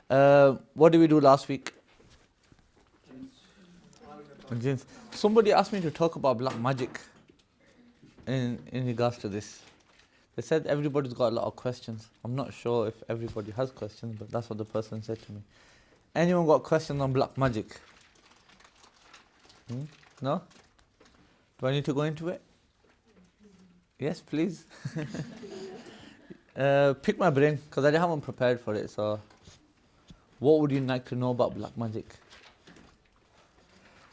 What did we do last week? Jinns. Somebody asked me to talk about black magic in regards to this. They said everybody's got a lot of questions. I'm not sure if everybody has questions, but that's what the person said to me. Anyone got questions on black magic? No? Do I need to go into it? Yes, please. Pick my brain, because I haven't prepared for it. So, what would you like to know about black magic?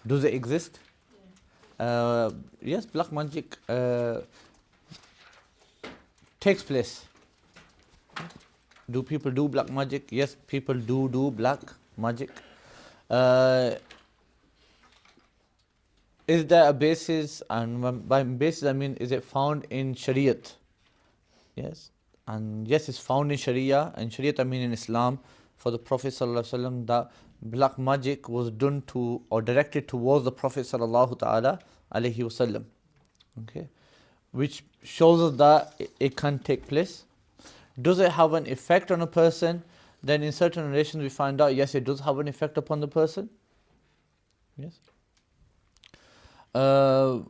Does it exist? Yes, black magic takes place. Do people do black magic? Yes, people do black magic. Is there a basis? And by basis I mean, is it found in Shariat? Yes. And yes, it's found in Sharia. And Shariat I mean in Islam. For the Prophet ﷺ, that black magic was done to or directed towards the Prophet ﷺ. Okay. Which shows us that it can take place. Does it have an effect on a person? Then in certain narrations we find out, yes, it does have an effect upon the person. Yes. And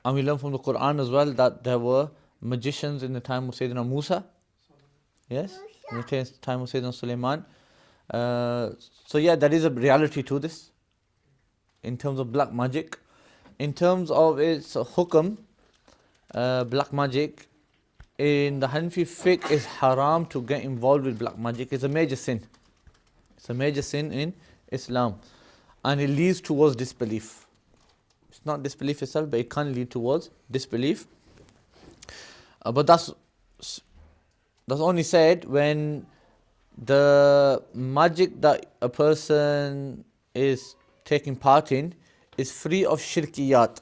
we learn from the Quran as well that there were magicians in the time of Sayyidina Musa. Yes, in the time of Sayyidina Sulaiman. So yeah, there is a reality to this in terms of black magic. In terms of its hukam, black magic, in the Hanafi fiqh is haram to get involved with black magic. It's a major sin. It's a major sin in Islam. And it leads towards disbelief. It's not disbelief itself, but it can lead towards disbelief. But that's only said when the magic that a person is taking part in is free of shirkiyat,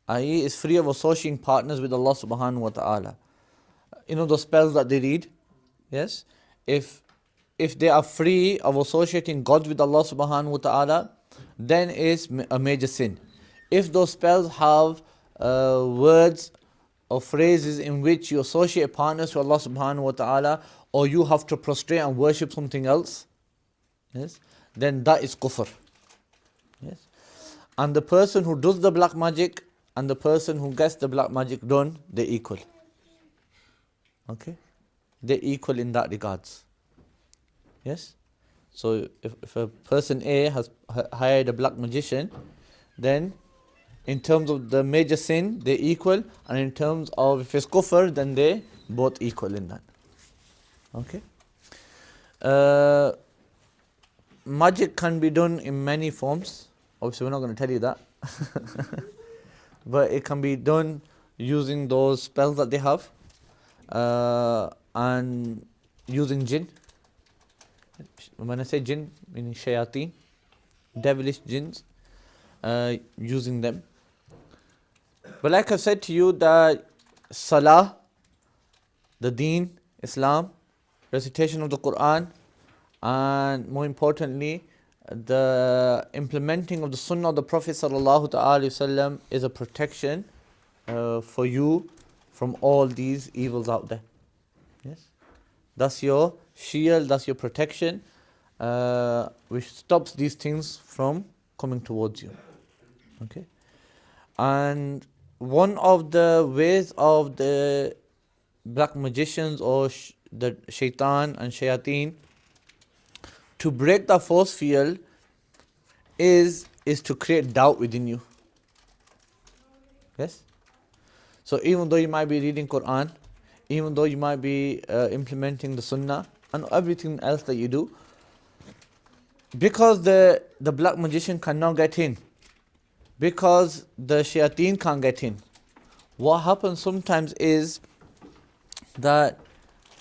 i.e. is free of associating partners with Allah subhanahu wa ta'ala. You know those spells that they read? Yes? If they are free of associating God with Allah subhanahu wa ta'ala, then it's a major sin. If those spells have words or phrases in which you associate partners to Allah subhanahu wa ta'ala, or you have to prostrate and worship something else, yes, then that is kufr. Yes. And the person who does the black magic and the person who gets the black magic done, they're equal. Okay? They're equal in that regards. Yes? So if a person A has hired a black magician, then in terms of the major sin, they're equal, and in terms of if it's kufr, then they're both equal in that. Okay? Magic can be done in many forms. Obviously, we're not going to tell you that. But it can be done using those spells that they have, and using jinn. When I say jinn, meaning shayateen, devilish jinns, using them. But like I've said to you, that salah, the deen, Islam, recitation of the Quran, and more importantly, the implementing of the sunnah of the Prophet ﷺ is a protection for you from all these evils out there. Yes, that's your shield, that's your protection, which stops these things from coming towards you. Okay, and one of the ways of the black magicians or the shaitan and shayateen to break the force field is to create doubt within you. Yes? So even though you might be reading Quran, even though you might be implementing the sunnah and everything else that you do, because the black magician cannot get in, because the shayateen can't get in, what happens sometimes is that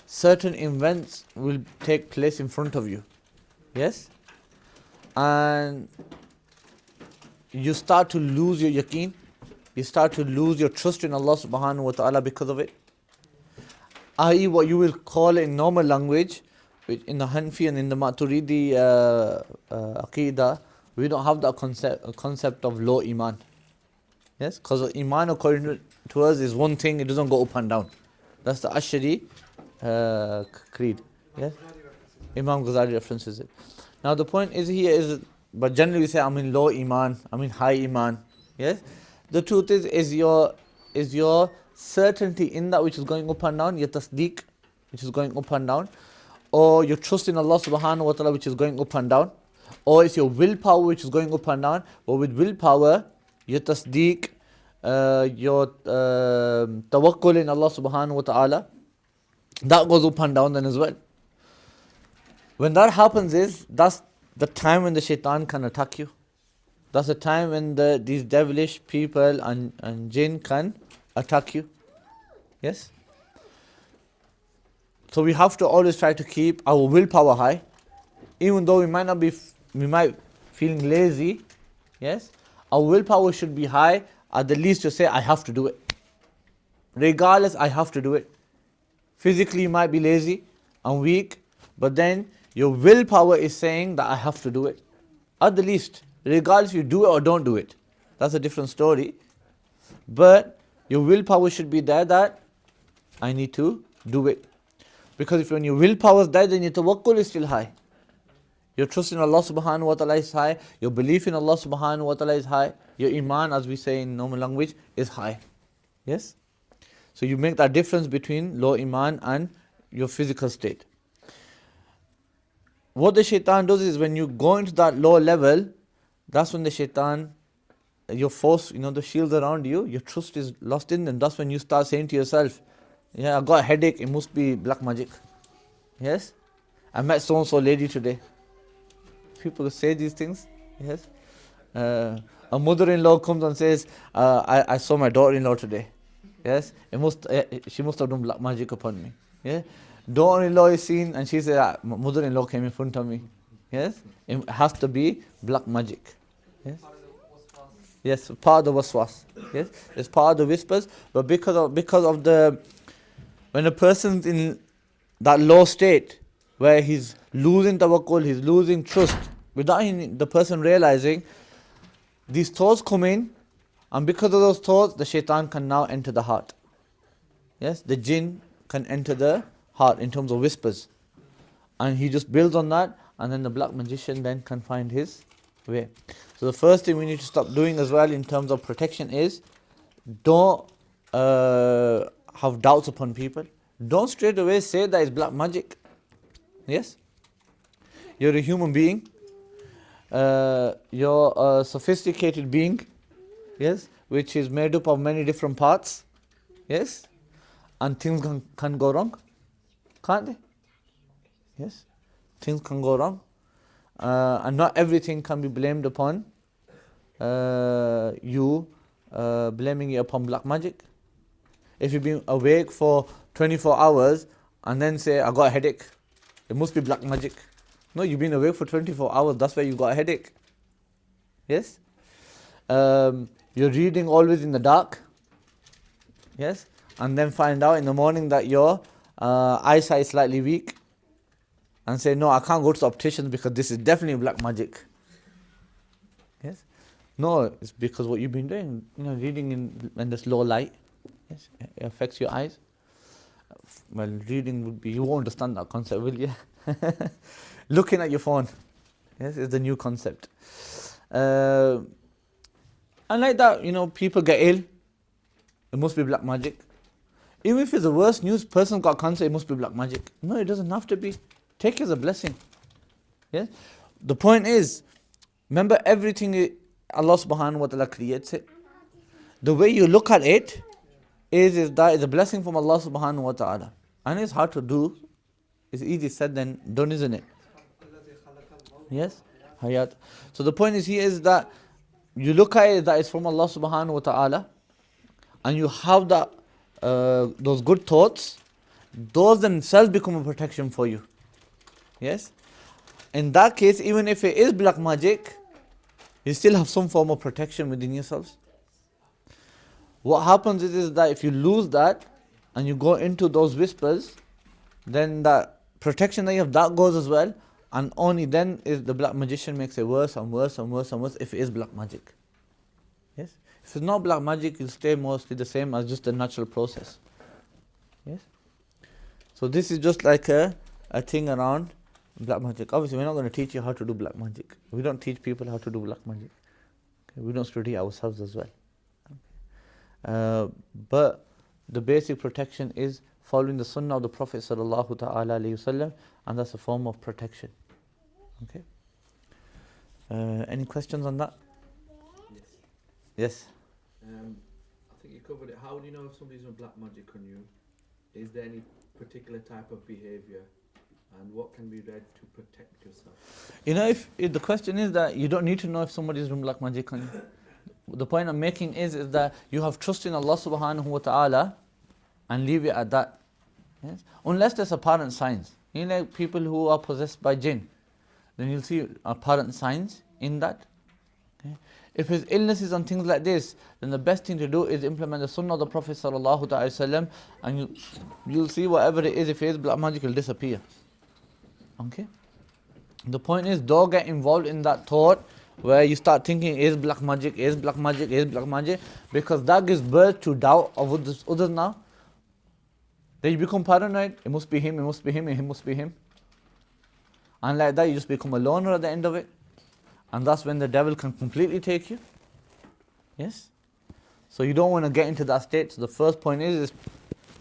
certain events will take place in front of you. Yes? And you start to lose your yaqeen, you start to lose your trust in Allah subhanahu wa ta'ala because of it. I.e. what you will call in normal language, which in the Hanafi and in the Maturidi Aqidah, we don't have that concept of low iman. Yes? Because iman according to us is one thing, it doesn't go up and down. That's the Ashari creed. Yes? Imam Ghazali references it. Now the point is here is, but generally we say I'm in low iman, I'm in high iman. Yes? The truth is your certainty in that which is going up and down, your tasdeeq, which is going up and down, or your trust in Allah subhanahu wa ta'ala, which is going up and down, or it's your willpower which is going up and down. But with willpower, your tasdeeq, your tawakkul in Allah subhanahu wa ta'ala, that goes up and down then as well. When that happens that's the time when the shaitan can attack you. That's the time when these devilish people and jinn can attack you. Yes? So we have to always try to keep our willpower high. Even though we might feeling lazy, yes? Our willpower should be high, at the least to say, I have to do it. Regardless, I have to do it. Physically you might be lazy and weak, but then your willpower is saying that I have to do it. At the least, regardless if you do it or don't do it. That's a different story. But your willpower should be there that I need to do it. Because if when your willpower is there, then your tawakkul is still high. Your trust in Allah subhanahu wa ta'ala is high. Your belief in Allah subhanahu wa ta'ala is high. Your iman, as we say in normal language, is high. Yes? So you make that difference between low iman and your physical state. What the shaitan does is when you go into that low level, that's when the shaitan, your force, the shields around you, your trust is lost in them. That's when you start saying to yourself, yeah, I got a headache, it must be black magic. Yes? I met so-and-so lady today. People say these things. Yes? A mother-in-law comes and says, I saw my daughter-in-law today. Yes? She must have done black magic upon me. Yeah? Daughter-in-law is seen and she says, mother-in-law came in front of me. Yes? It has to be black magic. Yes? Yes, part of the waswas. Yes? It's part of the whispers, but because of the, when a person's in that low state, where he's losing tawakkul, he's losing trust, without the person realizing, these thoughts come in, and because of those thoughts, the shaitan can now enter the heart. Yes, the jinn can enter the heart in terms of whispers. And he just builds on that, and then the black magician then can find his way. So the first thing we need to stop doing as well in terms of protection is, don't have doubts upon people. Don't straight away say that it's black magic. Yes? You're a human being. You're a sophisticated being. Yes? Which is made up of many different parts. Yes? And things can go wrong. Can't they? Yes? Things can go wrong. And not everything can be blamed upon you blaming it upon black magic. If you've been awake for 24 hours and then say, I got a headache, it must be black magic. No, you've been awake for 24 hours, that's why you got a headache. Yes? You're reading always in the dark. Yes? And then find out in the morning that your eyesight is slightly weak. And say, no, I can't go to the opticians because this is definitely black magic. Yes? No, it's because what you've been doing, reading when there's low light. Yes? It affects your eyes. Well, reading would be, you won't understand that concept, will you? Looking at your phone, yes, is the new concept. And like that, people get ill, it must be black magic. Even if it's the worst news, person got cancer, it must be black magic. No, it doesn't have to be. Take it as a blessing. Yes? The point is, remember everything Allah subhanahu wa ta'ala creates it. The way you look at it is that it's a blessing from Allah subhanahu wa ta'ala. And it's hard to do. It's easy said than done, isn't it? Yes? Hayat. So the point is here is that you look at it that it's from Allah subhanahu wa ta'ala, and you have that those good thoughts, those themselves become a protection for you. Yes? In that case, even if it is black magic, you still have some form of protection within yourselves. What happens is that if you lose that and you go into those whispers, then that protection that you have, that goes as well, and only then is the black magician makes it worse and worse and worse and worse if it is black magic. Yes? If it's not black magic, it'll stay mostly the same as just a natural process. Yes? So this is just like a thing around Black magic. Obviously, we're not going to teach you how to do black magic. We don't teach people how to do black magic. Okay? We don't study ourselves as well. Okay? But the basic protection is following the sunnah of the Prophet sallallahu ta'ala alayhi wasallam, and that's a form of protection. Okay? Any questions on that? Yes. I think you covered it. How do you know if somebody's doing black magic on you? Is there any particular type of behavior? And what can be read to protect yourself? You know, if the question is that you don't need to know if somebody is doing black magic on you. The point I'm making is that you have trust in Allah subhanahu wa ta'ala and leave it at that. Yes? Unless there's apparent signs. You know, like people who are possessed by jinn, then you'll see apparent signs in that. Okay? If his illness is on things like this, then the best thing to do is implement the sunnah of the Prophet sallallahu ta'ala wasallam, and you'll see whatever it is, if it is black magic, will disappear. Okay? The point is, don't get involved in that thought where you start thinking, is black magic, is black magic, is black magic, because that gives birth to doubt of others now. Then you become paranoid, it must be him, it must be him, it must be him. And like that, you just become a loner at the end of it. And that's when the devil can completely take you. Yes? So you don't want to get into that state. So the first point is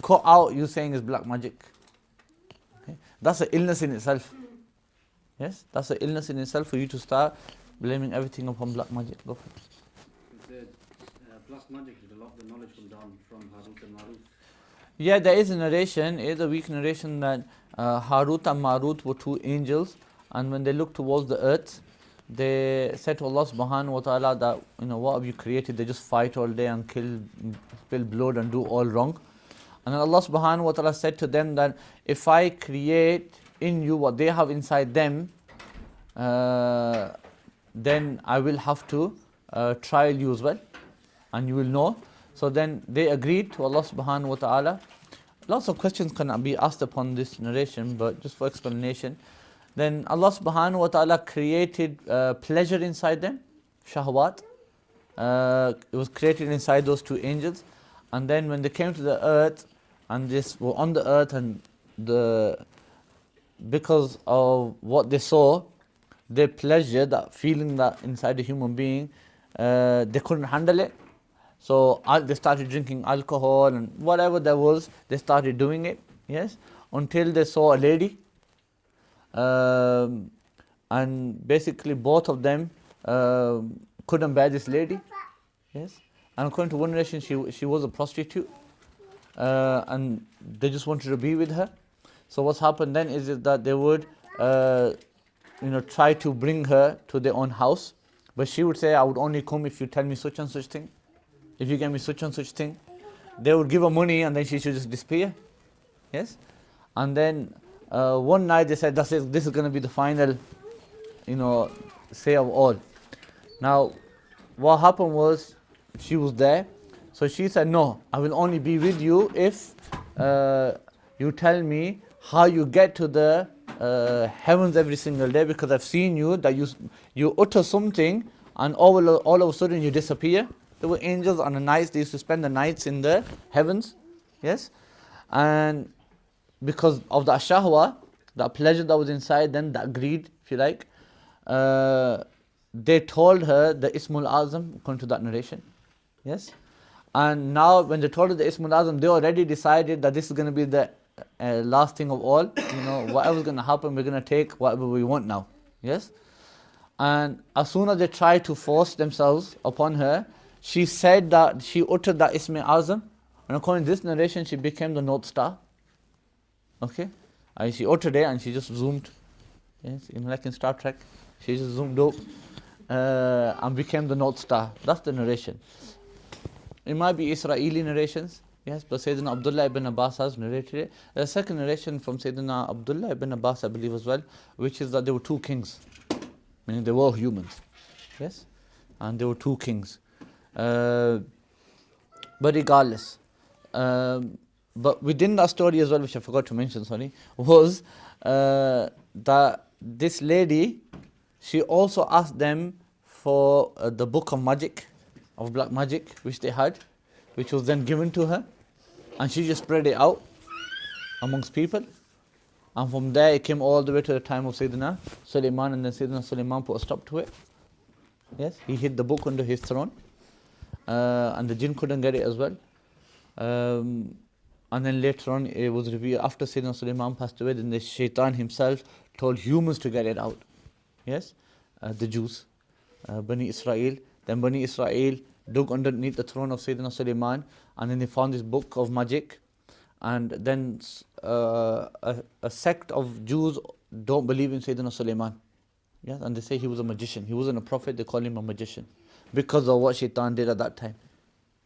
cut out you saying it's black magic. Okay? That's an illness in itself. Yes? That's an illness in itself for you to start blaming everything upon black magic. Go for it. Black magic, did a lot of the knowledge come down from Harut and Marut? Yeah, there is a narration, it is a weak narration, that Harut and Marut were two angels, and when they looked towards the earth, they said to Allah subhanahu wa ta'ala that, what have you created? They just fight all day and kill, spill blood and do all wrong. And then Allah subhanahu wa ta'ala said to them that if I create in you what they have inside them, then I will have to trial you as well, and you will know. So then they agreed to Allah subhanahu wa ta'ala. Lots of questions cannot be asked upon this narration, but just for explanation. Then Allah subhanahu wa ta'ala created pleasure inside them, shahwat. It was created inside those two angels. And then when they came to the earth, and this were on the earth, and because of what they saw, their pleasure, that feeling that inside a human being, they couldn't handle it. So they started drinking alcohol and whatever there was, they started doing it. Yes, until they saw a lady. And basically both of them couldn't bear this lady. Yes, and according to one narration, she was a prostitute, and they just wanted to be with her. So what's happened then is that they would try to bring her to their own house, but she would say, I would only come if you tell me such and such thing, if you give me such and such thing. They would give her money and then she should just disappear. Yes, and then one night they said, this is going to be the final, say of all. Now, what happened was, she was there, so she said, no, I will only be with you if you tell me how you get to the heavens every single day, because I've seen you, that you utter something and all of a sudden you disappear. There were angels on the nights, they used to spend the nights in the heavens. Yes, and because of that shahwa, that pleasure that was inside them, that greed, if you like, they told her the Ismul Azam, according to that narration. Yes, and now when they told her the Ismul Azam, they already decided that this is going to be the last thing of all. Whatever's going to happen, we're going to take whatever we want now. Yes, and as soon as they tried to force themselves upon her, she said that she uttered that Ismul Azam, and according to this narration, she became the North Star. Okay, and she uttered it and she just zoomed. Yes, like in Star Trek, she just zoomed up and became the North Star. That's the narration. It might be Israeli narrations, yes, but Sayyidina Abdullah ibn Abbas has narrated it. There's a second narration from Sayyidina Abdullah ibn Abbas, I believe as well, which is that there were two kings, meaning they were humans. Yes, and there were two kings. But regardless, but within that story as well, which I forgot to mention, was that this lady, she also asked them for the book of magic, of black magic, which they had, which was then given to her, and she just spread it out amongst people. And from there it came all the way to the time of Sayyidina Sulaiman, and then Sayyidina Sulaiman put a stop to it. Yes, he hid the book under his throne, and the jinn couldn't get it as well. And then later on it was revealed, after Sayyidina Sulaiman passed away, then the shaitan himself told humans to get it out. Yes, the Jews, Bani Israel. Then Bani Israel dug underneath the throne of Sayyidina Sulaiman, and then they found this book of magic. And then a sect of Jews don't believe in Sayyidina Sulaiman. Yes, and they say he was a magician. He wasn't a prophet, they call him a magician. Because of what Shaitan did at that time.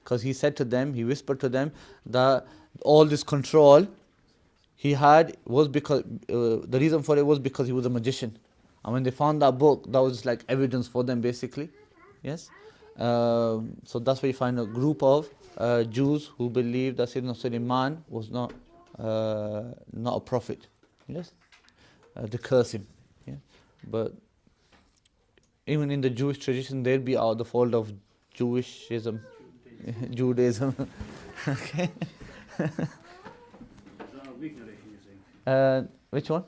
Because he said to them, he whispered to them that all this control he had was because, the reason for it was because he was a magician. And when they found that book, that was like evidence for them basically. Yes. So that's why you find a group of Jews who believe that Sayyidina Sulaiman was not a prophet. Yes. They curse him. Yeah. But even in the Jewish tradition, they'll be out of the fold of Jewishism, Judaism. Okay. Is that a weak narration you're saying? Which one?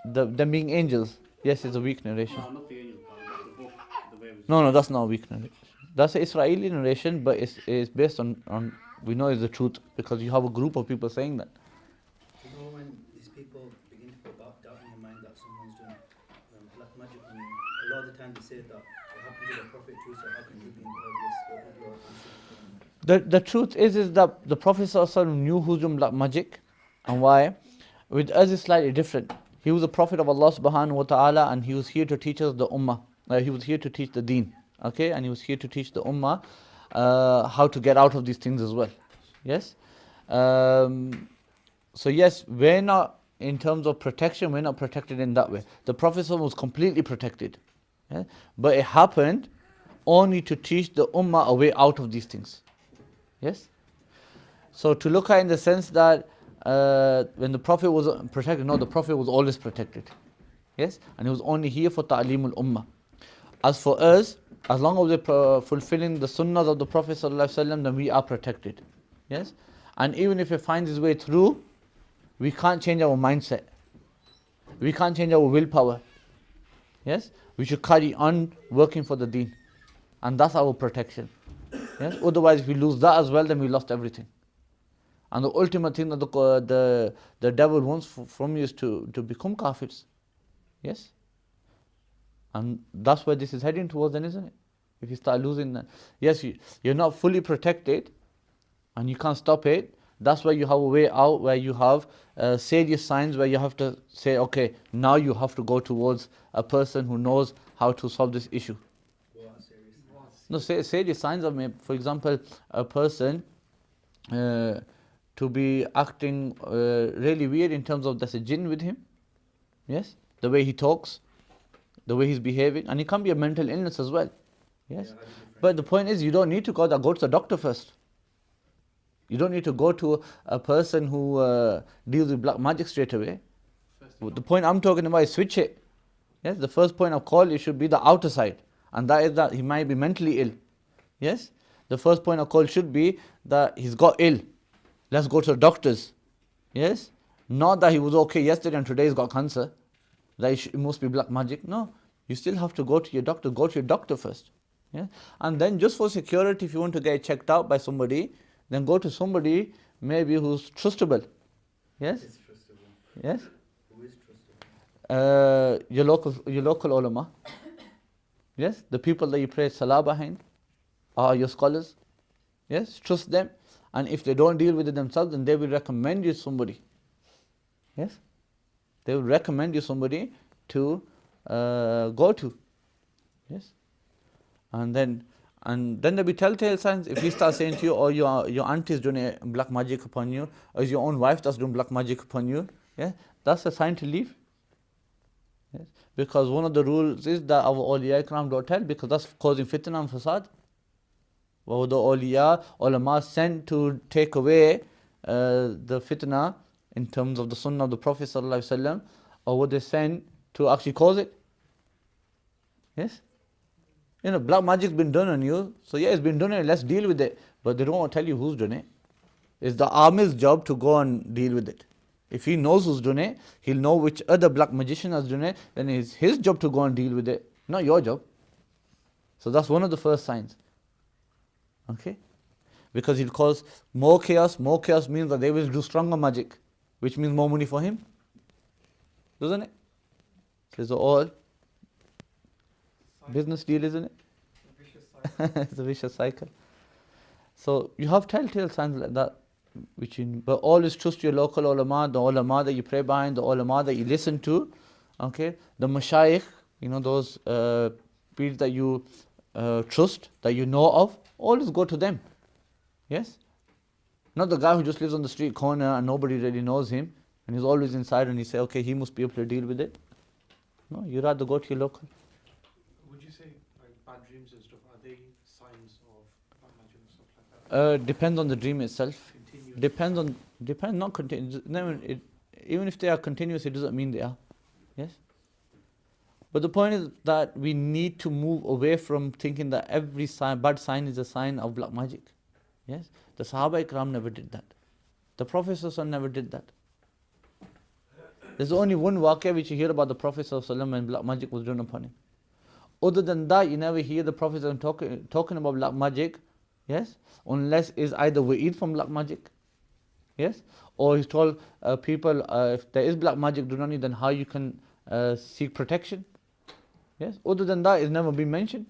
Them being angels. Yes, it's a weak narration. No, not the angel part, but the book, the way it was. No, that's not a weak narration. That's an Israeli narration, but it's based on we know it's the truth, because you have a group of people saying that. You know, when these people begin to put doubt in your mind that someone's doing black magic on you, a lot of the time they say that it happened to the Prophet too, so how can you be in The truth is that the Prophet ﷺ knew who's doing black magic and why. With us it's slightly different. He was a Prophet of Allah subhanahu wa ta'ala, and he was here to teach us the ummah. He was here to teach the deen. Okay, and he was here to teach the ummah how to get out of these things as well. Yes. So yes, we're not, in terms of protection, we're not protected in that way. The Prophet ﷺ was completely protected. Yeah? But it happened only to teach the ummah a way out of these things. Yes. So to look at in the sense that when the Prophet was protected, no, the Prophet was always protected. Yes, and he was only here for ta'limul ummah. As for us, as long as we're fulfilling the sunnahs of the Prophet ﷺ, then we are protected. Yes, and even if he finds his way through, we can't change our mindset. We can't change our willpower. Yes, we should carry on working for the deen, and that's our protection. Yes, otherwise if we lose that as well, then we lost everything. And the ultimate thing that the devil wants from you is to become kafirs. Yes? And that's where this is heading towards then, isn't it? If you start losing that. Yes, you're not fully protected and you can't stop it. That's why you have a way out, where you have serious signs where you have to say, okay, now you have to go towards a person who knows how to solve this issue. No, serious signs of, for example, a person to be acting really weird in terms of there's a jinn with him. Yes, the way he talks, the way he's behaving, and it can be a mental illness as well. Yes, but the point is, you don't need to go to the doctor first. You don't need to go to a person who deals with black magic straight away. The point I'm talking about is switch it. Yes, the first point of call, it should be the outer side, and that is that he might be mentally ill. Yes, the first point of call should be that he's got ill. Let's go to the doctors. Yes, not that he was okay yesterday and today he's got cancer. That it must be black magic. No, you still have to go to your doctor. Go to your doctor first. Yeah, and then just for security, if you want to get checked out by somebody, then go to somebody maybe who's trustable. Yes. It's trustable. Yes. Who is trustable? Your local ulama. Yes, the people that you pray salah behind are your scholars. Yes, trust them, and if they don't deal with it themselves, then they will recommend you somebody. Yes, they will recommend you somebody to go to. Yes, and then there'll be telltale signs. If he starts saying to you, or your aunt is doing black magic upon you, or is your own wife that's doing black magic upon you, yeah, that's a sign to leave. Yes, because one of the rules is that our awliya ikram don't tell, because that's causing fitna and fasad. Well, the awliya, ulama sent to take away the fitna in terms of the sunnah of the Prophet ﷺ, or were they sent to actually cause it? Yes? You know, black magic's been done on you, so yeah, it's been done on you, let's deal with it. But they don't want to tell you who's done it. It's the army's job to go and deal with it. If he knows who's doing it, he'll know which other black magician has done it, then it's his job to go and deal with it, not your job. So that's one of the first signs. Okay? Because he'll cause more chaos. More chaos means that they will do stronger magic, which means more money for him. Doesn't it? So it's all business deal, isn't it? It's a vicious cycle. So you have telltale signs like that. But always trust your local ulama, the ulama that you pray behind, the ulama that you listen to. Okay? The mashayikh, those people that you trust, that you know of, always go to them. Yes? Not the guy who just lives on the street corner and nobody really knows him and he's always inside and you say, okay, he must be able to deal with it. No, you rather go to your local. Would you say like bad dreams and stuff, are they signs of black magic and stuff like that? Depends on the dream itself. Continuous. Not continuous. Even if they are continuous, it doesn't mean they are. Yes? But the point is that we need to move away from thinking that every bad sign is a sign of black magic. Yes? The Sahaba Ikram never did that. The Prophet ﷺ never did that. There's only one waqia which you hear about the Prophet ﷺ when black magic was done upon him. Other than that, you never hear the Prophet talking about black magic, yes? Unless it's either wa'id from black magic, yes? Or he's told people, if there is black magic, do not need, then how you can seek protection. Yes? Other than that, it's never been mentioned.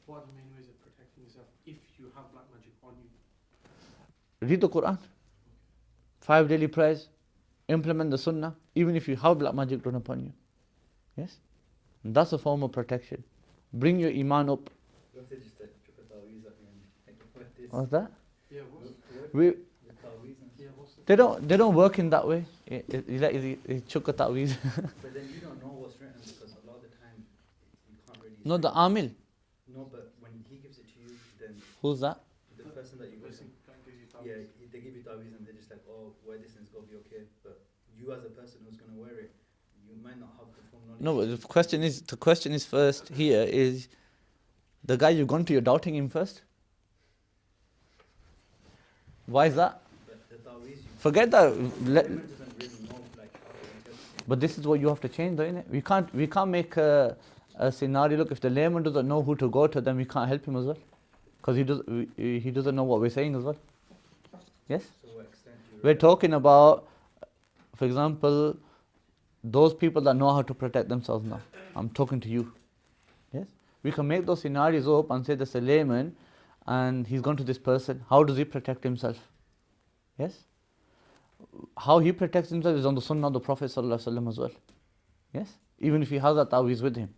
What are the main ways of protecting yourself if you have black magic on you? Read the Quran. 5 daily prayers. Implement the Sunnah, even if you have black magic done upon you. Yes? And that's a form of protection. Bring your iman up. What's that? Yeah, They don't work in that way. It's chukka ta'weez. But then you don't know what's written because a lot of the time you can't really. No, the amil. No, but when he gives it to you, then Who's that? the person that you go to, yeah, they give you ta'weez and they're just like, oh, wear this and it's gonna be okay. But you as a person who's gonna wear it, you might not have the full knowledge. No, but the question is first here is the guy you've gone to, you're doubting him first. Why is that? But the ta'weez, Forget that. doesn't really know like how to interpret it. But this is what you have to change, though, innit? We can't make a scenario. Look, if the layman doesn't know who to go to, then we can't help him as well, because he doesn't know what we're saying as well. Yes. So what extent you We're talking about, for example, those people that know how to protect themselves now. I'm talking to you. Yes? We can make those scenarios up and say there's a layman and he's gone to this person. How does he protect himself? Yes? How he protects himself is on the sunnah of the Prophet ﷺ as well. Yes? Even if he has that ta'weez with him.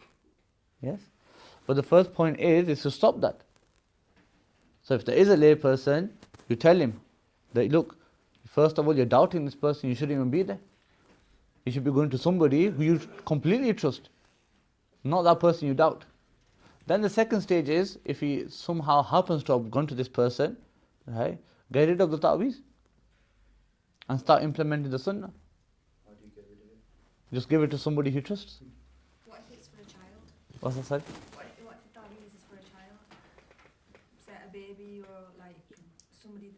Yes? But the first point is to stop that. So if there is a lay person, you tell him that, look, first of all, you're doubting this person, you shouldn't even be there. You should be going to somebody who you completely trust, not that person you doubt. Then the second stage is, if he somehow happens to have gone to this person, right, get rid of the ta'weez and start implementing the sunnah. how do you get rid of it? Just give it to somebody he trusts. What if it's for a child? What's that said? What if the ta'weez is for a child? Say a baby or like somebody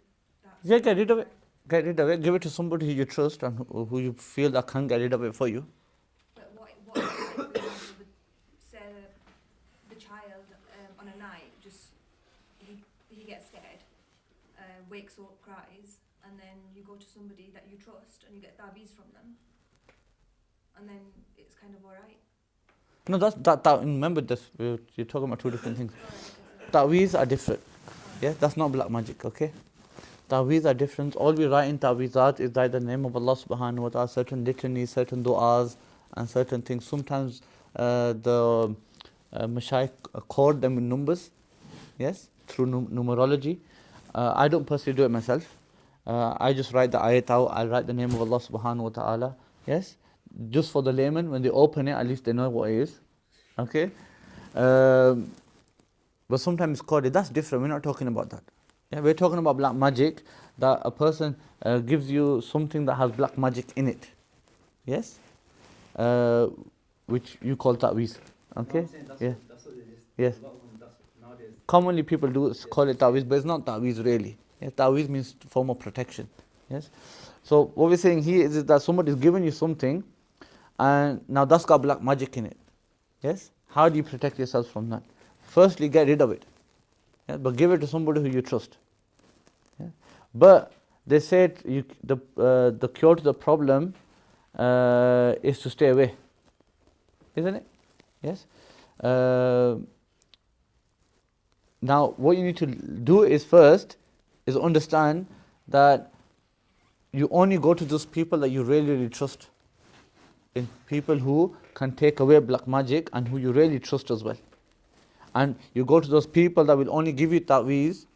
that's... Yeah, get rid of it. Get rid of it. Give it to somebody who you trust and who you feel that can get rid of it for you. But what if, like, for example, say the child on a night just he gets scared, wakes up, cries, and then you go to somebody that you trust and you get ta'weez from them, and then it's kind of alright. No, that. Remember this. You're talking about two different things. Ta'weez are different. Yeah, that's not black magic. Okay. Ta'weez are different. All we write in ta'weezat is like the name of Allah subhanahu wa ta'ala, certain litanies, certain du'as, and certain things. Sometimes the mashayikh code them in numbers, yes, through numerology. I don't personally do it myself. I just write the ayat out, I write the name of Allah subhanahu wa ta'ala, yes. Just for the layman, when they open it, at least they know what it is. Okay? But sometimes it's coded. That's different. We're not talking about that. Yeah, we're talking about black magic, that a person gives you something that has black magic in it. Yes? Which you call ta'weez. Okay? Yeah. That's what it is. Yes. A lot of them, that's nowadays. Commonly people do call it ta'weez, but it's not ta'weez really. Yeah, ta'weez means form of protection. Yes. So what we're saying here is that somebody's given you something, and now that's got black magic in it. Yes. How do you protect yourself from that? Firstly, get rid of it. Yeah? But give it to somebody who you trust. Yeah? But they said the cure to the problem is to stay away, isn't it? Yes. Now, what you need to do is first is understand that you only go to those people that you really, really trust. In people who can take away black magic and who you really trust as well. And you go to those people that will only give you ta'weez,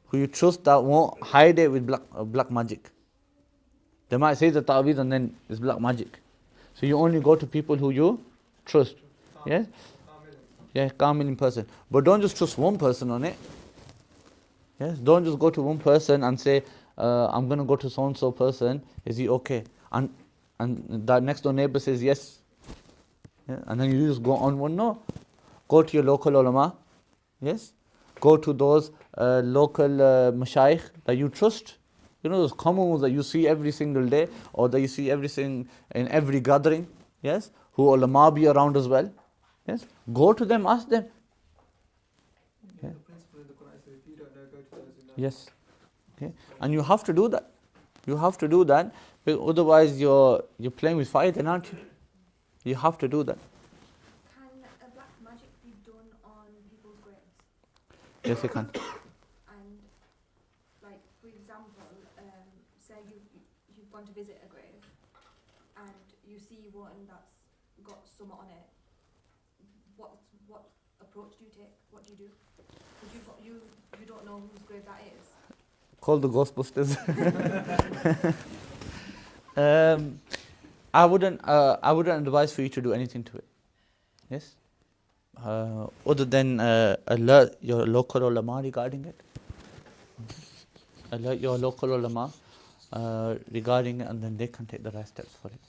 who you trust, that won't hide it with black magic. They might say the ta'weez and then it's black magic. So you only go to people who you trust. Yes? Yeah, Kamil in person. But don't just trust one person on it. Yes? Don't just go to one person and say, I'm going to go to so-and-so person, is he okay? And that next door neighbor says yes. Yeah? And then you just go on one. No. Go to your local ulama. Yes? Go to those local mashayikh that you trust. You know those common ones that you see every single day, or that you see everything in every gathering. Yes? Who ulama be around as well. Yes? Go to them, ask them. Yeah. Yes. Okay. And you have to do that. You have to do that, because otherwise you're playing with fire, then, aren't you? You have to do that. Can a black magic be done on people's graves? Yes, you can. And, like, for example, say you've gone to visit a grave and you see one that's got something on it. What approach do you take? What do you do? Because you don't know whose grave that is. Call the Ghostbusters. I wouldn't advise for you to do anything to it. Yes. Other than alert your local ulama regarding it. Alert your local ulama regarding it, and then they can take the right steps for it.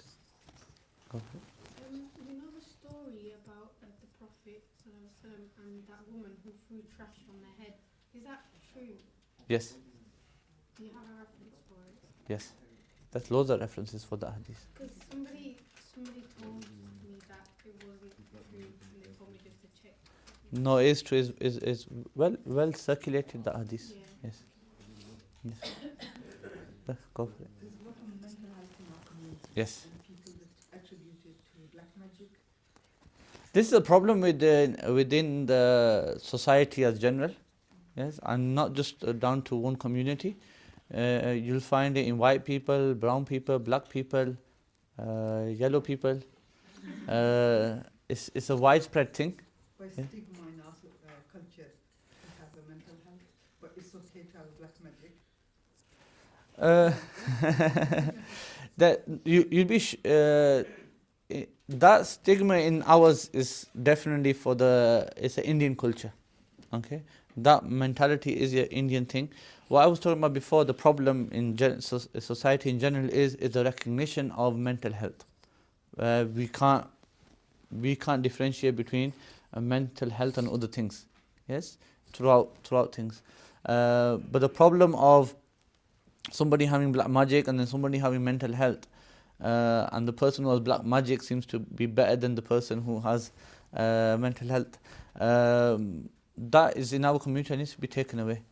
Go for it. You know the story about the Prophet and that woman who threw trash on their head. Is that true? Yes. Do you have a reference for it? Yes. There's loads of references for that hadith. Because somebody told me that it wasn't true, and they told me just to check. No, it is true. Is well circulated, the hadith. Yeah. Yes. Yes. Let's go for it. There's a lot of mental health in our community. Yes. And people that attribute it to black magic. This is a problem within the society as general. Yes, and not just down to one community. You'll find it in white people, brown people, black people, yellow people. It's a widespread thing. By Yeah. stigma in our culture to have a mental health, but it's okay to have black magic. That you'd be that stigma in ours is definitely it's an Indian culture. Okay, that mentality is an Indian thing. What I was talking about before, the problem in society in general is the recognition of mental health. We can't differentiate between mental health and other things. Yes, throughout things. But the problem of somebody having black magic and then somebody having mental health, and the person who has black magic seems to be better than the person who has mental health. That is in our community, and needs to be taken away.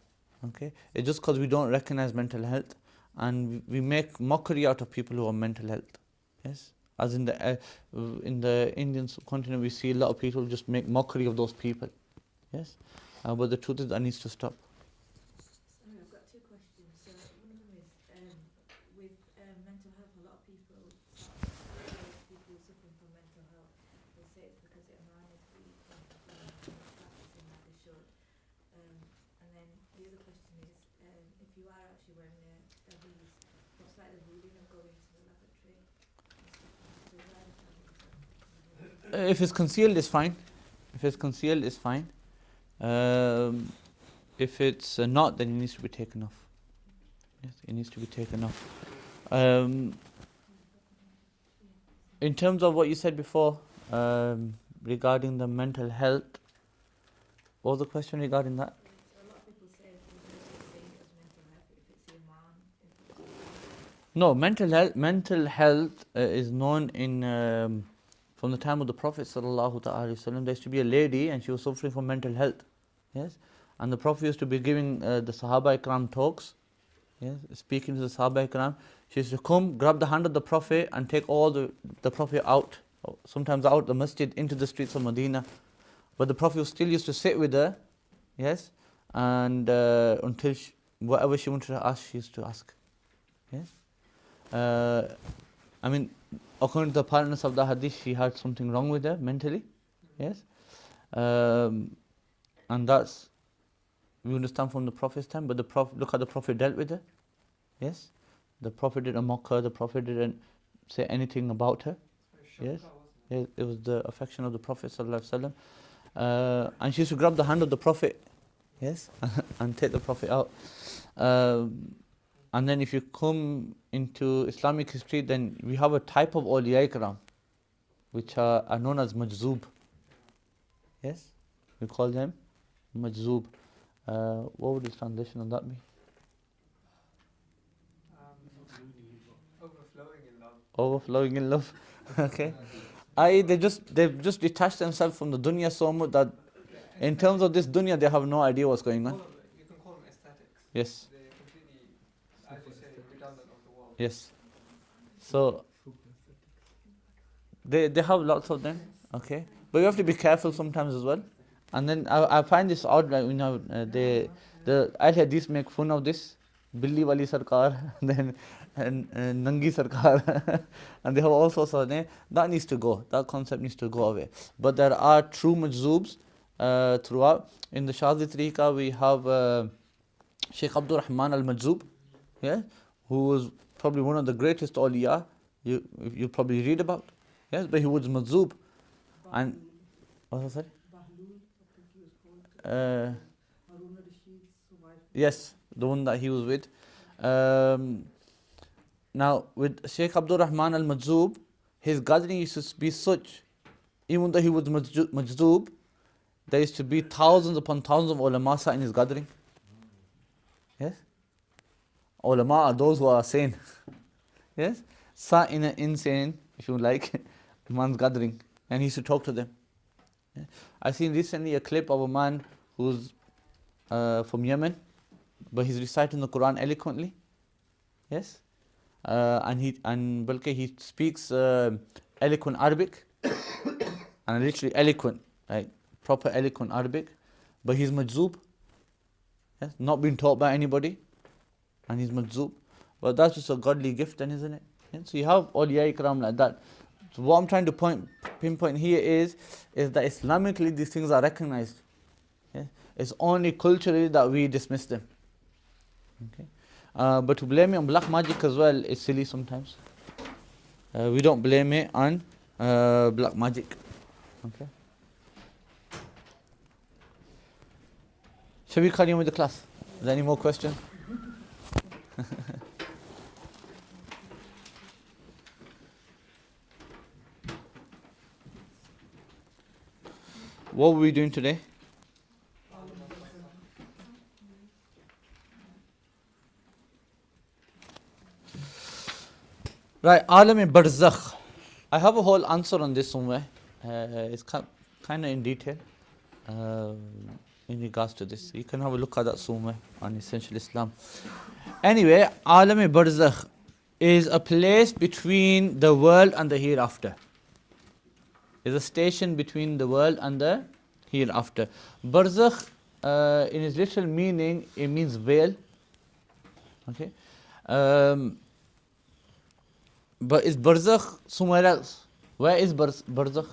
Okay, it's just because we don't recognize mental health, and we make mockery out of people who have mental health. Yes, as in the Indian subcontinent, we see a lot of people just make mockery of those people. Yes, but the truth is that needs to stop. Sorry, I've got two questions. So one of them is with mental health, a lot of people suffering from mental health, they say it's because it aligns with practicing like they should. And then the other question is, if you are actually wearing a hoodie, what's like the ruling of going to the lavatory? If it's concealed, it's fine. If it's concealed, it's fine. If it's not, then it needs to be taken off. Yes, it needs to be taken off. In terms of what you said before, regarding the mental health, what was the question regarding that? So a lot of people say it as mental health if it's the No, mental health is known in from the time of the Prophet sallallahu ta'ala alaihi wasallam. There used to be a lady and she was suffering from mental health. Yes, and the Prophet used to be giving the Sahaba Ikram talks. Yes, speaking to the Sahaba Ikram. She used to come, grab the hand of the Prophet and take all the Prophet out, sometimes out the masjid into the streets of Medina. But the Prophet still used to sit with her, yes, and until whatever she wanted to ask, she used to ask. Yes. I mean, according to the partners of the hadith, she had something wrong with her mentally. Yes. And that's, we understand from the Prophet's time, but the Prophet, look how the Prophet dealt with her. Yes. The Prophet didn't mock her, the Prophet didn't say anything about her. Yes. It was the affection of the Prophet sallallahu alaihi wasallam. And she used to grab the hand of the Prophet, yes, and take the Prophet out. And then if you come into Islamic history, then we have a type of awliya ikram, which are known as majzoob. Yes, we call them majzoob. What would the translation of that be? Overflowing in love. Overflowing in love. Okay. They've just detached themselves from the dunya so much that in terms of this dunya they have no idea what's going on. You can call them aesthetics. Yes. They're completely, as you say, redundant of the world. Yes. So they have lots of them. Okay. But you have to be careful sometimes as well. And then I find this odd, like, the Ahl Hadith make fun of this. Billi Wali Sarkar, then Nangi Sarkar, and they have all sorts of names. That needs to go. That concept needs to go away. But there are true majzoobs throughout. In the Shazili Tariqa, we have Sheikh Abdul Rahman al-Majzoob, yeah, who was probably one of the greatest awliya you probably read about. Yes, but he was majzoob. And what was that? Yes, the one that he was with. Now, with Sheikh Abdul Rahman al-Majzoob, his gathering used to be such, even though he was majzoob, there used to be thousands upon thousands of ulama in his gathering. Yes? Ulama are those who are sane. Yes? Sat in an insane, if you like, man's gathering, and he used to talk to them. Yeah? I seen recently a clip of a man who's from Yemen, but he's reciting the Quran eloquently. Yes? And Balki he speaks eloquent Arabic, and literally eloquent, like proper eloquent Arabic, but he's majzoob. Yes? Not been taught by anybody, and he's majzoob. But that's just a godly gift then, isn't it? Yeah? So you have awliya ikram like that. So what I'm trying to pinpoint here is that Islamically these things are recognized. Yeah? It's only culturally that we dismiss them. Okay? But to blame it on black magic as well is silly sometimes. We don't blame it on black magic. Okay? Shall we carry on with the class? Is there any more questions? What were we doing today? Right, Alam-e-Barzakh. I have a whole answer on this somewhere. It's kind of in detail in regards to this. You can have a look at that somewhere on Essential Islam. Anyway, Alam-e-Barzakh is a place between the world and the hereafter. Is a station between the world and the hereafter. Barzakh, in its literal meaning, it means veil. Okay. But is Barzakh somewhere else? Where is Barzakh?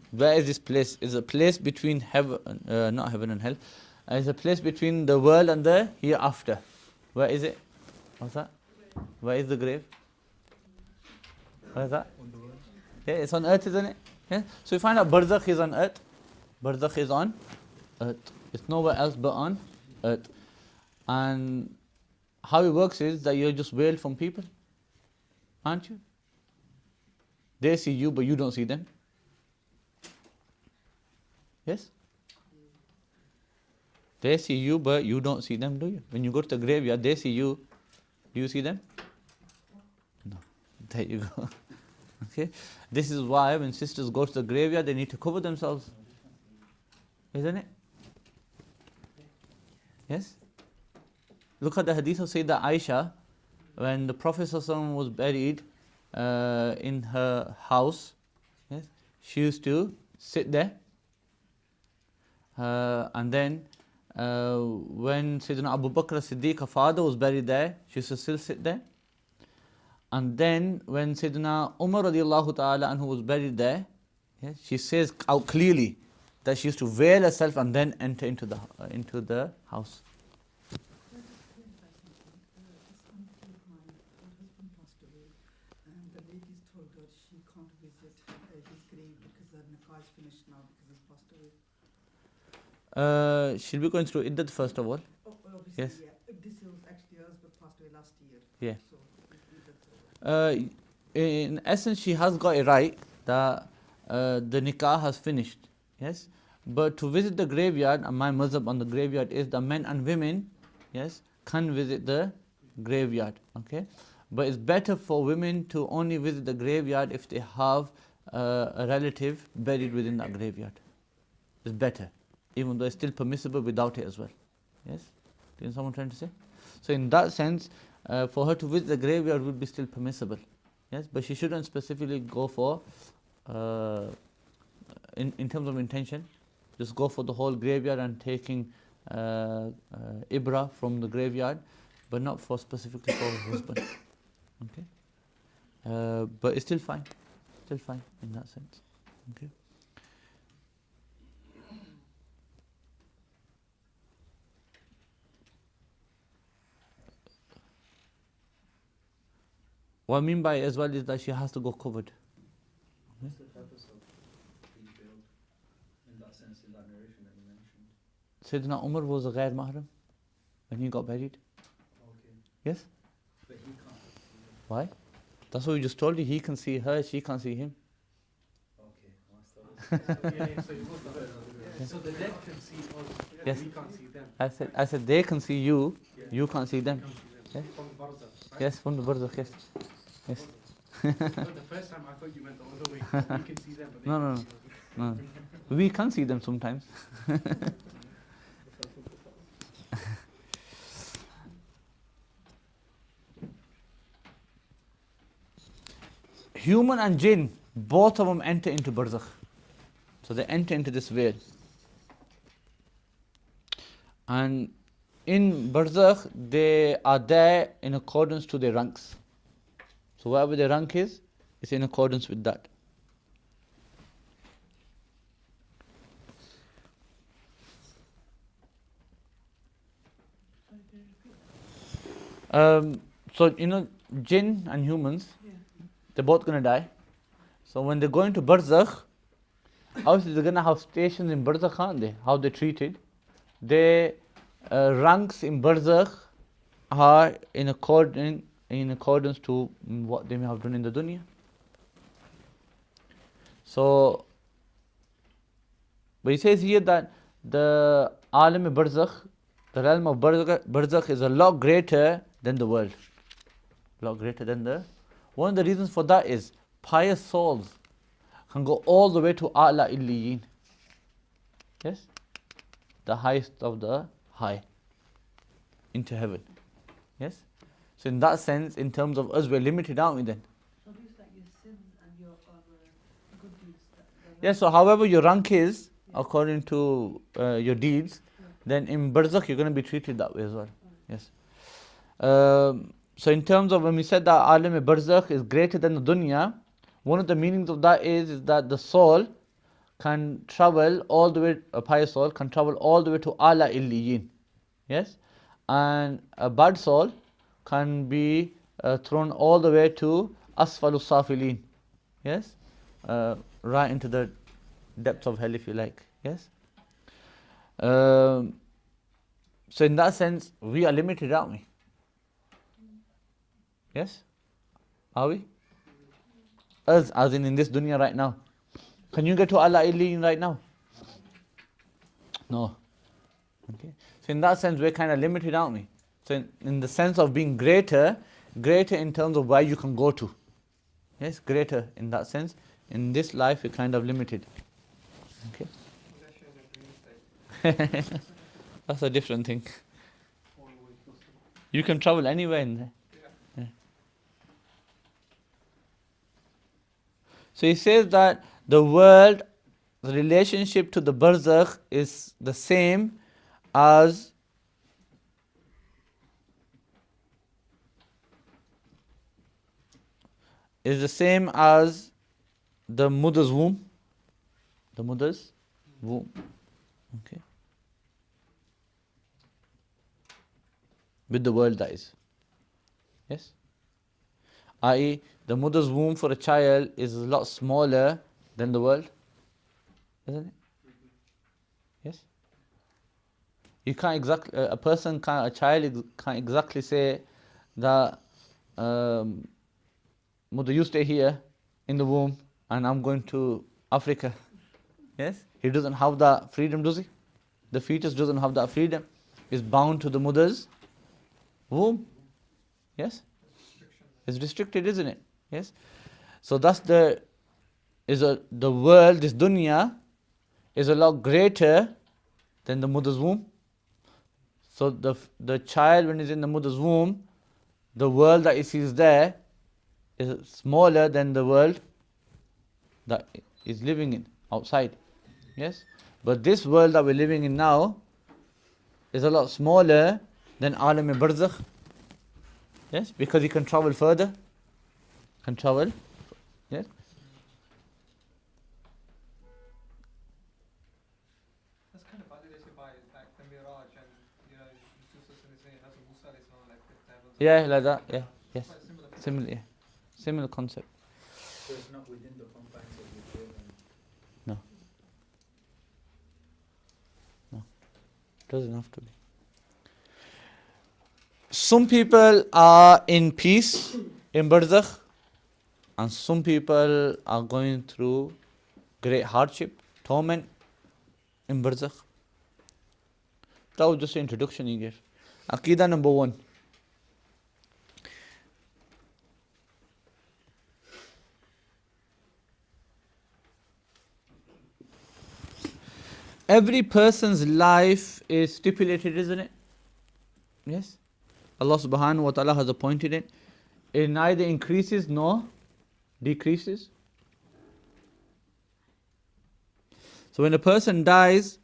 Where is this place? It's a place between heaven, not heaven and hell. It's a place between the world and the hereafter. Where is it? What's that? Where is the grave? Where is that? Yeah, it's on earth, isn't it? Yeah. So you find out Barzakh is on earth. Barzakh is on earth. It's nowhere else but on earth. And how it works is that you're just veiled from people, aren't you? They see you, but you don't see them. Yes? They see you, but you don't see them, do you? When you go to the graveyard, they see you. Do you see them? No. There you go. Okay. This is why when sisters go to the graveyard, they need to cover themselves. Isn't it? Yes? Look at the hadith of Sayyidah Aisha. When the Prophet ﷺ was buried in her house, yes, she used to sit there. And then when Sayyidina Abu Bakr as-Siddiq, her father, was buried there, she used to still sit there. And then when Sayyidina Umar radiallahu ta'ala anhu was buried there, yes, she says out clearly that she used to veil herself and then enter into the house. And the ladies told her she can't visit his grave because her nikah is finished now because he's passed away. She'll be going through iddat first of all. Oh, obviously, Yes. yeah. This was actually her husband passed away last year. Yeah. So that's over. In essence, she has got it right that the nikah has finished. Yes. But to visit the graveyard, and my mazhab on the graveyard is that men and women, yes, can visit the graveyard. Okay. But it's better for women to only visit the graveyard if they have a relative buried within that graveyard. It's better, even though it's still permissible without it as well. Yes? Is someone trying to say? So in that sense, for her to visit the graveyard would be still permissible. Yes, but she shouldn't specifically go for, in terms of intention, just go for the whole graveyard and taking ibra from the graveyard, but not for specifically for her husband. Okay, but it's still fine in that sense. Okay. What I mean by it as well is that she has to go covered. What's the purpose of being veiled in that sense, in that narration that you mentioned? Sayyidina Umar was a ghair mahram when he got buried. Okay. Yes? But he can't. Why? That's what we just told you. He can see her, she can't see him. Okay. Well, So the dead can see us, Yes. we can't see them. I said they can see you, Yeah. you can't see them. We can't see them. From the barzakh, right? Yes, from the barzakh, yes. Yes. But the first time I thought you meant the other way. We can see them, but they No, can't no, see us. No. We can see them sometimes. Human and jinn, both of them enter into barzakh. So they enter into this veil. And in barzakh, they are there in accordance to their ranks. So whatever their rank is, it's in accordance with that. So jinn and humans, they're both going to die. So when they go into barzakh, obviously they're going to have stations in barzakh, aren't they? How they're treated. Their ranks in barzakh are in accordance to what they may have done in the dunya. So, but he says here that the alam barzakh, the realm of barzakh is a lot greater than the world. A lot greater than the. One of the reasons for that is pious souls can go all the way to a'la illiyin. Yes? The highest of the high. Into heaven. Yes? So in that sense, in terms of us, we're limited, aren't we then? So these like your sins and your good deeds. Yes, so however your rank is, according to your deeds, then in barzakh you're going to be treated that way as well. Yes. So in terms of when we said that alam barzakh is greater than the dunya, one of the meanings of that is that the soul can travel all the way, a pious soul can travel all the way to a'la illiyin. Yes? And a bad soul can be thrown all the way to asfalu safilin. Yes? Right into the depths of hell, if you like. Yes? So in that sense, we are limited, aren't we? Yes? Are we? Us, as in this dunya right now. Can you get to Allah Illiyin right now? No. Okay. So in that sense, we're kind of limited, aren't we? So in the sense of being greater, greater in terms of where you can go to. Yes, greater in that sense. In this life, we're kind of limited. Okay. That's a different thing. You can travel anywhere in there. Yeah. So he says that the world, the relationship to the barzakh is the same as the mother's womb. The mother's womb. Okay. With the world, that is. Yes? I.e., the mother's womb for a child is a lot smaller than the world. Isn't it? Yes? You can't exactly, a child can't exactly say that mother, you stay here in the womb and I'm going to Africa. Yes? He doesn't have that freedom, does he? The fetus doesn't have that freedom. It's bound to the mother's womb. Yes? It's restricted, isn't it? Yes? So that's the world, this dunya, is a lot greater than the mother's womb. So the child, when he's in the mother's womb, the world that he sees there is smaller than the world that is living in outside. Yes? But this world that we're living in now is a lot smaller than alam-e-barzakh. Yes? Because he can travel further. Can travel. Yes? That's kind of validated by like the Miraj and Jesus and his name, Hazrat Musa alayhi salam, like this type of. Yeah, like that. Yeah. Yes. Quite similar. Similar. Yeah. Similar concept. So it's not within the confines of the world. No. No. Doesn't have to be. Some people are in peace in barzakh, and some people are going through great hardship, torment in barzakh. That was just the introduction he gave. Aqidah number 1. Every person's life is stipulated, isn't it? Yes? Allah subhanahu wa ta'ala has appointed it. It neither increases nor decreases. So when a person dies,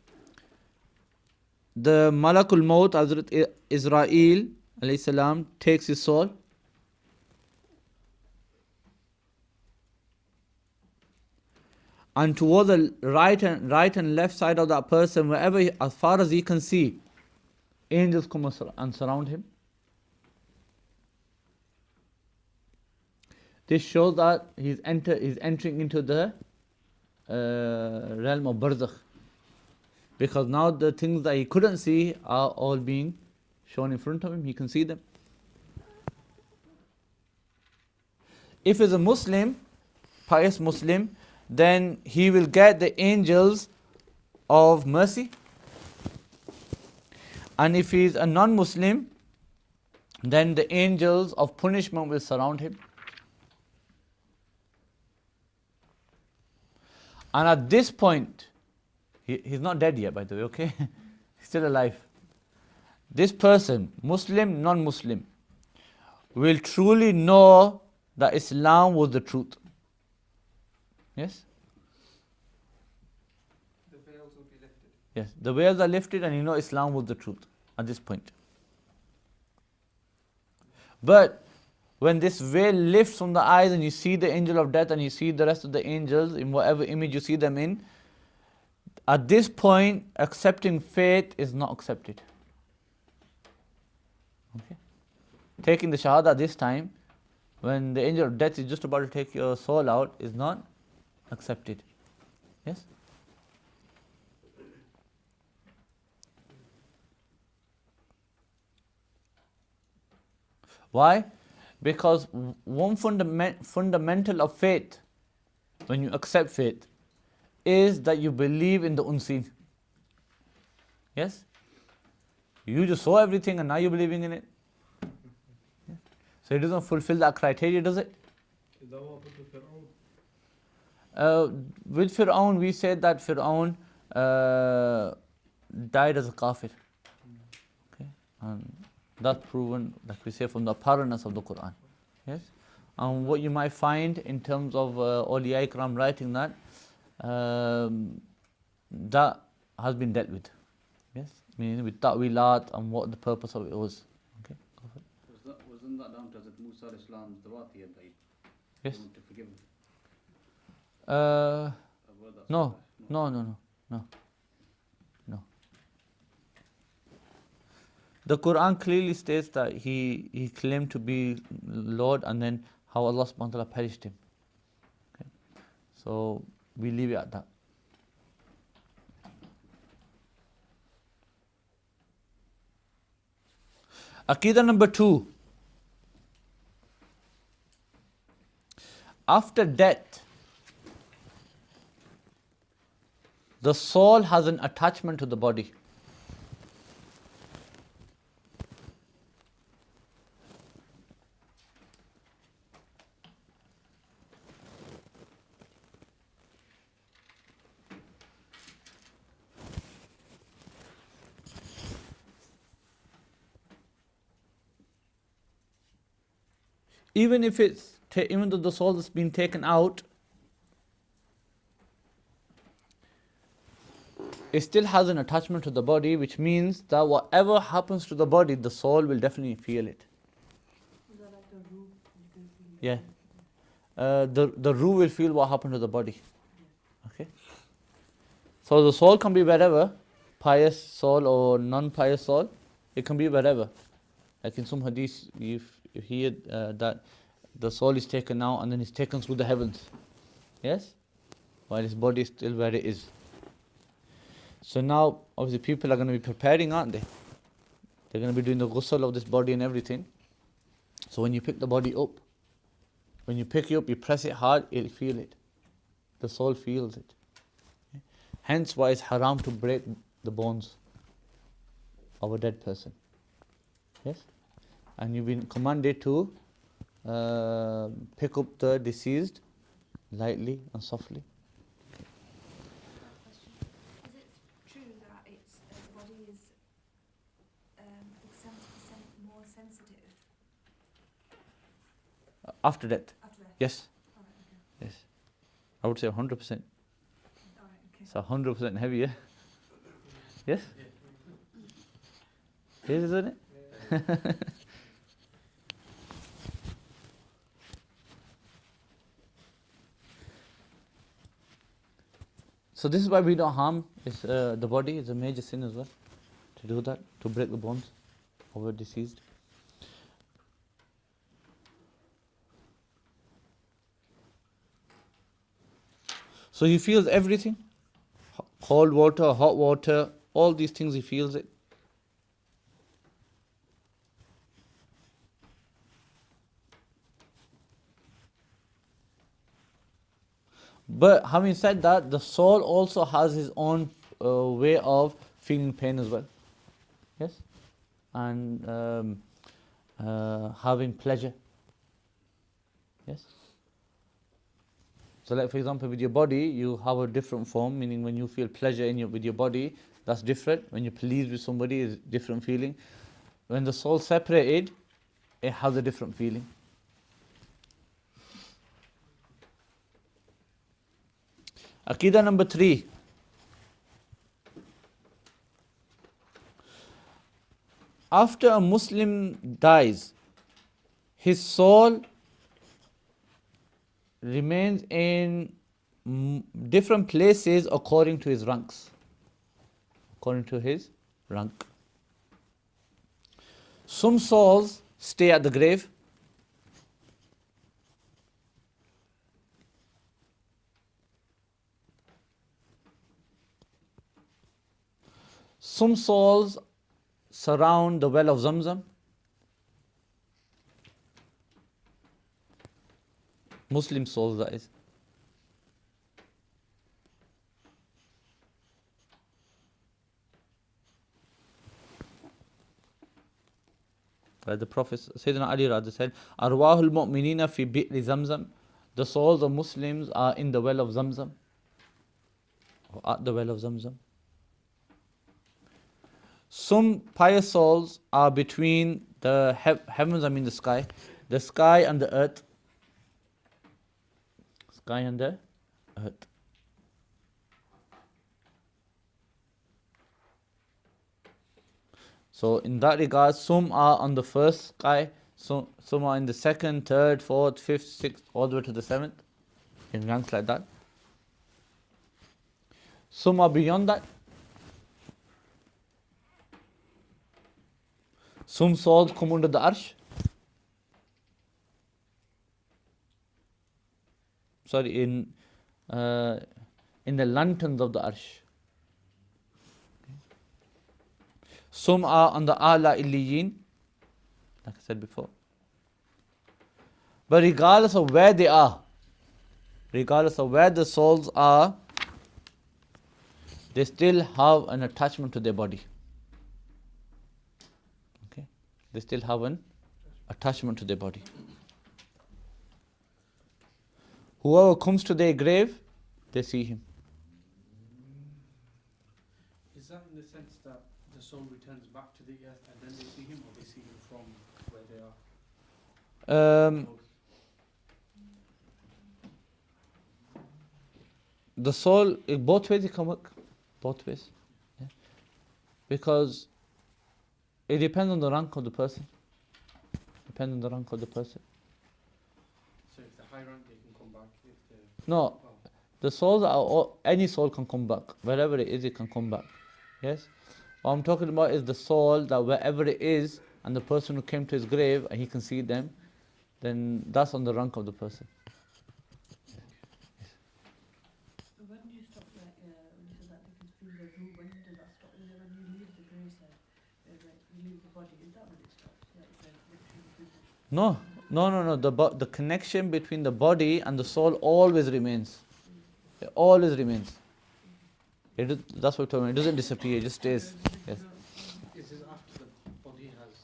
the Malakul Maut, Hazrat Israel alayhi salam, takes his soul. And toward the right and left side of that person, wherever, as far as he can see, angels come and surround him. This shows that he's entering into the realm of barzakh. Because now the things that he couldn't see are all being shown in front of him. He can see them. If he's a Muslim, pious Muslim, then he will get the angels of mercy. And if he's a non-Muslim, then the angels of punishment will surround him. And at this point, he's not dead yet, by the way, okay? He's still alive. This person, Muslim, non-Muslim, will truly know that Islam was the truth. Yes? The veils will be lifted. Yes, the veils are lifted and you know Islam was the truth at this point. But when this veil lifts from the eyes and you see the angel of death and you see the rest of the angels in whatever image you see them in, at this point, accepting faith is not accepted. Okay? Taking the shahada at this time, when the angel of death is just about to take your soul out, is not accepted. Yes? Why? Because one fundamental of faith, when you accept faith, is that you believe in the unseen. Yes? You just saw everything and now you're believing in it. Yeah. So it doesn't fulfill that criteria, does it? Is that what happened to Fir'aun? With Fir'aun, we said that Fir'aun died as a kafir. Okay? And that's proven, like we say, from the apparentness of the Quran. Yes? And what you might find in terms of Awliya Ikram writing that, that has been dealt with. Yes? Meaning with ta'wilat and what the purpose of it was. Okay? Wasn't that down to Hazrat Musa alayhi salam's dawat he had died? Yes? He wanted to forgive him. No, That's no, no. The Quran clearly states that he claimed to be Lord, and then how Allah subhanahu wa ta'ala perished him. Okay? So we leave it at that. Aqidah number 2. After death, the soul has an attachment to the body. Even though the soul has been taken out, it still has an attachment to the body, which means that whatever happens to the body, the soul will definitely feel it. Is that like the roof? You can feel it. Yeah. The ruh will feel what happened to the body. Okay. So the soul can be wherever, pious soul or non-pious soul, it can be wherever. Like in some hadith, you hear that the soul is taken out and then it's taken through the heavens. Yes? While his body is still where it is. So now, obviously, people are going to be preparing, aren't they? They're going to be doing the ghusl of this body and everything. So when you pick the body up, when you pick it up, you press it hard, it'll feel it. The soul feels it. Okay? Hence why it's haram to break the bones of a dead person. Yes? And you've been commanded to pick up the deceased lightly and softly. Is it true that it's the body is like 70% more sensitive After death. after death? Yes. Alright, okay. Yes. I would say 100%. Alright, okay. It's 100% heavier. Yes? Yes, isn't it? So this is why we don't harm the body. It's a major sin as well to do that, to break the bones of a deceased. So he feels everything. Cold water, hot water, all these things he feels it. But having said that, the soul also has his own way of feeling pain as well. Yes? And having pleasure. Yes? So like for example with your body, you have a different form, meaning when you feel pleasure with your body, that's different. When you're pleased with somebody, it's a different feeling. When the soul separated, it has a different feeling. Aqidah number 3. After a Muslim dies, his soul remains in different places according to his ranks. According to his rank. Some souls stay at the grave. Some souls surround the well of Zamzam. Muslim souls, that is. The Prophet Sayyidina Ali rather said, Arwahul mu'minina fi bi'ri zamzam. The souls of Muslims are in the well of Zamzam. Or at the well of Zamzam. Some pious souls are between the heavens, the sky and the earth. Sky and the earth. So in that regard, some are on the first sky, some are in the second, third, fourth, fifth, sixth, all the way to the seventh, in ranks like that. Some are beyond that. Some souls come under the arsh. Sorry, in the lanterns of the arsh. Some are on the A'la Illiyin, like I said before. But regardless of where they are, regardless of where the souls are, they still have an attachment to their body. Okay? They still have an attachment to their body. Whoever comes to their grave, they see him. Is that in the sense that the soul returns back to the earth and then they see him, or they see him from where they are? The soul, both ways it can work. Both ways. Yeah. Because it depends on the rank of the person. Depends on the rank of the person. So if they're high rank, they can come back. If they're No, the souls are all, any soul can come back. Wherever it is, it can come back. Yes? What I'm talking about is the soul that wherever it is, and the person who came to his grave and he can see them, then that's on the rank of the person. When do you stop when you said that difference between the root, when does that stop? Is it when you leave the graveside, you leave the body, is that when it stops? No. The connection between the body and the soul always remains. It always remains. That's what I'm talking about. It doesn't disappear, it just stays. Yes. Is this after the body has...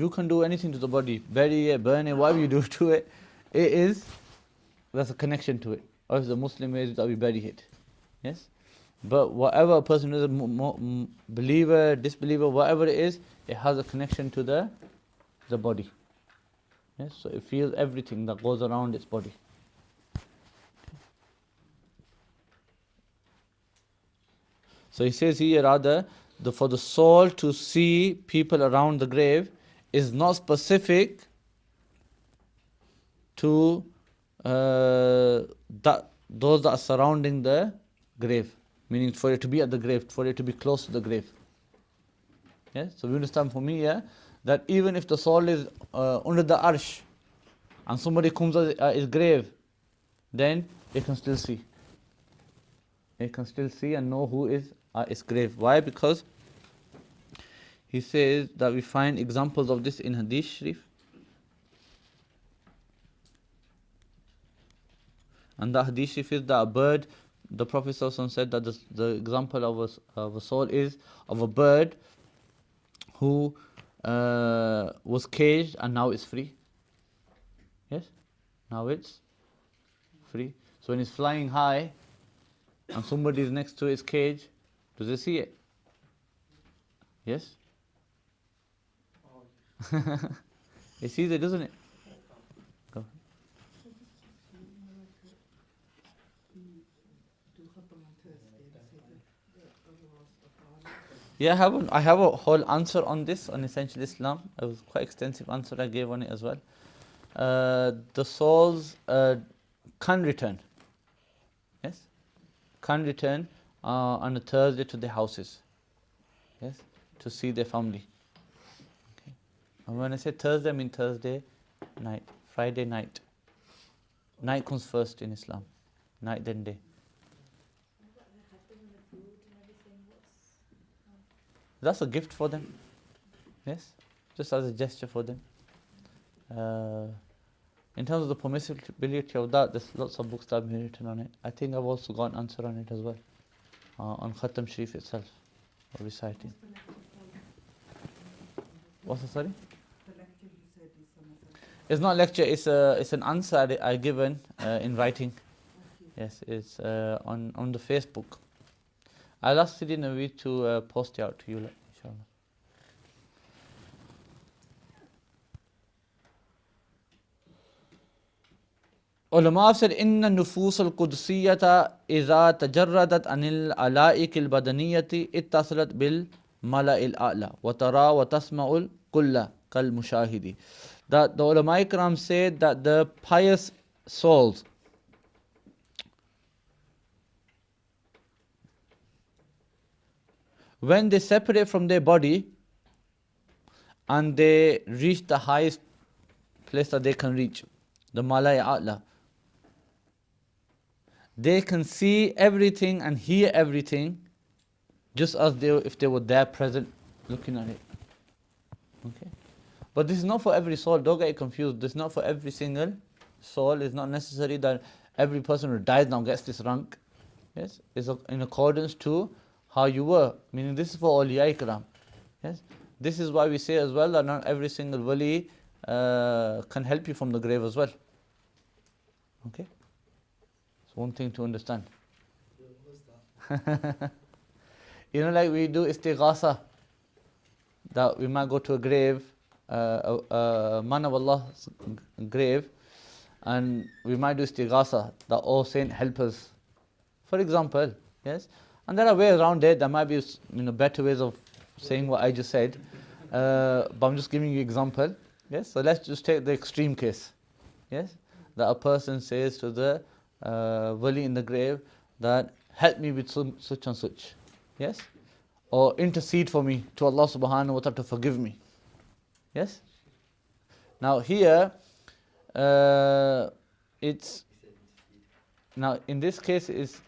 You can do anything to the body. Bury it, burn it, whatever you do to it. There's a connection to it. Or if the Muslim is, that we bury it. Yes? But whatever a person is, believer, disbeliever, whatever it is, it has a connection to the body. Yes? So it feels everything that goes around its body. So he says here rather, for the soul to see people around the grave is not specific to those that are surrounding the grave. Meaning for it to be at the grave, for it to be close to the grave. Yes? So we understand from here that even if the soul is under the arsh and somebody comes at his grave, then it can still see. It can still see and know who is at his grave. Why? Because he says that we find examples of this in Hadith Sharif. And the Hadith Sharif is that a bird, the Prophet ﷺ said that the example of a soul is of a bird who was caged and now it's free. Yes? Now it's free. So when it's flying high and somebody is next to his cage, does he see it? Yes? He sees it, doesn't it? Go. Yeah, I have a whole answer on this, on Essential Islam. It was quite extensive answer I gave on it as well. The souls can return. Yes? Can return on a Thursday to their houses. Yes? To see their family. Okay. And when I say Thursday, I mean Thursday night, Friday night. Night comes first in Islam. Night then day. That's a gift for them. Yes? Just as a gesture for them. In terms of the permissibility of that, there's lots of books that have been written on it. I think I've also got an answer on it as well. On Khatam Sharif itself, or reciting. What's the sorry? The lecture you said is on It's not lecture, it's an answer I given in writing. Yes, it's on the Facebook. I'll ask Sidi Naveed to post it out to you, inshallah. Ulama have said, Inna nufus al-qudsiyata idha tajarradat anil alaik al-badaniyati ittasalat bil mala'il a'la wa tara wa tasma'ul kulla kal mushahidi. That the ulama ikram said that the pious souls, when they separate from their body and they reach the highest place that they can reach, the Malay A'la, they can see everything and hear everything just as if they were there present looking at it. Okay? But this is not for every soul, don't get confused. This is not for every single soul. It's not necessary that every person who dies now gets this rank. Yes? It's in accordance to how you were. Meaning this is for awliya ikram. Yes? This is why we say as well that not every single wali can help you from the grave as well. Okay? It's one thing to understand. You know, like we do istighasa, that we might go to a grave, a man of Allah's grave, and we might do istighasa, that, oh saint, help us. For example, yes? And there are ways around it. There might be better ways of saying what I just said. But I'm just giving you an example. Yes? So let's just take the extreme case. Yes? That a person says to the wali in the grave that, help me with such and such. Yes? Or intercede for me to Allah subhanahu wa ta'ala to forgive me. Yes? Now here, now in this case is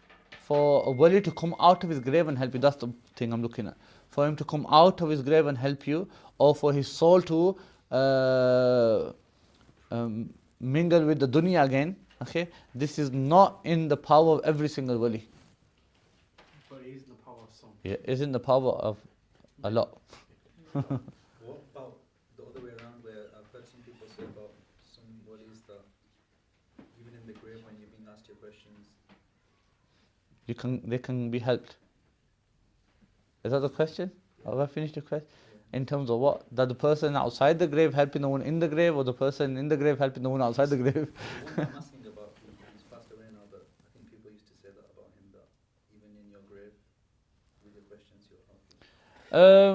for a wali to come out of his grave and help you. That's the thing I'm looking at. For him to come out of his grave and help you, or for his soul to mingle with the dunya again. Okay, this is not in the power of every single wali. But it is in the power of some. Yeah, it's in the power of a lot. What about the other way around, where I've heard some people say about some walis that even in the grave when you're being asked your questions, They can be helped. Is that the question? Have I finished the question? In terms of what? That the person outside the grave helping the one in the grave, or the person in the grave helping the one outside the grave? the one I'm asking about, he's passed away now, but I think people used to say that about him, that even in your grave, with your questions, you'll help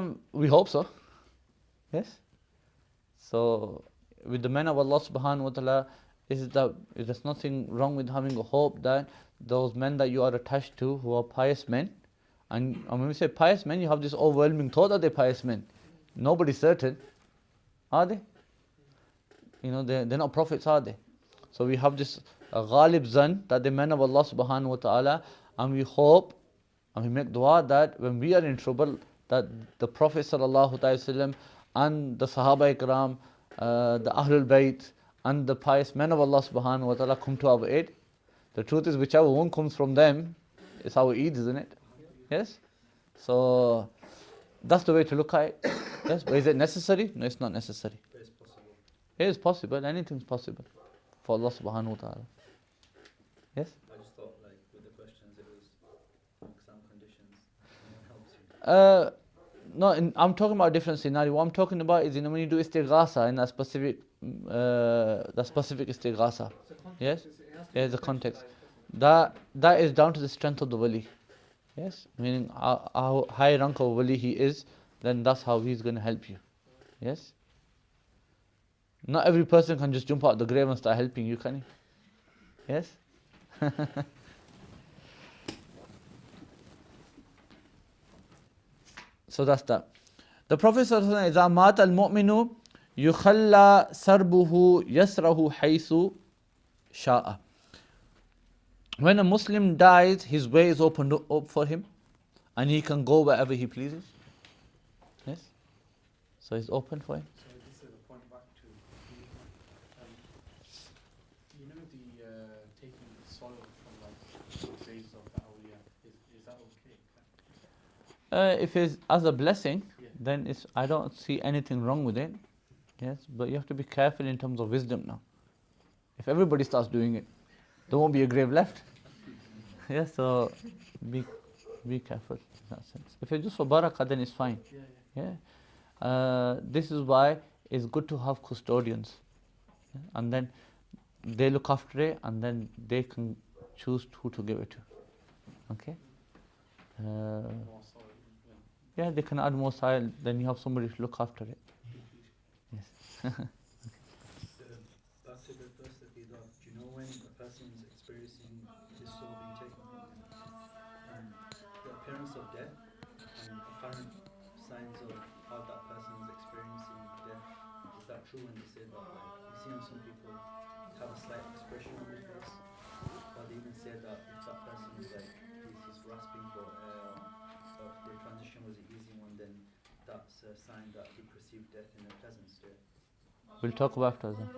you. We hope so. Yes. So with the men of Allah subhanahu wa ta'ala, there's nothing wrong with having a hope that those men that you are attached to who are pious men, and when we say pious men, you have this overwhelming thought that they're pious men. Nobody's certain. Are they? They're not prophets, are they? So we have this ghalib zan that the men of Allah subhanahu wa ta'ala, and we hope and we make dua that when we are in trouble, that the Prophet sallallahu alaihi wasallam and the Sahaba ikram, the Ahlul Bayt and the pious men of Allah subhanahu wa ta'ala come to our aid. The truth is, whichever one comes from them is our Eid, isn't it? Yes? So that's the way to look at it. Yes, but is it necessary? No, it's not necessary. But it's possible. It is possible, anything's possible for Allah subhanahu wa ta'ala. Yes? I just thought, like, with the questions, it was exam conditions, and it helps you. No, I'm talking about a different scenario. What I'm talking about is, when you do istighasa in that specific istighasa. Yes? Yes, the context. That is down to the strength of the wali. Yes? Meaning how high rank of wali he is, then that's how he's going to help you. Yes? Not every person can just jump out of the grave and start helping you, can he? Yes? So that's that. The Prophet said, إِذَا مَاتَ الْمُؤْمِنُ يُخَلَّى سَرْبُهُ يَسْرَهُ حَيْثُ شَاءَ. When a Muslim dies, his way is opened up for him, and he can go wherever he pleases. Yes? So it's open for him. So this is a point back to the taking soil from the graves of the awliya. Is that okay? If it's as a blessing, then I don't see anything wrong with it. Yes, but you have to be careful in terms of wisdom now. If everybody starts doing it, there won't be a grave left. Yes, so be careful in that sense. If it's just for barakah, then it's fine. Yeah. This is why it's good to have custodians, and then they look after it, and then they can choose who to give it to. Okay. Yeah, they can add more soil. Then you have somebody to look after it. Yes. Back to the first Aqidah, do you know when a person is experiencing his soul being taken from him, the appearance of death and apparent signs of how that person is experiencing death, is that true when they say that? Like, you see on some people have a slight expression on their face, or they even say that if that person is like, he's grasping for air, or if the transition was an easy one, then that's a sign that he perceived death in a pleasant state. We'll talk about that then.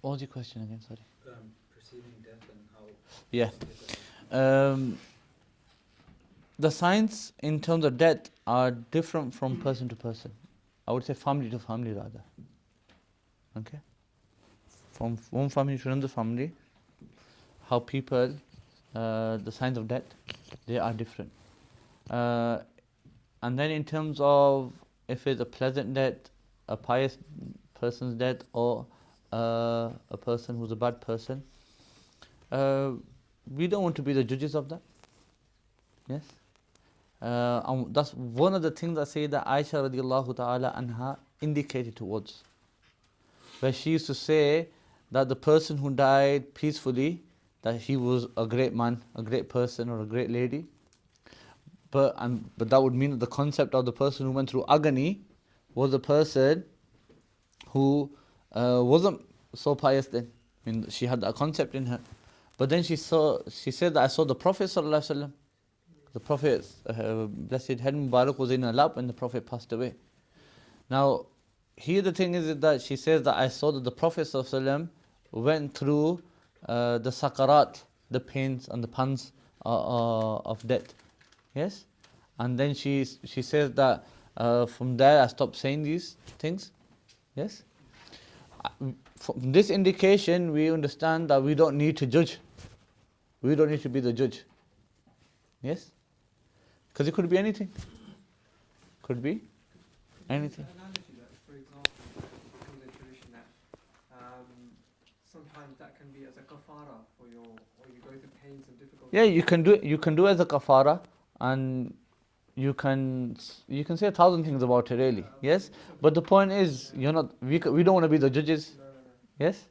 What was your question again? Sorry. Perceiving death and how. Yeah. The signs in terms of death are different from person to person. I would say family to family rather. Okay? From one family to another family, how people, the signs of death, they are different. And then in terms of if it's a pleasant death, a pious person's death, or a person who's a bad person, we don't want to be the judges of that. Yes? And that's one of the things that Sayyidah Aisha radiallahu ta'ala anha indicated towards. Where she used to say that the person who died peacefully, that he was a great man, a great person, or a great lady. But that would mean that the concept of the person who went through agony was a person who wasn't so pious then. I mean, she had that concept in her. But then she said that I saw the Prophet sallallahu alaihi wasallam. The Prophet's blessed head Mubarak was in her lap when the Prophet passed away. Now, here the thing is that she says that I saw that the Prophet sallallahu alaihi wasallam went through the sakarat, the pains and the pangs of death. Yes? And then she says that from there I stopped saying these things. Yes? From this indication we understand that we don't need to judge. We don't need to be the judge. Yes? Because it could be anything. Could be anything. Analogy that, for example, it becomes a tradition that some sometimes that can be as a kafara for your, or you go through pains and difficulties. Yeah, you can do it. You can do it as a kafara, and you can say 1,000 things about it, really. Yes, but the point is, you're not. We don't want to be the judges. No. Yes,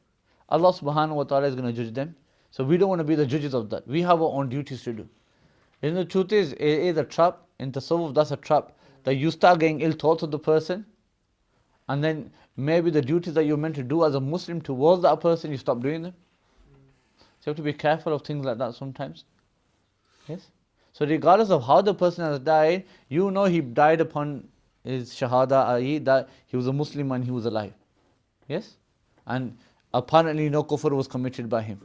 Allah Subhanahu wa Taala is going to judge them. So we don't want to be the judges of that. We have our own duties to do. And the truth is, it is a trap. In tasawwuf, that's a trap. That you start getting ill thoughts of the person, and then maybe the duties that you're meant to do as a Muslim towards that person, you stop doing them. So you have to be careful of things like that sometimes. Yes? So regardless of how the person has died, you know he died upon his shahada, i.e. that he was a Muslim and he was alive. Yes? And apparently no kufr was committed by him.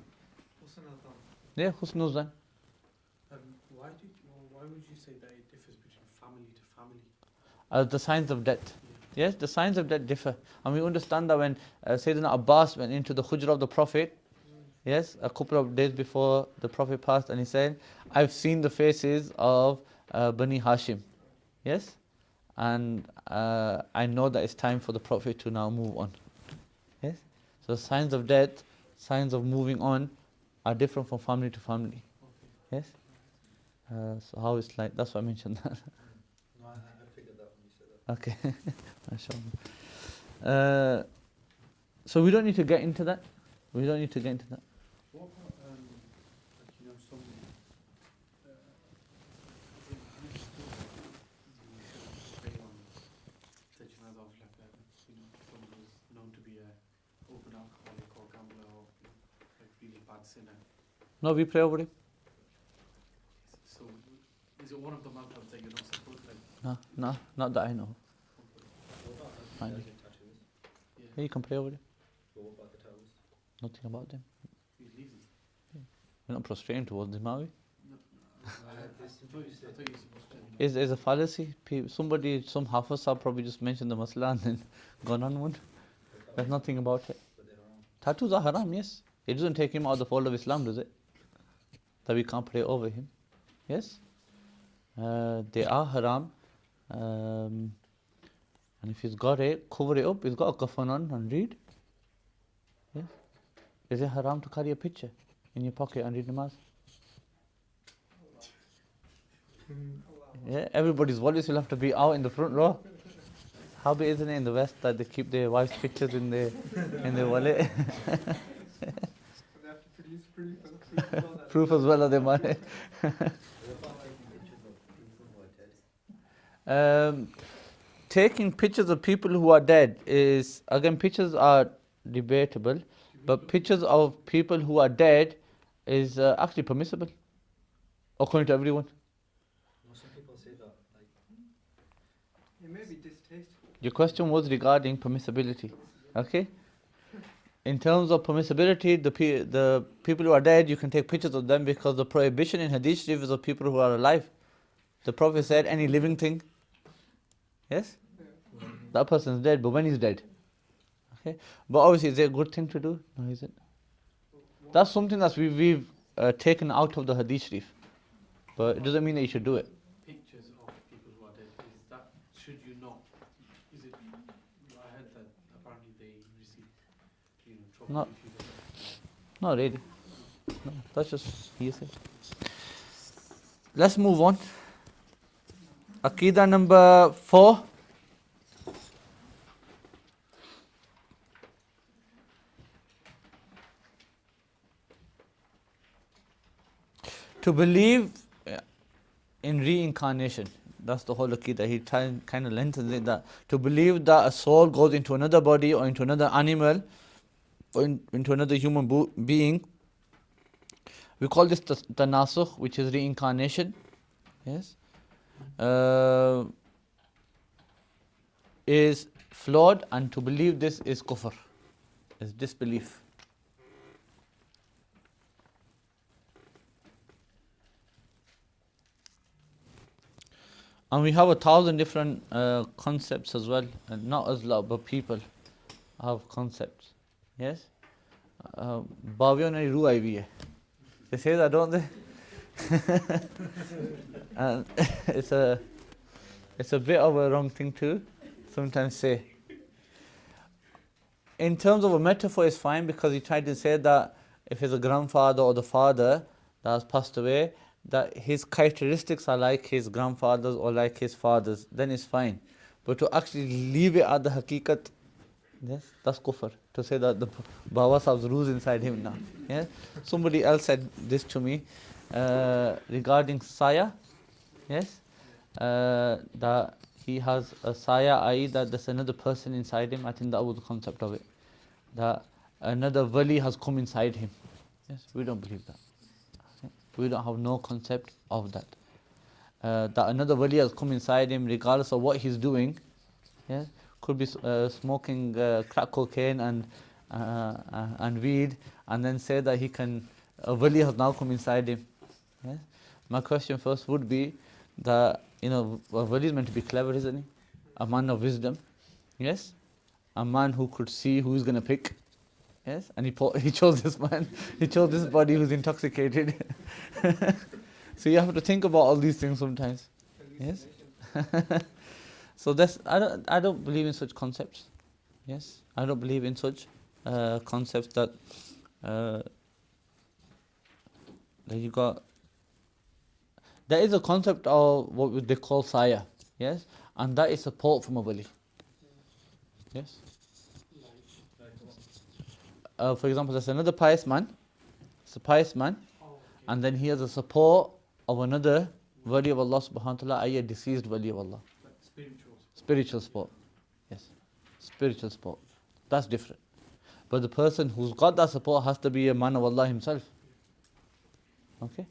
Yeah, husnul zan. Why would you say that it differs between family to family? The signs of death. Yes, the signs of death differ. And we understand that when Sayyidina Abbas went into the Hujra of the Prophet, yes, a couple of days before the Prophet passed, and he said, I've seen the faces of Bani Hashim. Yes? And I know that it's time for the Prophet to now move on. Yes? So signs of death, signs of moving on are different from family to family. Yes? So how it's like, that's why I mentioned that. No, I figured that when you said that. Okay. MashaAllah. So we don't need to get into that. We don't need to get into that. What about, like, you know, some, is it understood you shouldn't pray on the janazah of like someone who's known to be a open alcoholic or gambler or like really bad sinner? No, we pray over it. So, is it one of the madhabs that you're not supposed to, like, No, not that I know. What about Fine. tattoos? Yeah, you can pray over it. But what about the tattoos? Nothing about them. he leaves it? We're not prostrating towards them, are we? I thought you were supposed to. Is a fallacy. Some Hafiz Sahib probably just mentioned the masla and then gone on one. There's nothing about it. But they're haram. Tattoos are haram, yes. It doesn't take him out of the fold of Islam, does it? That we can't pray over him. Yes? They are haram. And if he's got it, cover it up. He's got a kafan on and read. Yes? Is it haram to carry a picture in your pocket and read namaz? Yeah, everybody's wallets will have to be out in the front row. How big isn't it in the West that they keep their wives' pictures in their wallet? Proof as well of their money. What about taking pictures of people who are dead? Taking pictures of people who are dead is, again, pictures are debatable, but pictures of people who are dead is actually permissible, according to everyone. No, some people say that, like, It may be distasteful. Your question was regarding permissibility, okay? In terms of permissibility, the people who are dead, you can take pictures of them because the prohibition in Hadith Sharif is of people who are alive. The Prophet said, any living thing, yes? That person is dead, but when he's dead. Okay? But obviously, is it a good thing to do? No, is it? That's something that we've taken out of the Hadith Sharif. But it doesn't mean that you should do it. Pictures of people who are dead, is that, should you not, is it, I heard that apparently they receive, trouble Not- if you don't. Not really. No, that's just hearsay. Let's move on. Aqidah number 4. To believe in reincarnation. That's the whole Aqidah. He kind of lengthens it, that to believe that a soul goes into another body or into another animal or into another human being. We call this the nasukh, which is reincarnation. Yes. Is flawed, and to believe this is kufr, is disbelief. And we have 1,000 different concepts as well, and not as lot, but people have concepts. Yes? Baviyon ne ru aayi hui hai. They say that, don't they? And it's a bit of a wrong thing to sometimes say. in terms of a metaphor, it's fine because he tried to say that if it's a grandfather or the father that has passed away, that his characteristics are like his grandfather's or like his father's, then it's fine. But to actually leave it at the hakikat, yes, that's kufr. To say that the Baba Sahib's rules inside him now. Yes? Somebody else said this to me regarding saya. Yes? That he has a saya, i.e. that there's another person inside him. I think that was the concept of it. That another wali has come inside him. Yes? We don't believe that. We don't have no concept of that. That another wali has come inside him regardless of what he's doing. Yes? Could be smoking crack cocaine and weed, and then say that a wali has now come inside him. Yes? My question first would be that, a wali is meant to be clever, isn't he? A man of wisdom. Yes? A man who could see who he's going to pick. Yes? And he chose this man. He chose this body who's intoxicated. So you have to think about all these things sometimes. Yes? So I don't believe in such concepts. Yes? I don't believe in such concepts that you got. There is a concept of what they call saya. Yes? And that is support from a wali. Yes? For example, there's another pious man. It's a pious man. And then he has the support of another wali of Allah subhanahu wa ta'ala, a deceased wali of Allah. Spiritual support. Yes. Spiritual support. That's different. But the person who's got that support has to be a man of Allah himself. Okay?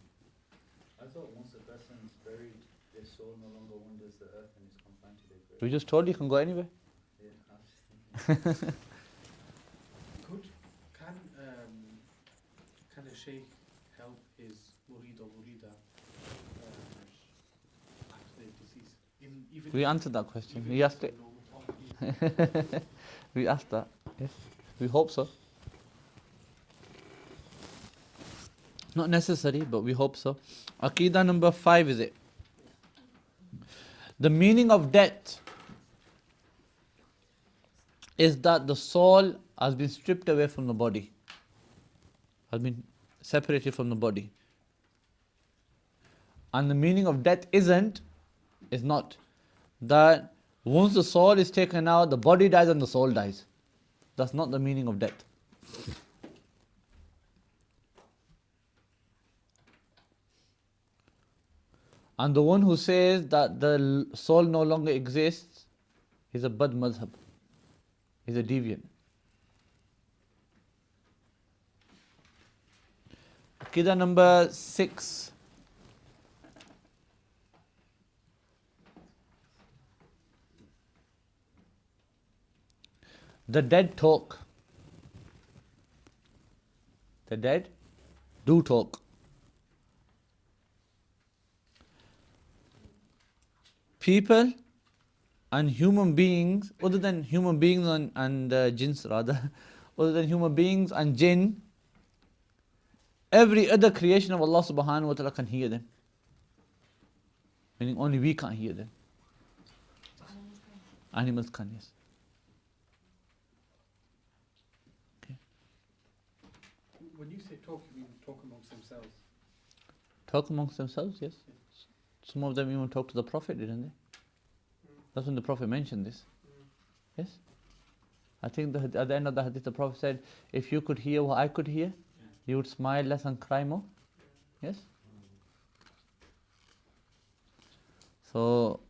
I thought once a person is buried, their soul no longer wanders the earth and is confined to their grave. We just told you can go anywhere. Yeah, I was just thinking. Can a sheikh help his murid or murida after they're deceased? We answered that question. We asked it. We asked that. Yes. We hope so. Not necessary, but we hope so. Aqidah number 5 is it? The meaning of death is that the soul has been stripped away from the body, has been separated from the body. And the meaning of death is not that once the soul is taken out, the body dies and the soul dies. That's not the meaning of death. And the one who says that the soul no longer exists is a bad madhab. He's a deviant. Aqidah number 6. The dead talk. The dead do talk. People and human beings, other than human beings and jinns rather, other than human beings and jinn, every other creation of Allah subhanahu wa ta'ala can hear them. Meaning only we can't hear them. Animals can, yes. Okay. When you say talk, you mean talk amongst themselves? Talk amongst themselves, yes. Some of them even talk to the Prophet, didn't they? That's when the Prophet mentioned this. Yes? I think at the end of the hadith, the Prophet said, if you could hear what I could hear, you would smile less and cry more. Yes? So,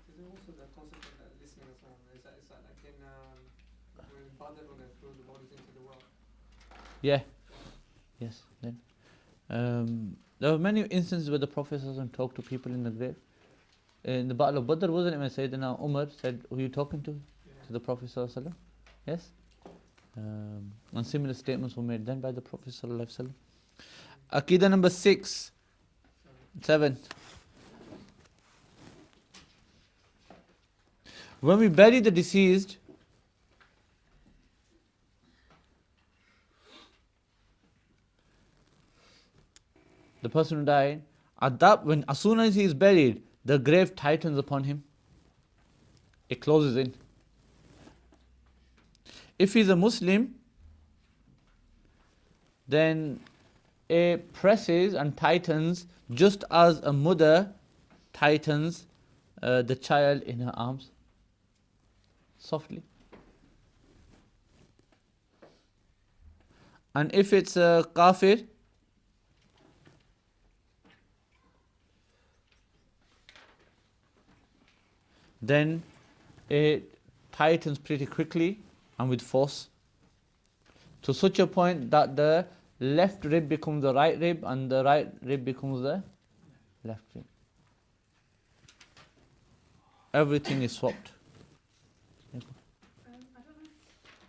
Is there also the concept of that listening as well? Is that like in when Father when they threw the bodies into the well? yeah. Yes. Then. There were many instances where the Prophet talked to people in the grave. In the Battle of Badr, wasn't it when Sayyidina Umar said, who are you talking to? To the Prophet ﷺ. Yes? And similar statements were made then by the Prophet ﷺ. Aqidah number 7. When we bury the deceased, the person who died, as soon as he is buried, the grave tightens upon him. It closes in. If he's a Muslim, then it presses and tightens just as a mother tightens the child in her arms, softly. And if it's a kafir, then it tightens pretty quickly and with force, to such a point that the left rib becomes the right rib and the right rib becomes the left rib. Everything is swapped. I don't know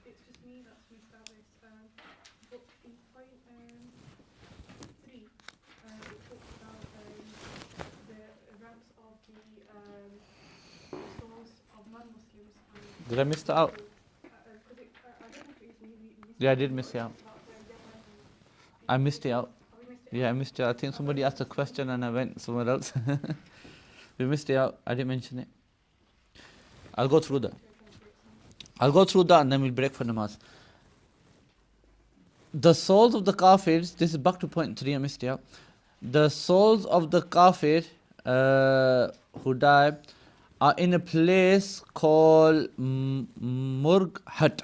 if it's just me that's missed out this, but in point 3, it talks about the ranks of the souls of non-Muslims. And Did I miss that out? I don't know if it's maybe missed Yeah, I did miss it out. I missed it out. Yeah, I missed it out. I think somebody asked a question and I went somewhere else. We missed it out. I didn't mention it. I'll go through that. And then we'll break for namaz. The souls of the kafirs, this is back to point 3, I missed it out. The souls of the kafir who die are in a place called Murghat,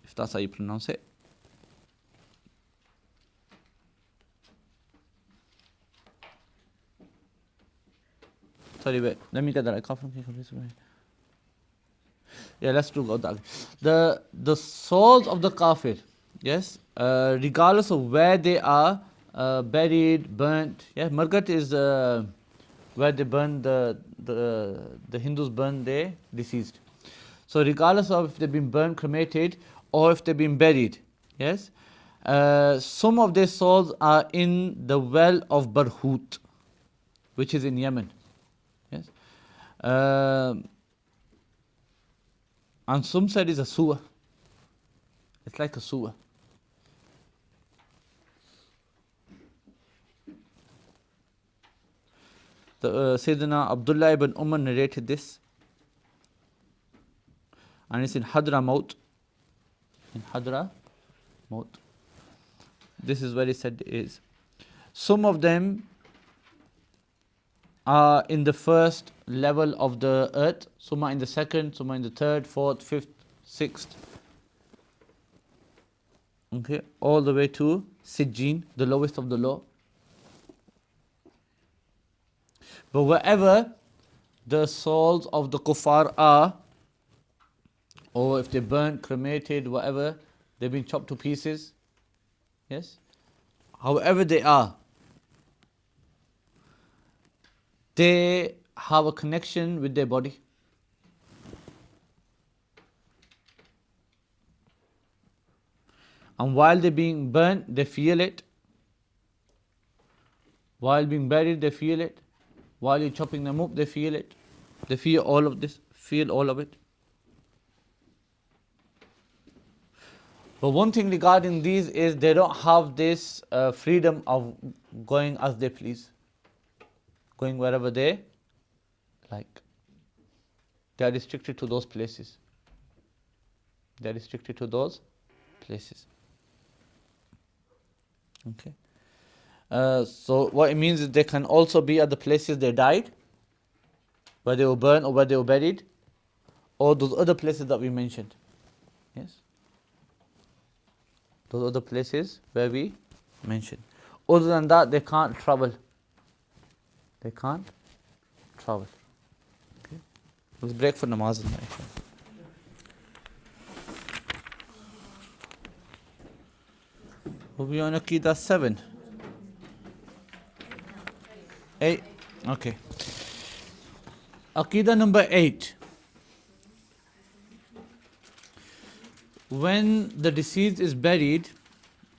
if that's how you pronounce it. Sorry, wait. Let me get that. I can't from here. Yeah, let's do that. The souls of the kafir, yes, regardless of where they are, buried, burnt. Yeah, Margat is where they burn the Hindus burn their deceased. So regardless of if they've been burnt, cremated, or if they've been buried, yes, some of their souls are in the well of Barhut, which is in Yemen. Yes. And some said it's a sewer. It's like a sewer. The Sayyidina Abdullah ibn Umar narrated this. And it's in Hadramaut. In Hadramaut. This is where he said it is. Some of them are in the first level of the earth, some are in the second, some are in the third, fourth, fifth, sixth. Okay, all the way to Sijjin, the lowest of the low. But wherever the souls of the kuffar are, or if they're burnt, cremated, whatever, they've been chopped to pieces, yes, however they are, they have a connection with their body. And while they're being burnt, they feel it. While being buried, they feel it. While you're chopping them up, they feel it. They feel all of this, feel all of it. But one thing regarding these is they don't have this freedom of going as they please, going wherever they like. They are restricted to those places. They are restricted to those places. Okay. So what it means is they can also be at the places they died, where they were burned or where they were buried, or those other places that we mentioned. Yes. Those other places where we mentioned. Other than that, they can't travel. They can't travel. Okay. Let's break for namaz. We'll be on Aqidah 7. 8. Okay. Aqidah number 8. When the deceased is buried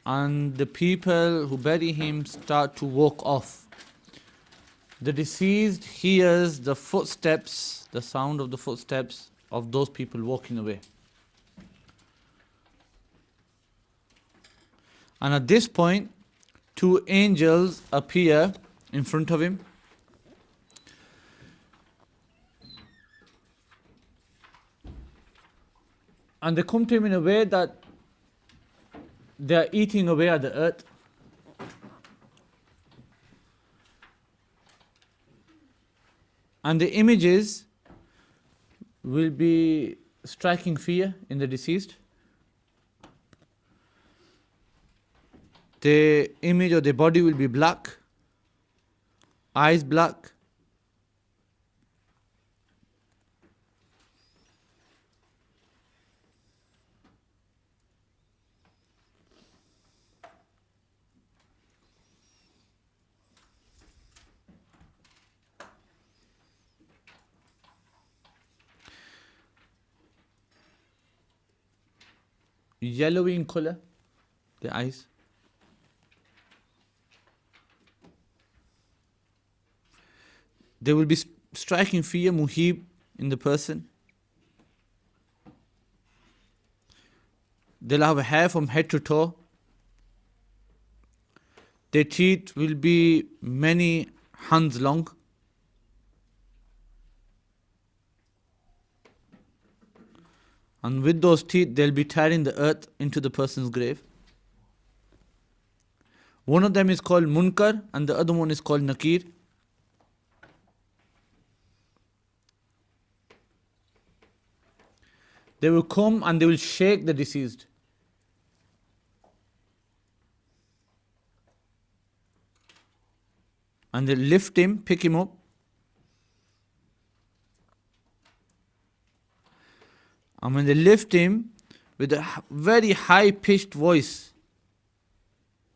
and the people who bury him start to walk off, the deceased hears the footsteps, the sound of the footsteps of those people walking away. And at this point, 2 angels appear in front of him. And they come to him in a way that they are eating away at the earth. And the images will be striking fear in the deceased. The image of the body will be black, eyes black. Yellowy in color, the eyes. There will be striking fear, muhib, in the person. They'll have hair from head to toe. Their teeth will be many hands long. And with those teeth, they'll be tearing the earth into the person's grave. One of them is called Munkar and the other one is called Nakir. They will come and they will shake the deceased. And they'll lift him, pick him up. And when they lift him with a very high-pitched voice,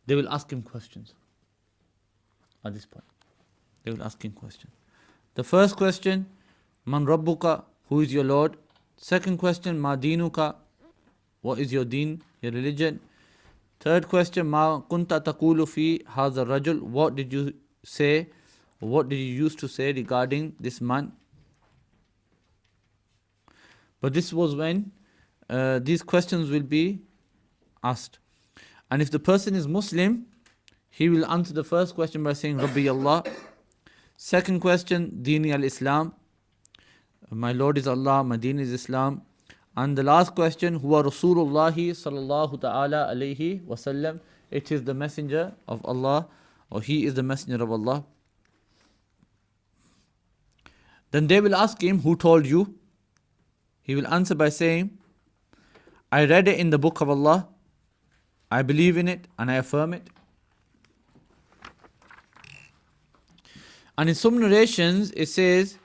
they will ask him questions. At this point, they will ask him questions. The first question, Man Rabbuka, who is your Lord? Second question, Ma Dinuka, what is your deen, your religion? Third question, Ma Kunta Taqulu fi hadha rajul, what did you say, what did you used to say regarding this man? But this was when these questions will be asked. And if the person is Muslim, he will answer the first question by saying, Rabbi Allah. Second question, Dini al-Islam. My Lord is Allah, my deen is Islam. And the last question, Huwa Rasulullahi sallallahu ta'ala alayhi wasallam. It is the messenger of Allah, or he is the messenger of Allah. Then they will ask him, who told you? He will answer by saying, I read it in the book of Allah, I believe in it and I affirm it. And in some narrations it says,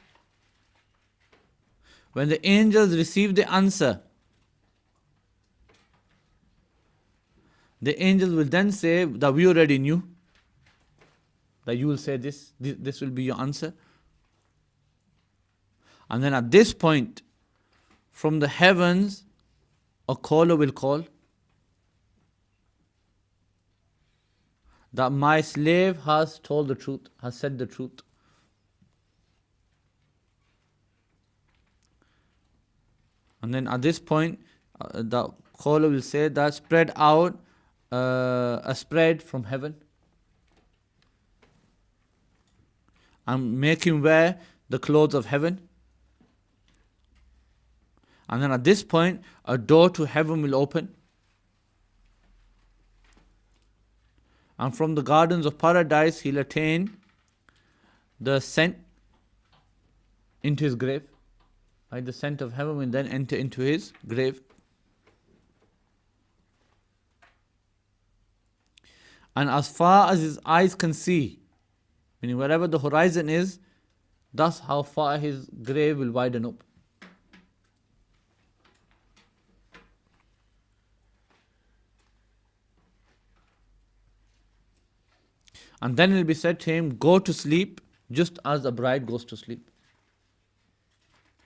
when the angels receive the answer, the angels will then say that we already knew that you will say this will be your answer. And then at this point, from the heavens, a caller will call that my slave has told the truth, has said the truth. And then at this point, the caller will say that spread out a spread from heaven and make him wear the clothes of heaven. And then at this point, a door to heaven will open. And from the gardens of paradise, he'll attain the scent into his grave. Right? The scent of heaven will then enter into his grave. And as far as his eyes can see, meaning wherever the horizon is, that's how far his grave will widen up. And then it will be said to him, go to sleep just as a bride goes to sleep.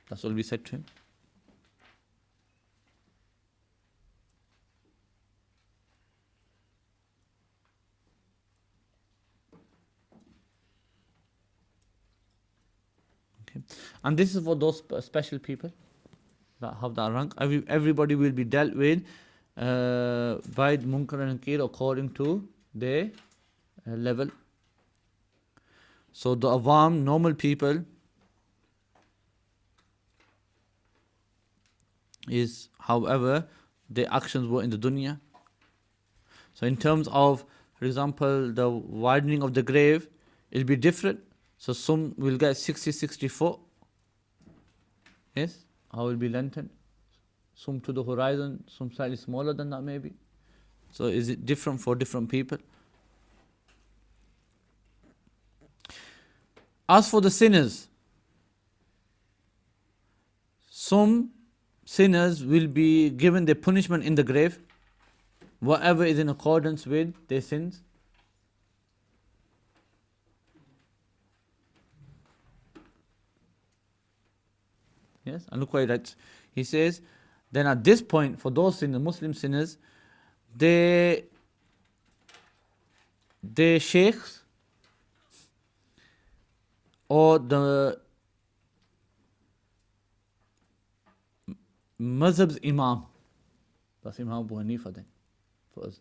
That's what will be said to him. Okay. And this is for those special people that have that rank. Everybody will be dealt with by Munkar and Nakir according to their level. So the awam, normal people, is, however, their actions were in the dunya. So in terms of, for example, the widening of the grave, it'll be different. So some will get 60-64. Yes, how will be lengthened. Some to the horizon, some slightly smaller than that maybe. So is it different for different people? As for the sinners, some sinners will be given their punishment in the grave, whatever is in accordance with their sins. Yes, and look what he writes. He says, then at this point, for those sinners, Muslim sinners, their sheikhs or the mazhab's imam, that's Imam Abu Hanifa then, for us,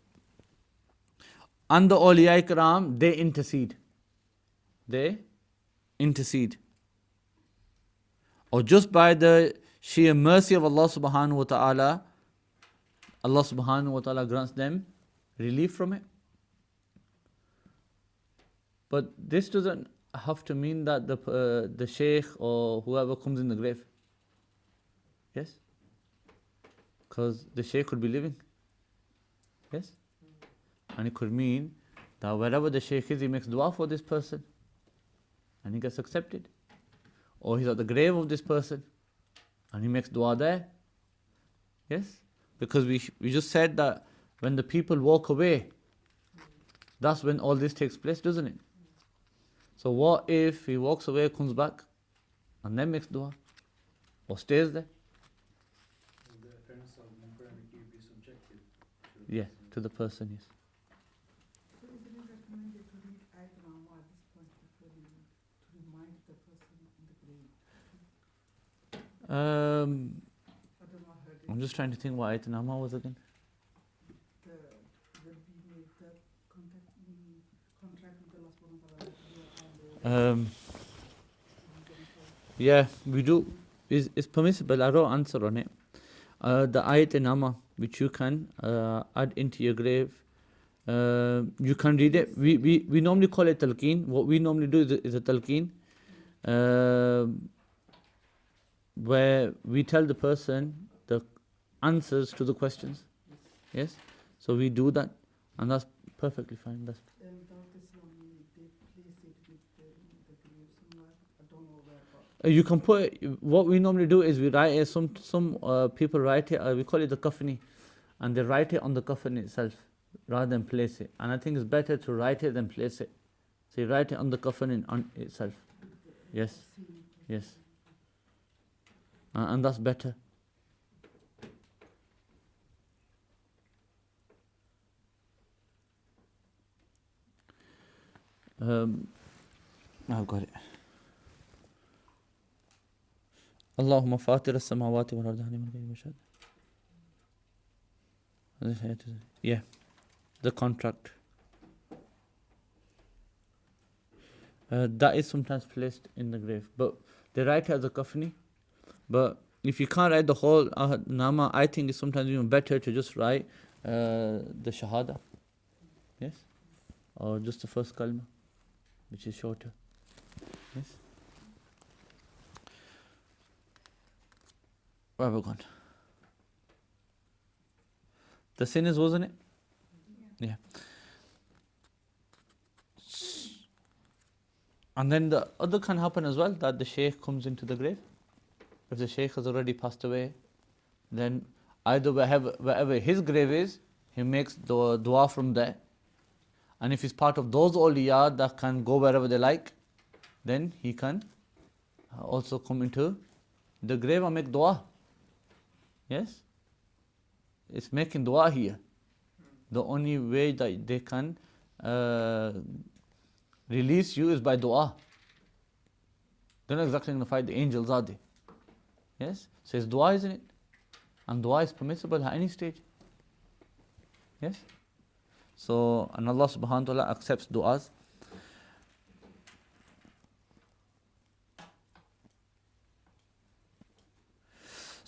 and the awliya ikram, they intercede. They intercede. Or just by the sheer mercy of Allah subhanahu wa ta'ala, Allah subhanahu wa ta'ala grants them relief from it. But this doesn't have to mean that the sheikh or whoever comes in the grave. Yes? Because the sheikh could be living. Yes? And it could mean that wherever the sheikh is, he makes dua for this person and he gets accepted. Or he's at the grave of this person and he makes dua there. Yes? Because we just said that when the people walk away, that's when all this takes place, doesn't it? So what if he walks away, comes back, and then makes dua? Or stays there? Will the appearance of munkar and nakir be subjective to Yeah, to the person, yes. So isn't it recommended to read Ayat Nama at this point before you, to remind the person in the grave? I don't know, I heard it. I'm just trying to think what Ayat Nama was again. The, when we made the contract with Allah subhanahu wa ta'ala, yeah, we do. It's permissible. I wrote an answer on it. The Ayat Nama, which you can add into your grave, you can read it. We normally call it talqeen. What we normally do is a talqeen, where we tell the person the answers to the questions. Yes, so we do that, and that's perfectly fine. That's And without this one, they place it with the grave somewhere. I don't know where, but you can put. What we normally do is we write it. Some people write it. We call it the kafani, and they write it on the kafan itself rather than place it. And I think it's better to write it than place it. So you write it on the kafan on itself. Yes, yes, and that's better. I've got it. Allahumma fatir as-samawati wal ardi alim al-ghayb wa shahada. Yeah, the contract. That is sometimes placed in the grave, but they write it as a kafni. But if you can't write the whole nama, I think it's sometimes even better to just write the shahada. Yes, or just the first kalma, which is shorter. Yes. Where have we gone? The sinners, wasn't it? Yeah. And then the other can happen as well, that the sheikh comes into the grave. If the sheikh has already passed away, then either wherever his grave is, he makes the dua from there. And if he's part of those awliya that can go wherever they like, then he can also come into the grave and make dua. Yes? It's making dua here. The only way that they can release you is by dua. They're not exactly going to fight the angels, are they? Yes? So it's dua, isn't it? And dua is permissible at any stage. Yes? So, and Allah subhanahu wa ta'ala accepts du'as.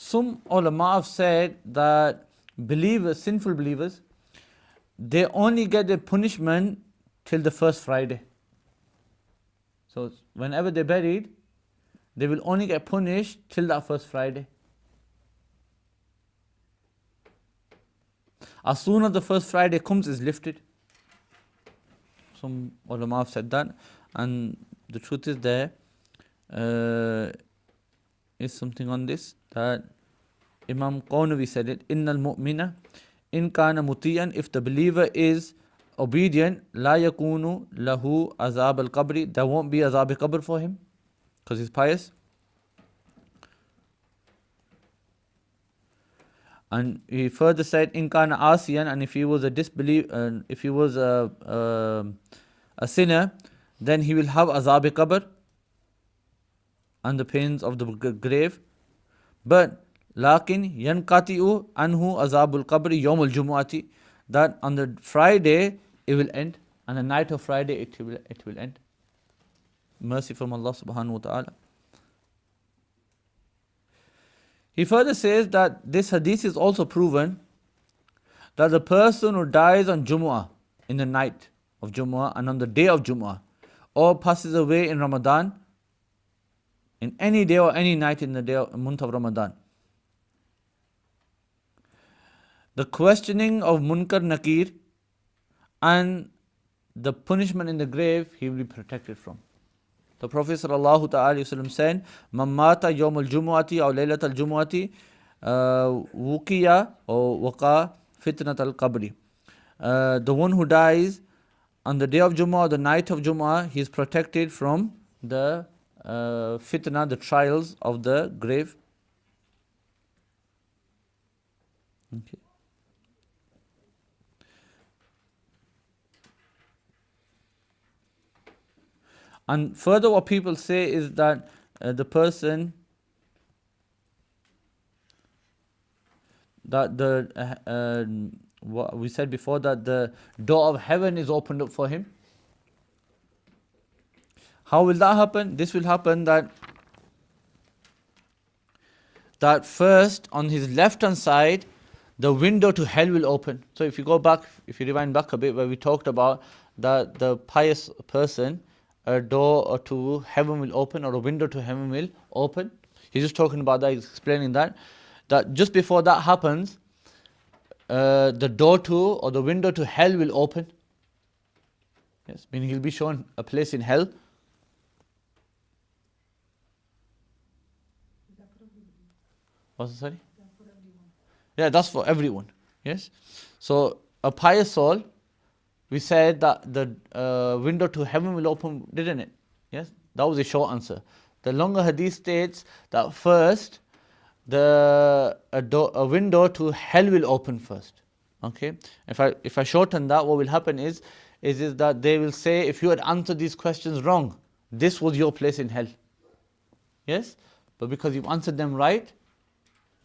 Some ulama have said that believers, sinful believers, they only get their punishment till the first Friday. So whenever they're buried, they will only get punished till that first Friday. As soon as the first Friday comes, it's lifted. Some ulama have said that, and the truth is there is something on this, that Imam Qawnavi said it, Innal mu'mina in kana mutiyan, if the believer is obedient, la yakunu lahu azab al-qabri, there won't be azab al-qabr for him, because he's pious. And he further said, in kana asiyan, and if he was a disbeliever, if he was a sinner, then he will have azab al-qabr and the pains of the grave. But lakin yanqati'u anhu azabul qabri yawmul jumu'ati, that on the Friday it will end, on the night of Friday it will end. Mercy from Allah subhanahu wa ta'ala. He further says that this hadith is also proven that the person who dies on Jumu'ah, in the night of Jumu'ah and on the day of Jumu'ah, or passes away in Ramadan, in any day or any night in the month of Ramadan, the questioning of Munkar Nakir and the punishment in the grave, he will be protected from. The Prophet ﷺ said, Man mata yawm al-jumu'ati aw laylat al-jumu'ati wuqiya or waqa fitnat al-qabri. The one who dies on the day of Jumu'ah or the night of Jumu'ah, he is protected from the fitna, the trials of the grave. Okay. And further, what people say is that the person, that what we said before, that the door of heaven is opened up for him. How will that happen? This will happen that first on his left hand side, the window to hell will open. So if you go back, if you rewind back a bit, where we talked about that the pious person, a door to heaven will open, or a window to heaven will open. He's just talking about that, he's explaining that just before that happens, the door to, or the window to hell will open. Yes, meaning he'll be shown a place in hell. What's it, sorry? Yeah, that's for everyone. Yes. So a pious soul, we said that the window to heaven will open, didn't it? Yes, that was a short answer. The longer hadith states that first a window to hell will open first. Okay. If I shorten that, what will happen is that they will say, if you had answered these questions wrong, this was your place in hell. Yes, but because you've answered them right,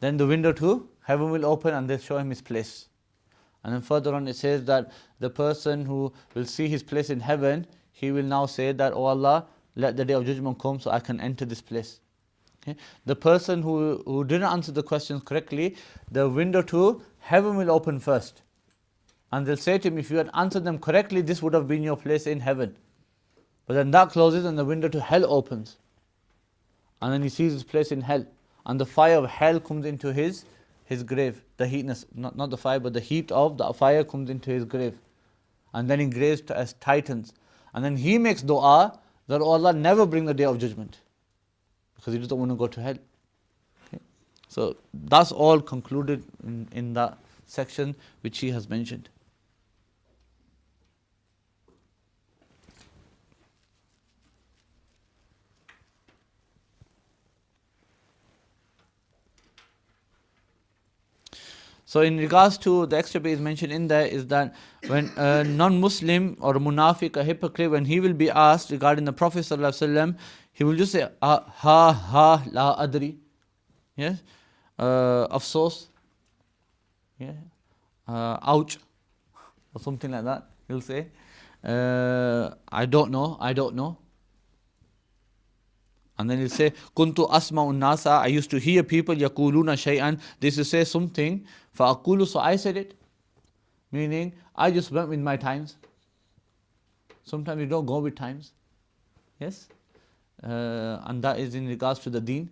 then the window to heaven will open and they'll show him his place. And then further on it says that the person who will see his place in heaven, he will now say that, oh Allah, let the day of judgment come so I can enter this place. Okay? The person who didn't answer the questions correctly, the window to heaven will open first. And they'll say to him, if you had answered them correctly, this would have been your place in heaven. But then that closes and the window to hell opens. And then he sees his place in hell. And the fire of hell comes into his grave. The heatness, not the fire, but the heat of the fire comes into his grave. And then he graves as titans. And then he makes dua that, oh Allah, never bring the day of judgment. Because he doesn't want to go to hell. Okay? So that's all concluded in that section which he has mentioned. So in regards to the extra bit is mentioned in there is that when a non-Muslim or a munafiq, a hypocrite, when he will be asked regarding the Prophet ﷺ, he will just say, ha la adri. Yes? Afsos. Yeah. Ouch. Or something like that. He'll say, I don't know. And then he'll say, Kuntu asma'un nasa, I used to hear people, yakuluna shay'an, they used to say something, fa'akulu, so I said it. Meaning, I just went with my times. Sometimes you don't go with times. Yes? And that is in regards to the deen.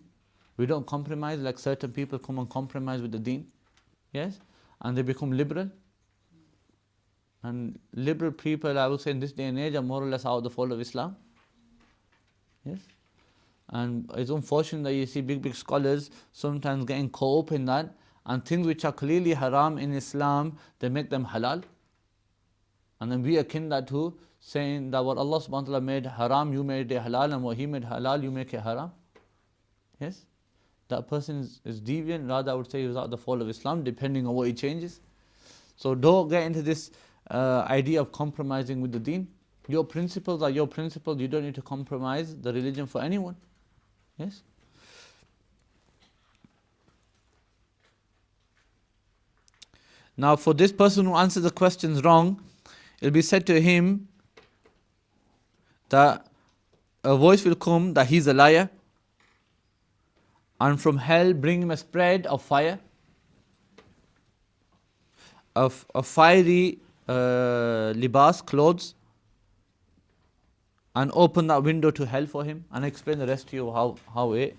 We don't compromise like certain people come and compromise with the deen. Yes? And they become liberal. And liberal people, I will say in this day and age, are more or less out of the fold of Islam. Yes? And it's unfortunate that you see big scholars sometimes getting caught up in that, and things which are clearly haram in Islam, they make them halal. And then we akin that to saying that what Allah subhanahu wa ta'ala made haram, you made it halal, and what He made halal, you make it haram. Yes? That person is deviant, rather I would say he was out of the fold of Islam, depending on what he changes. So don't get into this idea of compromising with the deen. Your principles are your principles, you don't need to compromise the religion for anyone. Yes? Now for this person who answers the questions wrong, it will be said to him that a voice will come that he's a liar, and from hell bring him a spread of fire, of fiery libas, clothes, and open that window to hell for him, and explain the rest to you how it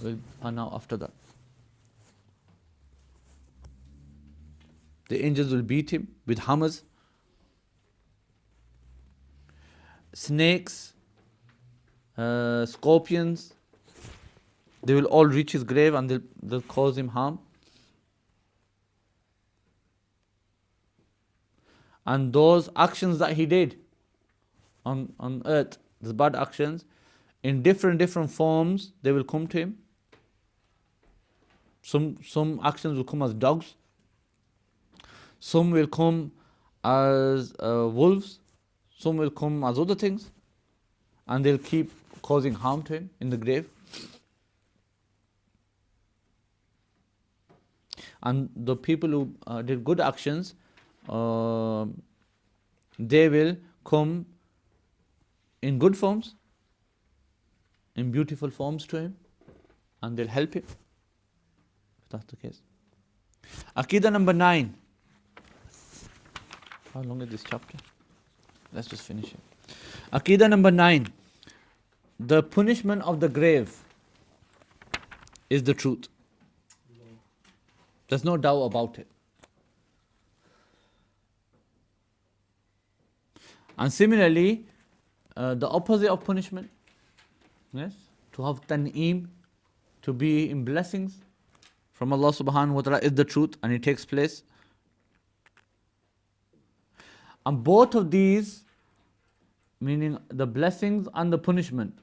will pan out after that. The angels will beat him with hammers. Snakes, scorpions, they will all reach his grave and they'll cause him harm. And those actions that he did on earth, the bad actions, in different forms, they will come to him. Some actions will come as dogs. Some will come as wolves. Some will come as other things. And they'll keep causing harm to him in the grave. And the people who did good actions, they will come in good forms, in beautiful forms to him, and they'll help him, if that's the case. Aqidah number 9. How long is this chapter? Let's just finish it. Aqidah number 9. The punishment of the grave is the truth. There's no doubt about it. And similarly, the opposite of punishment, yes, to have tan'eem, to be in blessings from Allah subhanahu wa ta'ala, is the truth, and it takes place. And both of these, meaning the blessings and the punishment,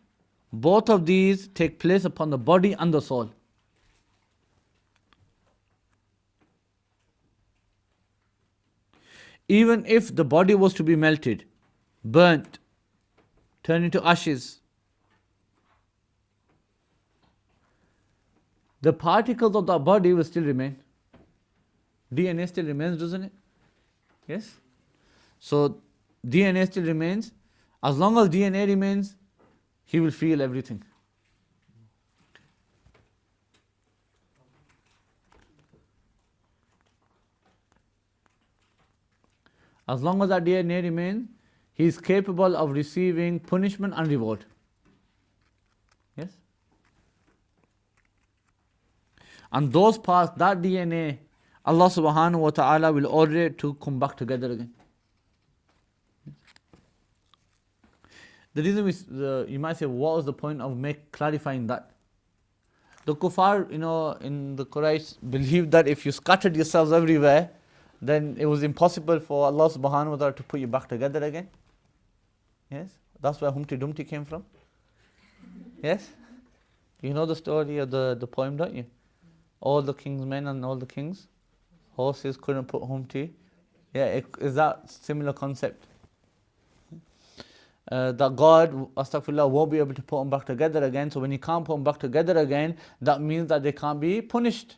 both of these take place upon the body and the soul. Even if the body was to be melted, burnt, turned into ashes, the particles of the body will still remain. DNA still remains, doesn't it? Yes? So DNA still remains. As long as DNA remains, he will feel everything. As long as that DNA remains, he is capable of receiving punishment and reward. Yes? And those parts, that DNA, Allah subhanahu wa ta'ala will order it to come back together again. The reason you might say, what was the point of clarifying that? The kuffar, in the Quraysh, believed that if you scattered yourselves everywhere, then it was impossible for Allah subhanahu wa ta'ala to put you back together again. Yes? That's where Humpty Dumpty came from. Yes? You know the story of the poem, don't you? All the king's men and all the king's horses couldn't put Humpty. Yeah, is that similar concept? That God, astaghfirullah, won't be able to put them back together again. So when He can't put them back together again, that means that they can't be punished.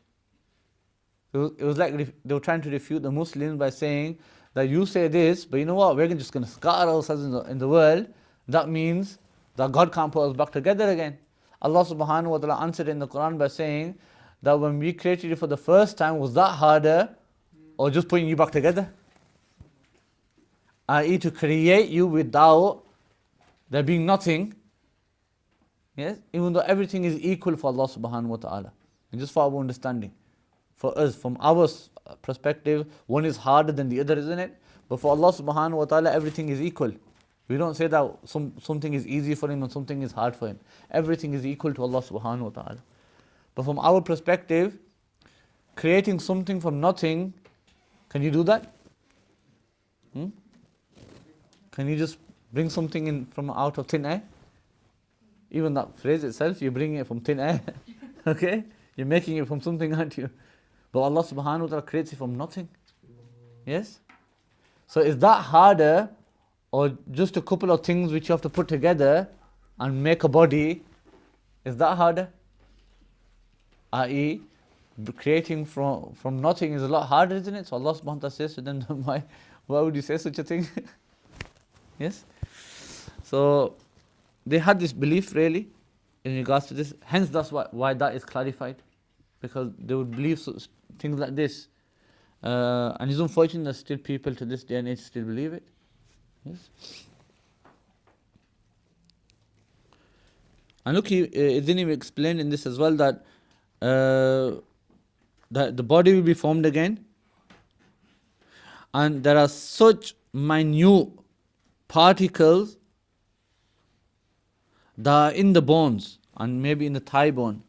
It was like they were trying to refute the Muslims by saying that you say this, but you know what, we're just going to scatter ourselves in the world. That means that God can't put us back together again. Allah subhanahu wa ta'ala answered in the Quran by saying that when we created you for the first time, was that harder or just putting you back together? I.e. to create you without there being nothing. Yes, even though everything is equal for Allah subhanahu wa ta'ala. And just for our understanding. For us, from our perspective, one is harder than the other, isn't it? But for Allah subhanahu wa ta'ala, everything is equal. We don't say that something is easy for him and something is hard for him. Everything is equal to Allah subhanahu wa ta'ala. But from our perspective, creating something from nothing, can you do that? Can you just bring something in from out of thin air? Even that phrase itself, you're bringing it from thin air. Okay? You're making it from something, aren't you? But Allah subhanahu wa ta'ala creates it from nothing. Yes? So is that harder, or just a couple of things which you have to put together and make a body, is that harder? I.e., creating from nothing is a lot harder, isn't it? So Allah subhanahu wa ta'ala says to them, why would you say such a thing? Yes? So they had this belief really in regards to this. Hence that's why that is clarified. Because they would believe things like this. And it's unfortunate that still people to this day and age still believe it. Yes? And look, it didn't even explain in this as well that the body will be formed again. And there are such minute particles that are in the bones and maybe in the thigh bone.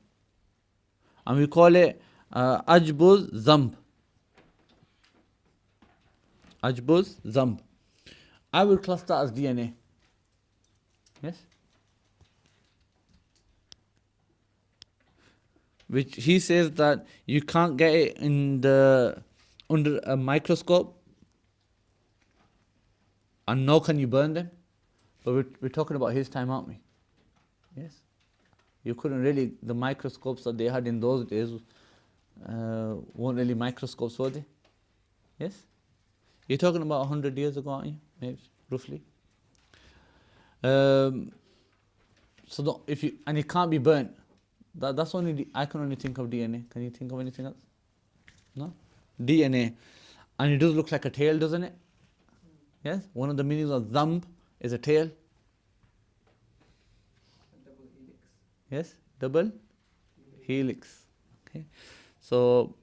And we call it ajbuz zamb. Ajbuz zamb. I will class that as DNA. Yes? Which he says that you can't get it under a microscope, and nor can you burn them. But we're talking about his time, aren't we? Yes? You couldn't really, the microscopes that they had in those days weren't really microscopes, were they? Yes? You're talking about 100 years ago, aren't you? Maybe, roughly. And it can't be burnt. That's only, I can only think of DNA. Can you think of anything else? No? DNA. And it does look like a tail, doesn't it? Yes? One of the meanings of zamb is a tail. Double helix. Yes? Double helix. Okay. So,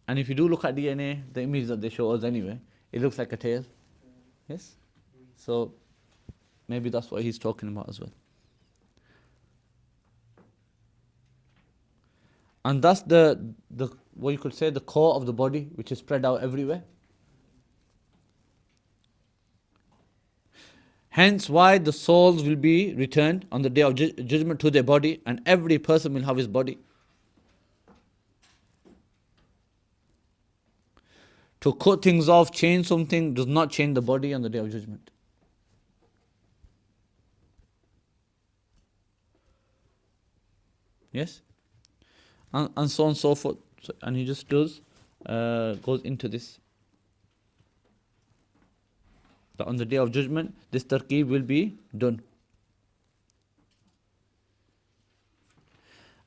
and if you do look at DNA, the image that they show us anyway, it looks like a tail. Yes? So, maybe that's what he's talking about as well. And that's the what you could say the core of the body, which is spread out everywhere. Hence why the souls will be returned on the day of judgment to their body, and every person will have his body. To cut things off, change something, does not change the body on the day of judgment. Yes? And so on and so forth. And he just goes into this. That on the day of judgment, this tarkeeb will be done.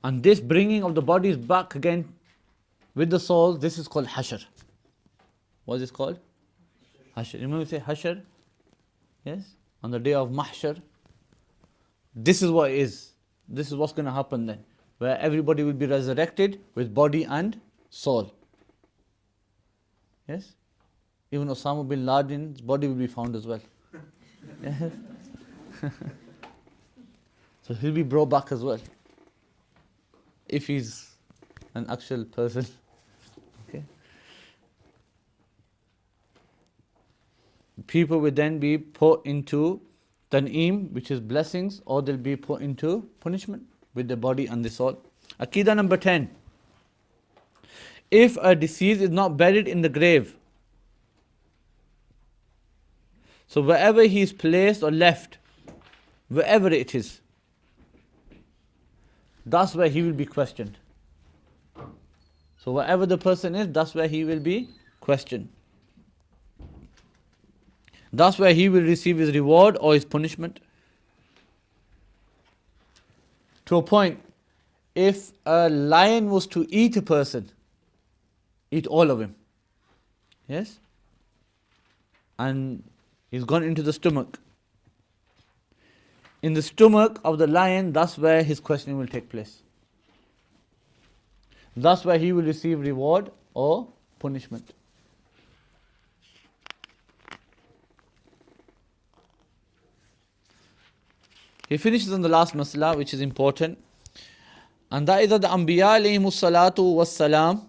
And this bringing of the bodies back again with the souls, this is called hashr. What is this called? Hashr. Remember we say hashr? Yes? On the day of mahshar. This is what it is. This is what's going to happen then. Where everybody will be resurrected with body and soul. Yes? Even Osama bin Laden's body will be found as well. Yes? So he'll be brought back as well. If he's an actual person. Okay? People will then be put into tan'im, which is blessings, or they'll be put into punishment with the body and the soul. Aqidah number 10. If a deceased is not buried in the grave, so wherever he is placed or left, wherever it is, that's where he will be questioned. So wherever the person is, that's where he will be questioned. That's where he will receive his reward or his punishment. To a point, if a lion was to eat a person, eat all of him, yes, and he's gone into the stomach. In the stomach of the lion, that's where his questioning will take place. That's where he will receive reward or punishment. He finishes on the last masala, which is important. And that is that the Anbiya alayhimus salatu was salam,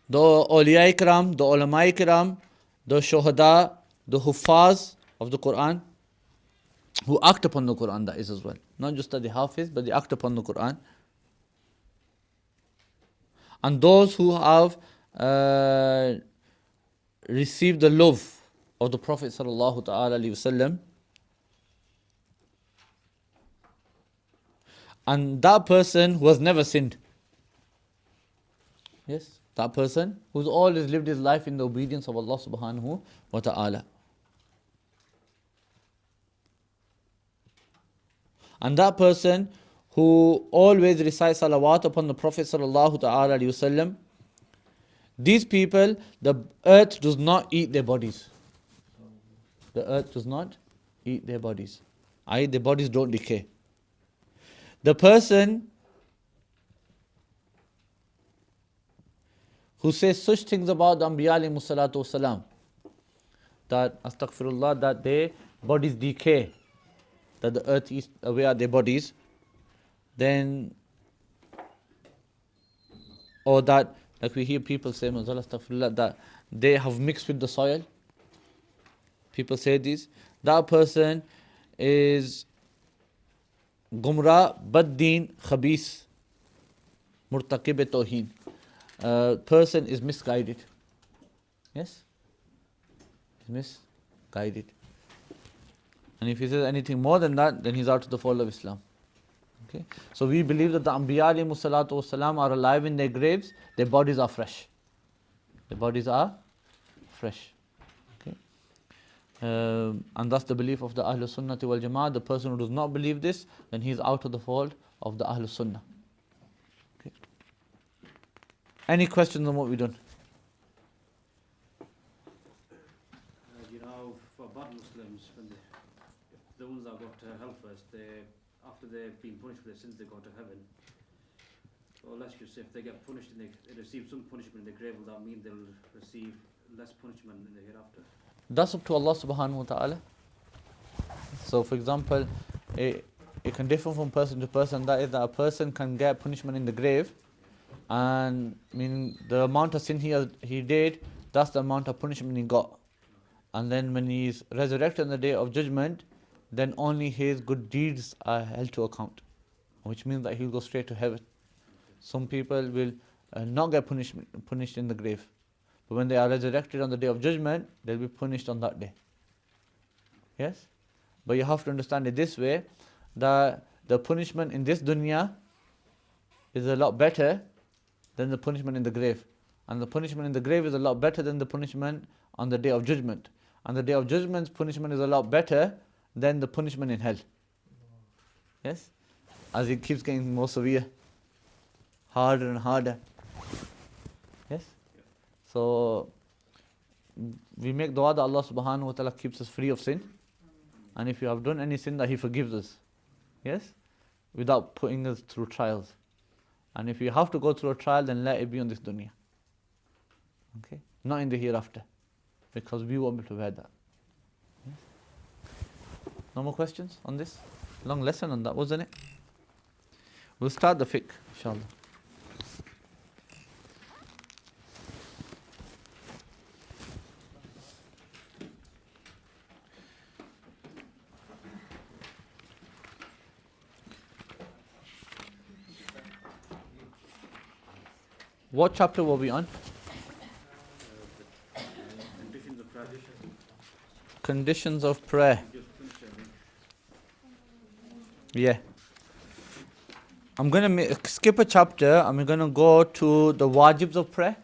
the awliya ikram, the ulama ikram, the shuhada, the huffaz of the Quran, who act upon the Quran, that is as well. Not just that they hafiz, but they act upon the Quran. And those who have received the love of the Prophet sallallahu ta'ala alayhi wasallam, and that person who has never sinned. Yes, that person who's always lived his life in the obedience of Allah subhanahu wa ta'ala. And that person who always recites salawat upon the Prophet sallallahu ta'ala alayhi wasallam. These people, the earth does not eat their bodies. The earth does not eat their bodies. Their bodies don't decay. The person who says such things about the Anbiya alayhimu salatu wasalam, that astaghfirullah, that their bodies decay, that the earth eats away their bodies, then, or that, like we hear people say, astaghfirullah, that they have mixed with the soil. People say this. That person is Gumrah, Baddin, Khabis, Murtaqib Tawheen. Person is misguided. Yes? He's misguided. And if he says anything more than that, then he's out of the fold of Islam. Okay? So we believe that the Anbiya alayhimu salatu wasalam are alive in their graves, their bodies are fresh. Their bodies are fresh. And that's the belief of the Ahlul Sunnati wal Jama'ah. The person who does not believe this, then he is out of the fold of the Ahlul Sunnah. Okay. Any questions on what we've done? You know, for bad Muslims, when the ones that got to hell first, after they've been punished for their sins, they go to heaven. Or let's just say if they get punished and they receive some punishment in the grave, will that mean they'll receive less punishment in the hereafter? That's up to Allah subhanahu wa ta'ala. So for example, it can differ from person to person. That is that a person can get punishment in the grave, and meaning the amount of sin he did, that's the amount of punishment he got. And then when he is resurrected on the day of judgment, then only his good deeds are held to account, which means that he'll go straight to heaven. Some people will not get punished in the grave. But when they are resurrected on the day of judgment, they'll be punished on that day. Yes? But you have to understand it this way, that the punishment in this dunya is a lot better than the punishment in the grave. And the punishment in the grave is a lot better than the punishment on the day of judgment. And the day of judgment's punishment is a lot better than the punishment in hell. Yes? As it keeps getting more severe, harder and harder. Yes? So, we make dua that Allah subhanahu wa ta'ala keeps us free of sin. And if you have done any sin, that He forgives us. Yes? Without putting us through trials. And if you have to go through a trial, then let it be on this dunya. Okay? Not in the hereafter. Because we won't be able to bear that. Yes? No more questions on this? Long lesson on that, wasn't it? We'll start the fiqh, inshallah. What chapter were we on? Conditions of prayer. Conditions of prayer. Yeah. I'm going to skip a chapter and we're going to go to the wajibs of prayer.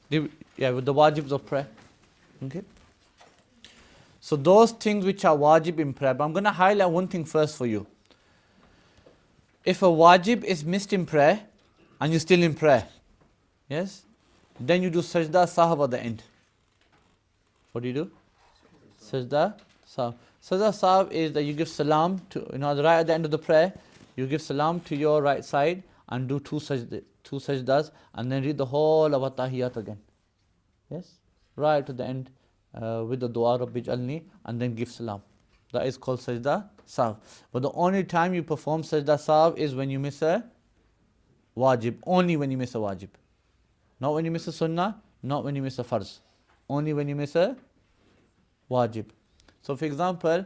With the wajibs of prayer. Okay. So those things which are wajib in prayer. But I'm going to highlight one thing first for you. If a wajib is missed in prayer and you're still in prayer, yes, then you do sajda sahab at the end. What do you do? Sajda sahab. Sajda sahab is that you give salam to, right at the end of the prayer, you give salam to your right side and do two sajdas and then read the whole of At-Tahiyyat again. Yes? Right to the end with the dua Rabbi ij'alni and then give salam. That is called sajda sahab. But the only time you perform sajda sahab is when you miss a wajib. Only when you miss a wajib. Not when you miss a sunnah, not when you miss a farz. Only when you miss a wajib. So for example,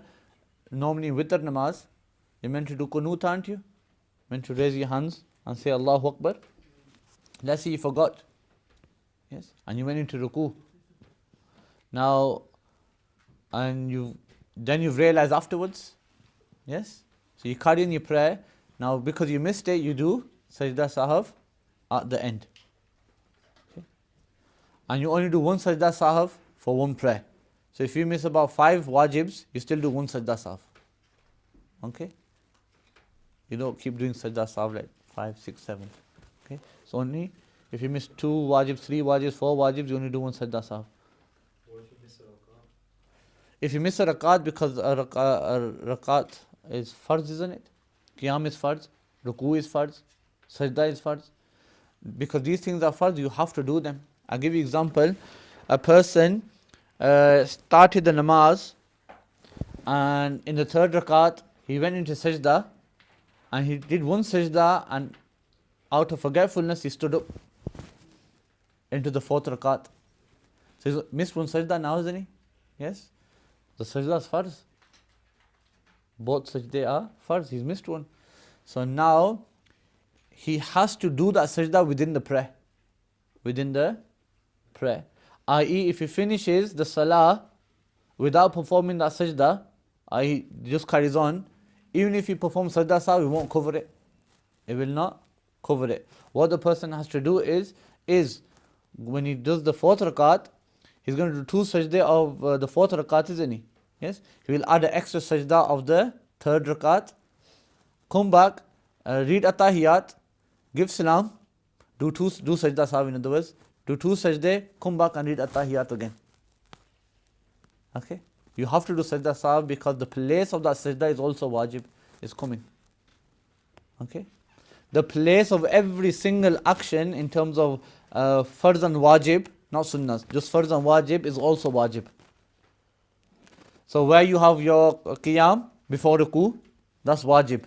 normally in witr namaz, you're meant to do qunut, aren't you? Meant to raise your hands and say Allahu Akbar. Let's say you forgot. Yes? And you went into ruku. Now, and then you've realized afterwards. Yes? So you carry in your prayer. Now because you missed it, you do sajda sahab at the end. Okay? And you only do one sajda sahab for one prayer. So if you miss about 5 wajibs, you still do one sajda sahab. Okay? You don't keep doing sajda sahab like 5, 6, 7. Okay? So only if you miss 2 wajibs, 3 wajibs, 4 wajibs, you only do one sajda sahab. What if you miss a rak'ah? If you miss a rakat, because a rakat is farz, isn't it? Qiyam is farz, ruku is farz, sajda is farz. Because these things are farz, you have to do them. I'll give you an example. A person started the namaz and in the 3rd rakat, he went into sajda and he did one sajda and out of forgetfulness he stood up into the 4th rakat. So he's missed one sajda now, isn't he? Yes? The sajda is farz. Both sajda are farz. He's missed one. So now he has to do that sajda within the prayer. Within the prayer. I.e., if he finishes the salah without performing that sajda, i.e., just carries on, even if he performs sajda sahab, he won't cover it. It will not cover it. What the person has to do is when he does the 4th rakat, he's going to do 2 sajda of the 4th rakat, isn't he? Yes? He will add an extra sajda of the 3rd rakat, come back, read At-Tahiyyat, give salam, do sajda sahab in other words, do 2 sajda, come back and read At-Tahiyyat again. Okay? You have to do sajda sahab because the place of that sajda is also wajib, is coming. Okay? The place of every single action in terms of farz and wajib, not sunnahs, just farz and wajib is also wajib. So where you have your qiyam before ruku, that's wajib.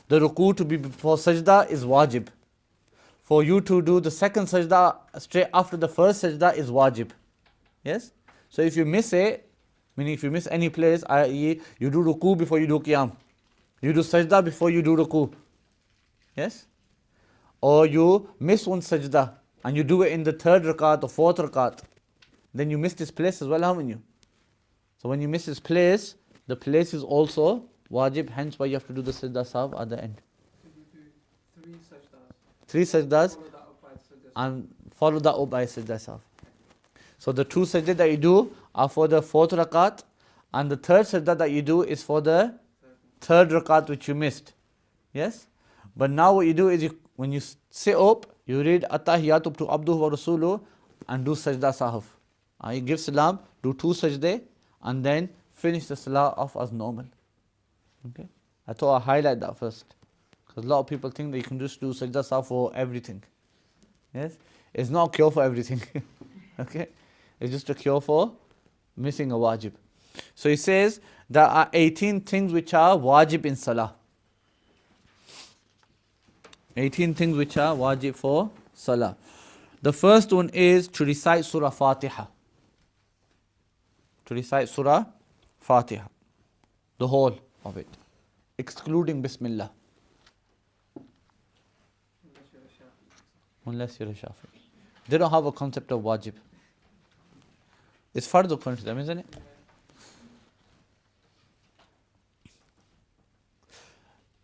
The ruku to be before sajda is wajib. For you to do the 2nd sajda straight after the 1st sajda is wajib. Yes? So if you miss it, meaning if you miss any place, i.e. you do ruku before you do qiyam, you do sajda before you do ruku. Yes? Or you miss one sajda and you do it in the 3rd rakat or 4th rakat, then you miss this place as well, haven't you? So when you miss this place, the place is also wajib, hence why you have to do the sajda sahab at the end. So you do 3 3 sajdas. sajdas Follow that up by sajda. and follow that up by sajda sahab. So the 2 sajda that you do are for the 4th rakat and the 3rd sajda that you do is for the 3rd rakat which you missed. Yes? But now what you do is when you sit up, you read At-Tahiyyat up to Abduhu wa Rasuluhu and do sajda sahab. You give salam, do 2 sajda and then finish the salah off as normal. Okay? I thought I'd highlight that first. Because a lot of people think that you can just do sajda sahab for everything. Yes? It's not a cure for everything. Okay? It's just a cure for missing a wajib. So he says there are 18 things which are wajib in salah. 18 things which are wajib for salah. The first one is to recite Surah Fatiha. To recite Surah Fatiha. The whole of it. Excluding Bismillah. Unless you're a Shafi'i. They don't have a concept of wajib. It's fard according to them, isn't it?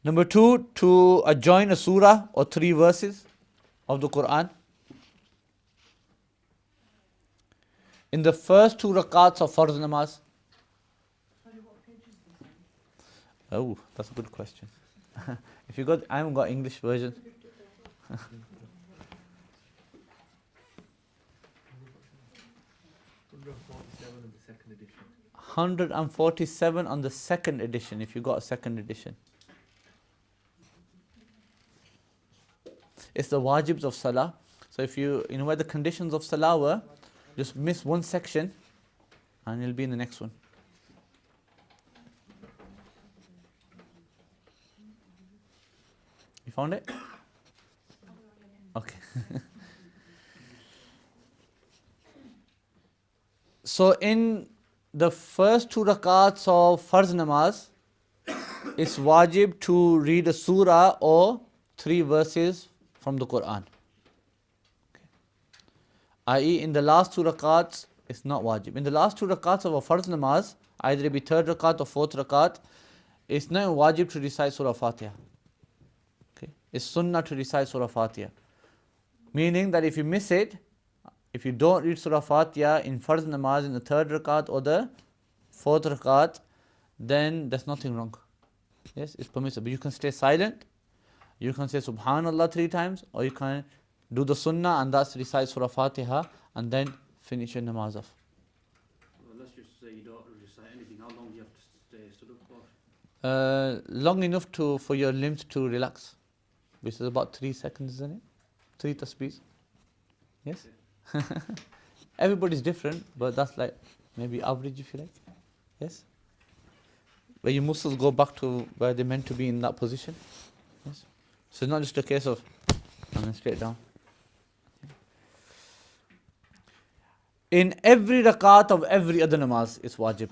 Number 2, to join a surah or 3 verses of the Quran. In the first 2 rakats of farz namaz. Sorry, what page is this on? Oh, that's a good question. If you got, I haven't got English version. 147 in the second edition. 147 on the second edition, if you got a second edition. It's the wajibs of salah. So if you know where the conditions of salah were, just miss one section and it'll be in the next one. You found it? Okay. So in the first 2 rakats of farz namaz, it's wajib to read a surah or 3 verses from the Quran. Okay. I.e. in the last 2 rakats, it's not wajib. In the last 2 rakats of a farz namaz, either it be 3rd rakat or 4th rakat, it's not wajib to recite Surah Fatiha. Okay. It's sunnah to recite Surah Fatiha. Meaning that if you miss it, if you don't read Surah Fatiha in farz namaz in the 3rd rakat or the 4th rakat, then there's nothing wrong. Yes, it's permissible. You can stay silent, you can say Subhanallah 3 times, or you can do the sunnah and that's recite Surah Fatiha and then finish your namaz off. Well, let's just say you don't recite anything. How long do you have to stay stood up for? Long enough for your limbs to relax, which is about 3 seconds, isn't it? 3 tasbeehs. Yes? Everybody's different, but that's like maybe average if you like. Yes? Where your muscles go back to where they're meant to be in that position. Yes? So it's not just a case of and then straight down. In every rakat of every other namaz, it's wajib.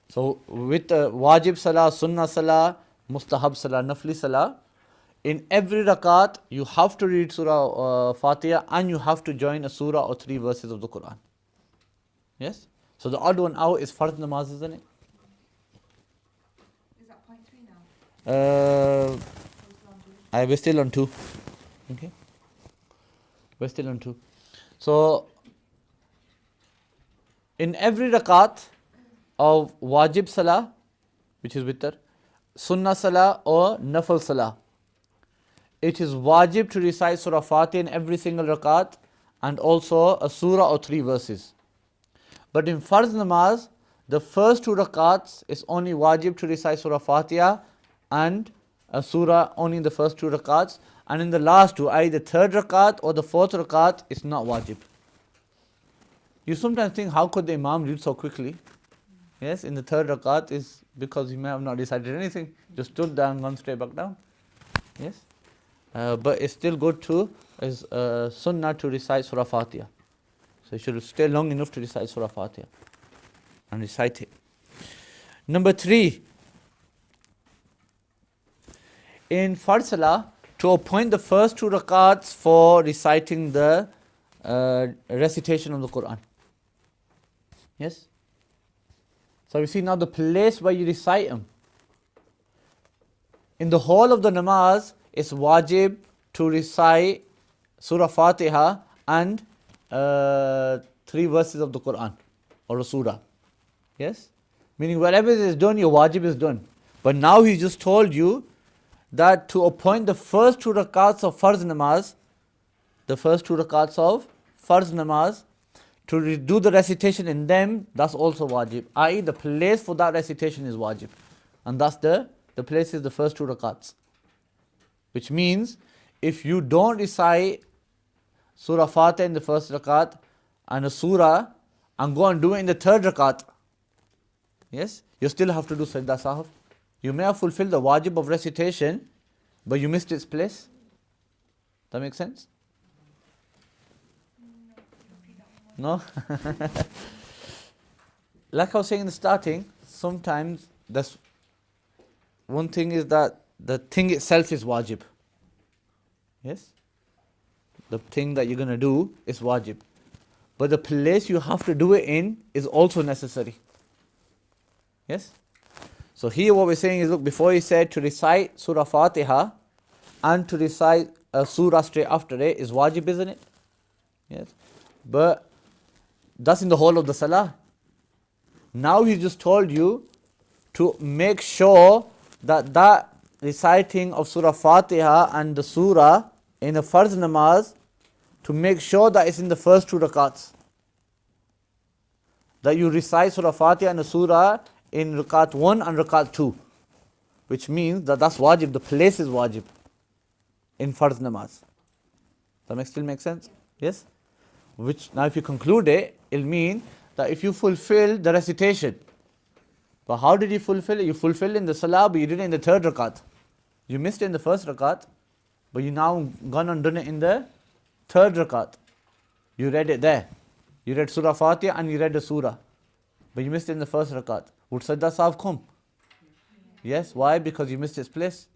So with wajib salah, sunnah salah, mustahab salah, nafli salah, in every rakat, you have to read Surah Fatiha and you have to join a surah or 3 verses of the Quran. Yes? So the odd one out is farz namaz, isn't it? Is that point 3 now? We're still on 2. Okay? We're still on 2. So, in every rakat of wajib salah, which is witr, sunnah salah or nafal salah, it is wajib to recite Surah Fatiha in every single rakat and also a surah or 3 verses. But in farz namaz, the first 2 rakats is only wajib to recite Surah Fatiha and a surah only in the first 2 rakats, and in the last 2, either 3rd rakat or the 4th rakat, is not wajib. You sometimes think, how could the Imam read so quickly? Yes, in the 3rd rakat is because he may have not recited anything, just stood there and gone straight back down. Yes? But it's still good to, is sunnah to recite Surah Fatiha. So you should stay long enough to recite Surah Fatiha and recite it. Number 3, in farz salah, to appoint the first 2 rakats for reciting the recitation of the Quran. Yes? So we see now the place where you recite them. In the whole of the namaz, it's wajib to recite Surah Fatiha and 3 verses of the Quran or a surah. Yes? Meaning wherever it is done, your wajib is done. But now he just told you that to appoint the first 2 rakats of farz namaz, to do the recitation in them, that's also wajib. I.e. the place for that recitation is wajib. And that's the place is the first 2 rakats. Which means, if you don't recite Surah Fatiha in the first rakat and a surah and go and do it in the 3rd rakat, yes, you still have to do sajda sahv. You may have fulfilled the wajib of recitation, but you missed its place. That makes sense? No? Like I was saying in the starting, sometimes that's one thing is that the thing itself is wajib. Yes? The thing that you're going to do is wajib. But the place you have to do it in is also necessary. Yes? So here what we're saying is, look, before he said to recite Surah Fatiha and to recite a surah straight after it is wajib, isn't it? Yes. But that's in the whole of the salah. Now he just told you to make sure that reciting of Surah Fatiha and the Surah in a Farz namaz to make sure that it's in the first 2 rakats. That you recite Surah Fatiha and the Surah in rakat 1 and rakat 2. Which means that that's wajib, the place is wajib in Farz namaz. That still make sense? Yes? Which, now if you conclude it, it'll mean that if you fulfill the recitation, but how did you fulfill it? You fulfilled in the salah, but you did it in the 3rd rakat. You missed it in the 1st rakat, but you now gone and done it in the 3rd rakat. You read it there. You read Surah Fatiha and you read the surah, but you missed it in the 1st rakat. Would sajda sahv come? Yes. Why? Because you missed its place.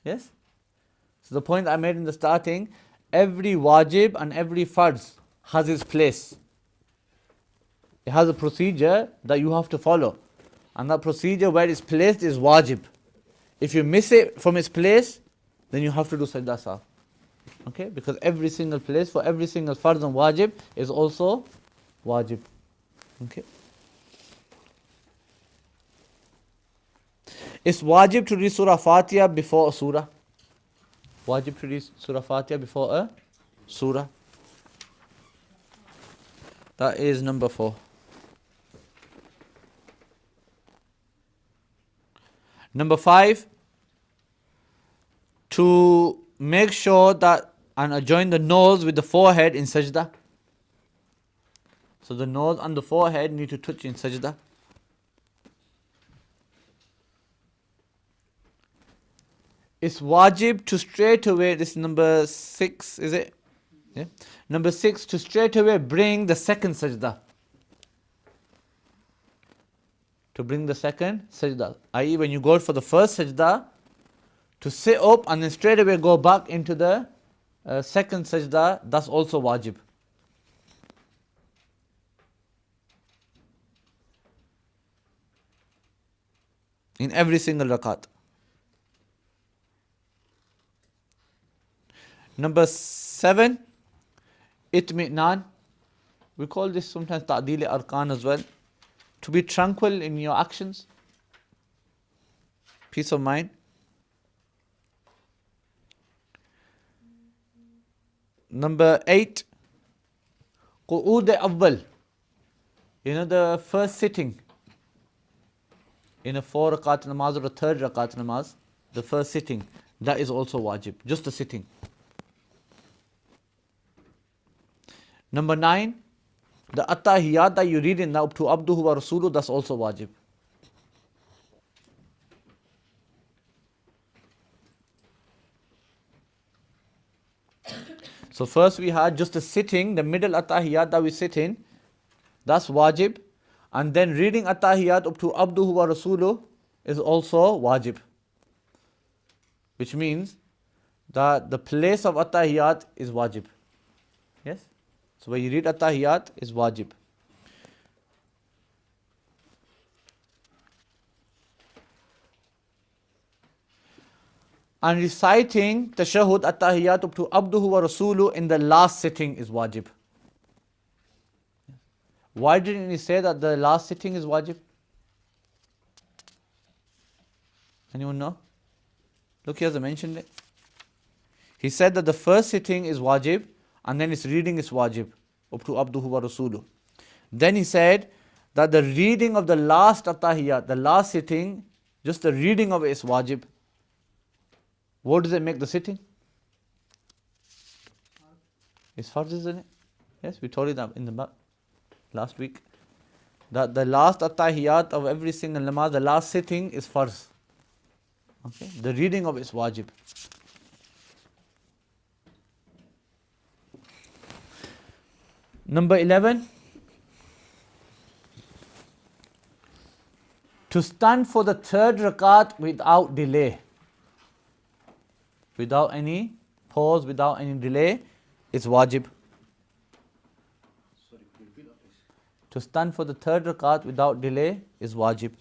Yes? So the point I made in the starting, every wajib and every farz has its place. It has a procedure that you have to follow. And that procedure where it's placed is wajib. If you miss it from its place, then you have to do sajda sahv. Okay? Because every single place for every single farz and wajib is also wajib. Okay? It's wajib to read Surah Fatiha before a surah. Wajib to read Surah Fatiha before a surah. That is number 4. Number 5, to make sure that and join the nose with the forehead in sajda. So the nose and the forehead need to touch in sajda. It's wajib to straight away, this is number 6, is it? Yeah. Number 6, to straight away bring the second sajda. To bring the second sajda. I.e. when you go for the first sajda, to sit up and then straight away go back into the second sajda, that's also wajib. In every single rakat. Number 7, itmi'nan. We call this sometimes ta'dil arkan as well. To be tranquil in your actions. Peace of mind. Number 8, qu'ood awwal. The first sitting in a 4 rakat namaz or a 3rd rakat namaz, the first sitting, that is also wajib, just the sitting. Number 9, the attahiyat that you read in up to abduhu wa rasuluhu, that's also wajib. So first we had just the sitting, the middle attahiyat that we sit in, that's wajib. And then reading attahiyat up to abduhu wa rasuluhu is also wajib. Which means that the place of attahiyat is wajib. Yes? So when you read attahiyat is wajib. And reciting tashahhud attahiyat up to abduhu wa rasuluhu in the last sitting is wajib. Why didn't he say that the last sitting is wajib? Anyone know? Look, he hasn't mentioned it. He said that the first sitting is wajib and then his reading is wajib up to abduhu wa rasuluhu. Then he said that the reading of the last attahiyat, the last sitting, just the reading of it is wajib. What does it make the sitting? It's farz, isn't it? Yes, we told you that in the back last week. That the last attahiyat of every single namaz, the last sitting is farz. Okay? The reading of it is wajib. Number 11, to stand for the 3rd rakat without delay. Without any pause, without any delay, it's wajib. Sorry, could you repeat that, please? To stand for the 3rd rakat without delay is wajib.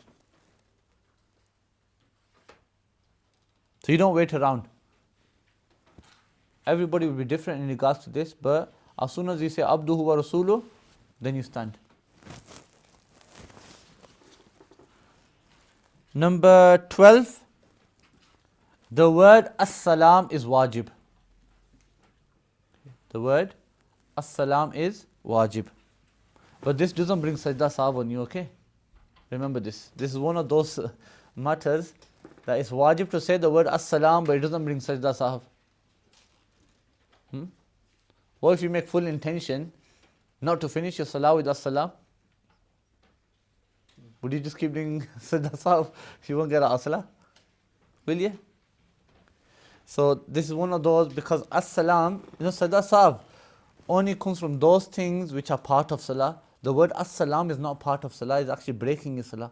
So you don't wait around. Everybody will be different in regards to this, but as soon as you say abduhu wa rasuluhu, then you stand. Number 12, The word as-salam is wajib. The word as-salam is wajib. But this doesn't bring sajda sahab on you, okay? Remember this. This is one of those matters that it's wajib to say the word as-salam, but it doesn't bring sajda sahab. What if you make full intention not to finish your salah with as-salam? Would you just keep doing sajda sahab? You won't get a as-salah, will you? So this is one of those, because as-salam, sajda sahab only comes from those things which are part of salah. The word as-salam is not part of salah, it's actually breaking your salah.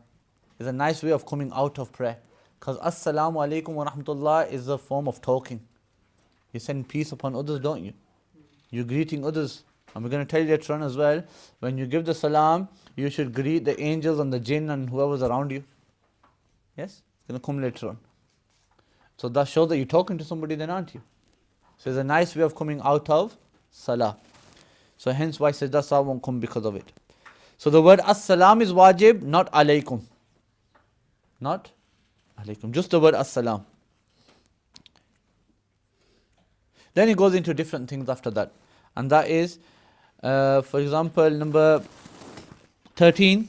It's a nice way of coming out of prayer. Because as-salamu alaykum wa rahmatullah is a form of talking. You send peace upon others, don't you? You're greeting others. And we're going to tell you later on as well, when you give the salam, you should greet the angels and the jinn and whoever's around you. Yes? It's going to come later on. So that shows that you're talking to somebody then, aren't you? So it's a nice way of coming out of salah. So hence why sajda sahab won't come because of it. So the word as-salam is wajib, not alaykum. Not alaykum, just the word as-salam. Then it goes into different things after that. And that is, for example, number 13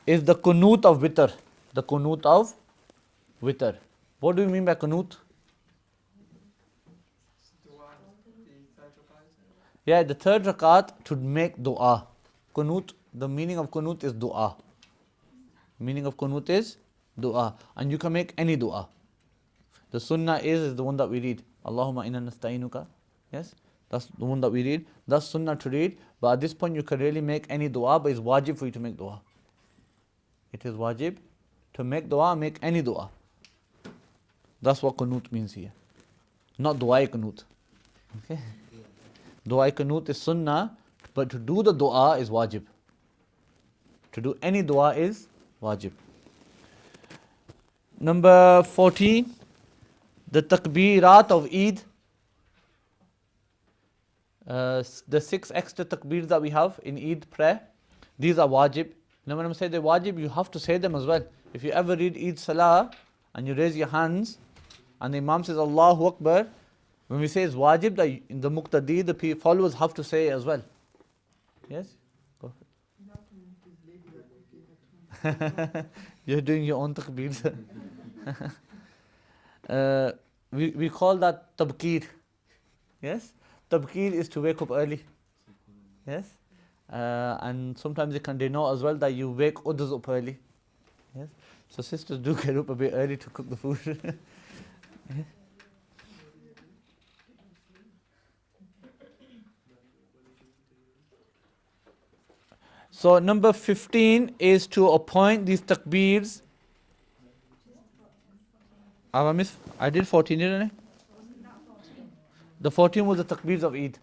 is the qunut of witr. The qunut of witr. What do you mean by qunut? Yeah, the third rakat to make dua. Qunut, the meaning of qunut is dua. Meaning of qunut is dua. And you can make any dua. The sunnah is the one that we read. Allahumma inna nasta'inuka. Yes, that's the one that we read. That's sunnah to read. But at this point you can really make any dua, but it's wajib for you to make dua. It is wajib to make dua, make any dua. That's what qunut means here. Not dua qunut. Okay? Dua qunut is sunnah, but to do the dua is wajib. To do any dua is wajib. Number 14, the takbirat of Eid. The 6 extra takbirs that we have in Eid prayer, these are wajib. Now when I say they're wajib, you have to say them as well. If you ever read Eid Salah and you raise your hands and the Imam says Allahu Akbar, when we say it's wajib, that in the muqtadi, the followers have to say it as well. Yes? Go ahead. You're doing your own takbir. We call that tabkir. Yes? Tabkir is to wake up early. Yes? And sometimes it can denote as well that you wake others up early. Yes? So sisters do get up a bit early to cook the food. Yes? So number 15 is to appoint these takbirs. I did 14, didn't I? The 14 was the takbirs of Eid.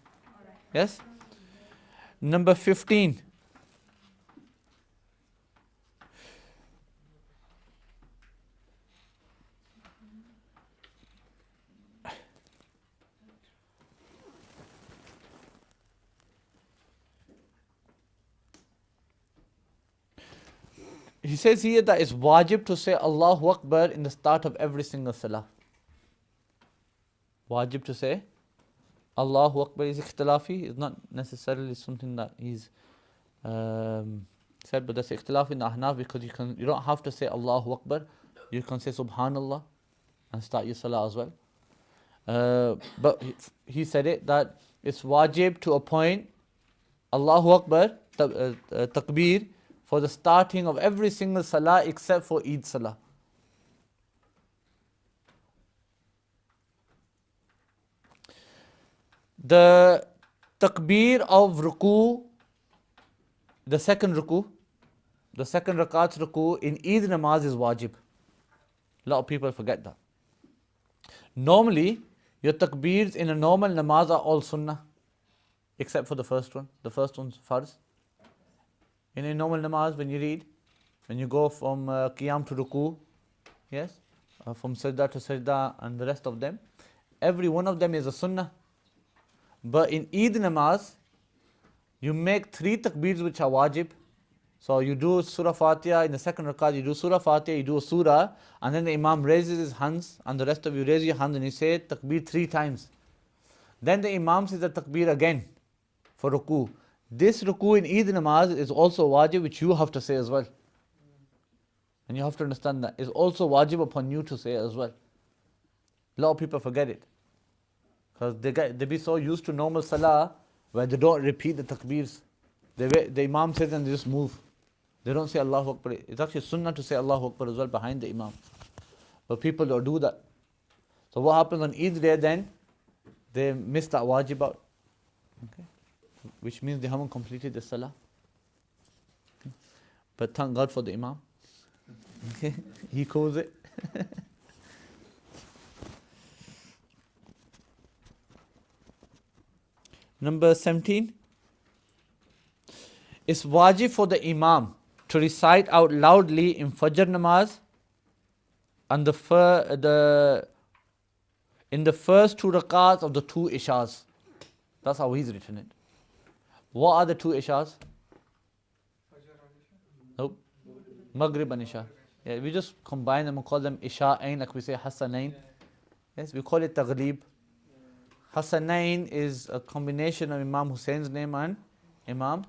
Yes? Number 15. He says here that it's wajib to say Allahu Akbar in the start of every single salah. Wajib to say Allahu Akbar is ikhtilafi. It's not necessarily something that is said, but that's ikhtilaf in the Ahnaf, because you don't have to say Allahu Akbar. You can say Subhanallah and start your salah as well. But he said it that it's wajib to appoint Allahu Akbar takbir for the starting of every single salah except for Eid salah. The takbir of ruku, the second rakat ruku in Eid namaz is wajib. A lot of people forget that. Normally, your takbirs in a normal namaz are all sunnah, except for the first one. The first one's farz. In a normal namaz, when you go from qiyam to ruku, yes, from sajda to sajda and the rest of them, every one of them is a sunnah. But in Eid namaz, you make 3 takbirs which are wajib. So you do Surah Fatiha, in the second rakat you do Surah Fatiha, you do a surah, and then the Imam raises his hands, and the rest of you raise your hands and you say takbir 3 times. Then the Imam says the takbir again for ruku. This ruku in Eid namaz is also wajib, which you have to say as well. And you have to understand that. It's also wajib upon you to say it as well. A lot of people forget it. Because they be so used to normal salah where they don't repeat the takbirs. The Imam says and they just move. They don't say Allahu Akbar. It's actually sunnah to say Allahu Akbar as well behind the Imam. But people don't do that. So what happens on Eid day then? They miss that wajib out. Okay? Which means they haven't completed the salah. Okay? But thank God for the Imam. Okay? He calls it. Number 17. It's wajib for the Imam to recite out loudly in Fajr namaz and in the first 2 rakats of the 2 ishas. That's how he's written it. What are the 2 ishas? Nope. Maghrib and Isha. Yeah, we just combine them and call them Isha'ain, like we say Hasanain. Yes, we call it Taghlib. Hasanain is a combination of Imam Hussein's name and Imam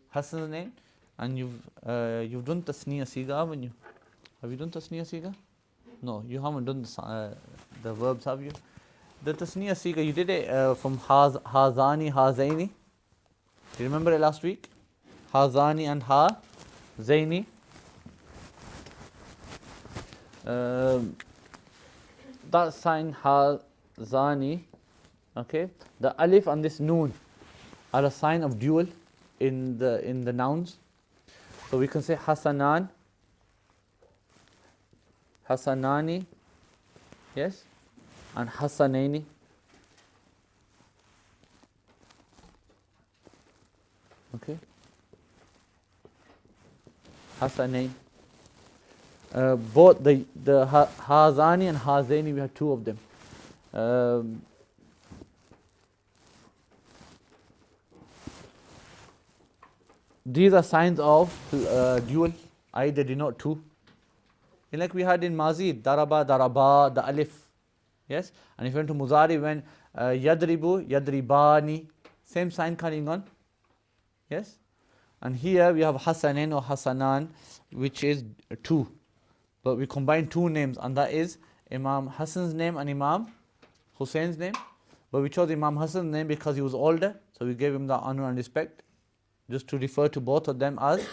Hassan's name. And you've done Tasniya Siga, haven't you? Have you done Tasniya Siga? No, you haven't done the verbs, have you? The Tasniya Siga, you did it from Hazani, Hazaini. Do you remember it last week? Hazani and Hazaini. That sign Hazani, okay? The alif and this noon are a sign of dual in the nouns. So we can say Hasanan, Hasanani, yes, and Hasanaini. Okay, Hasanain. Both the Hazani and Hazaini, we have 2 of them. These are signs of dual, i.e. they denote 2. Like we had in Mazid, Daraba, Daraba, the alif. Yes? And if you went to Muzari, when Yadribu, Yadribani, same sign coming on. Yes? And here we have Hasanain or Hasanan, which is 2. But we combine 2 names, and that is Imam Hassan's name and Imam Hussein's name. But we chose Imam Hassan's name because he was older, so we gave him the honor and respect, just to refer to both of them as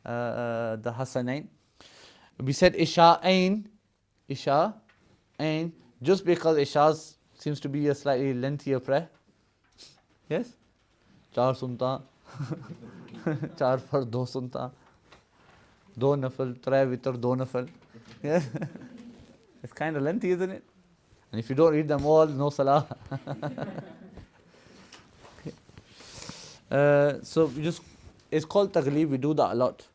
the Hasanain. We said Isha'ain, just because Isha seems to be a slightly lengthier prayer. Yes? 4 sunta, 4 fard, 2 sunta, 2 nafal, 3 witr, 2 nafal. Yeah? It's kind of lengthy, isn't it? And if you don't read them all, no salah. So it's called Taghlib, we do that a lot.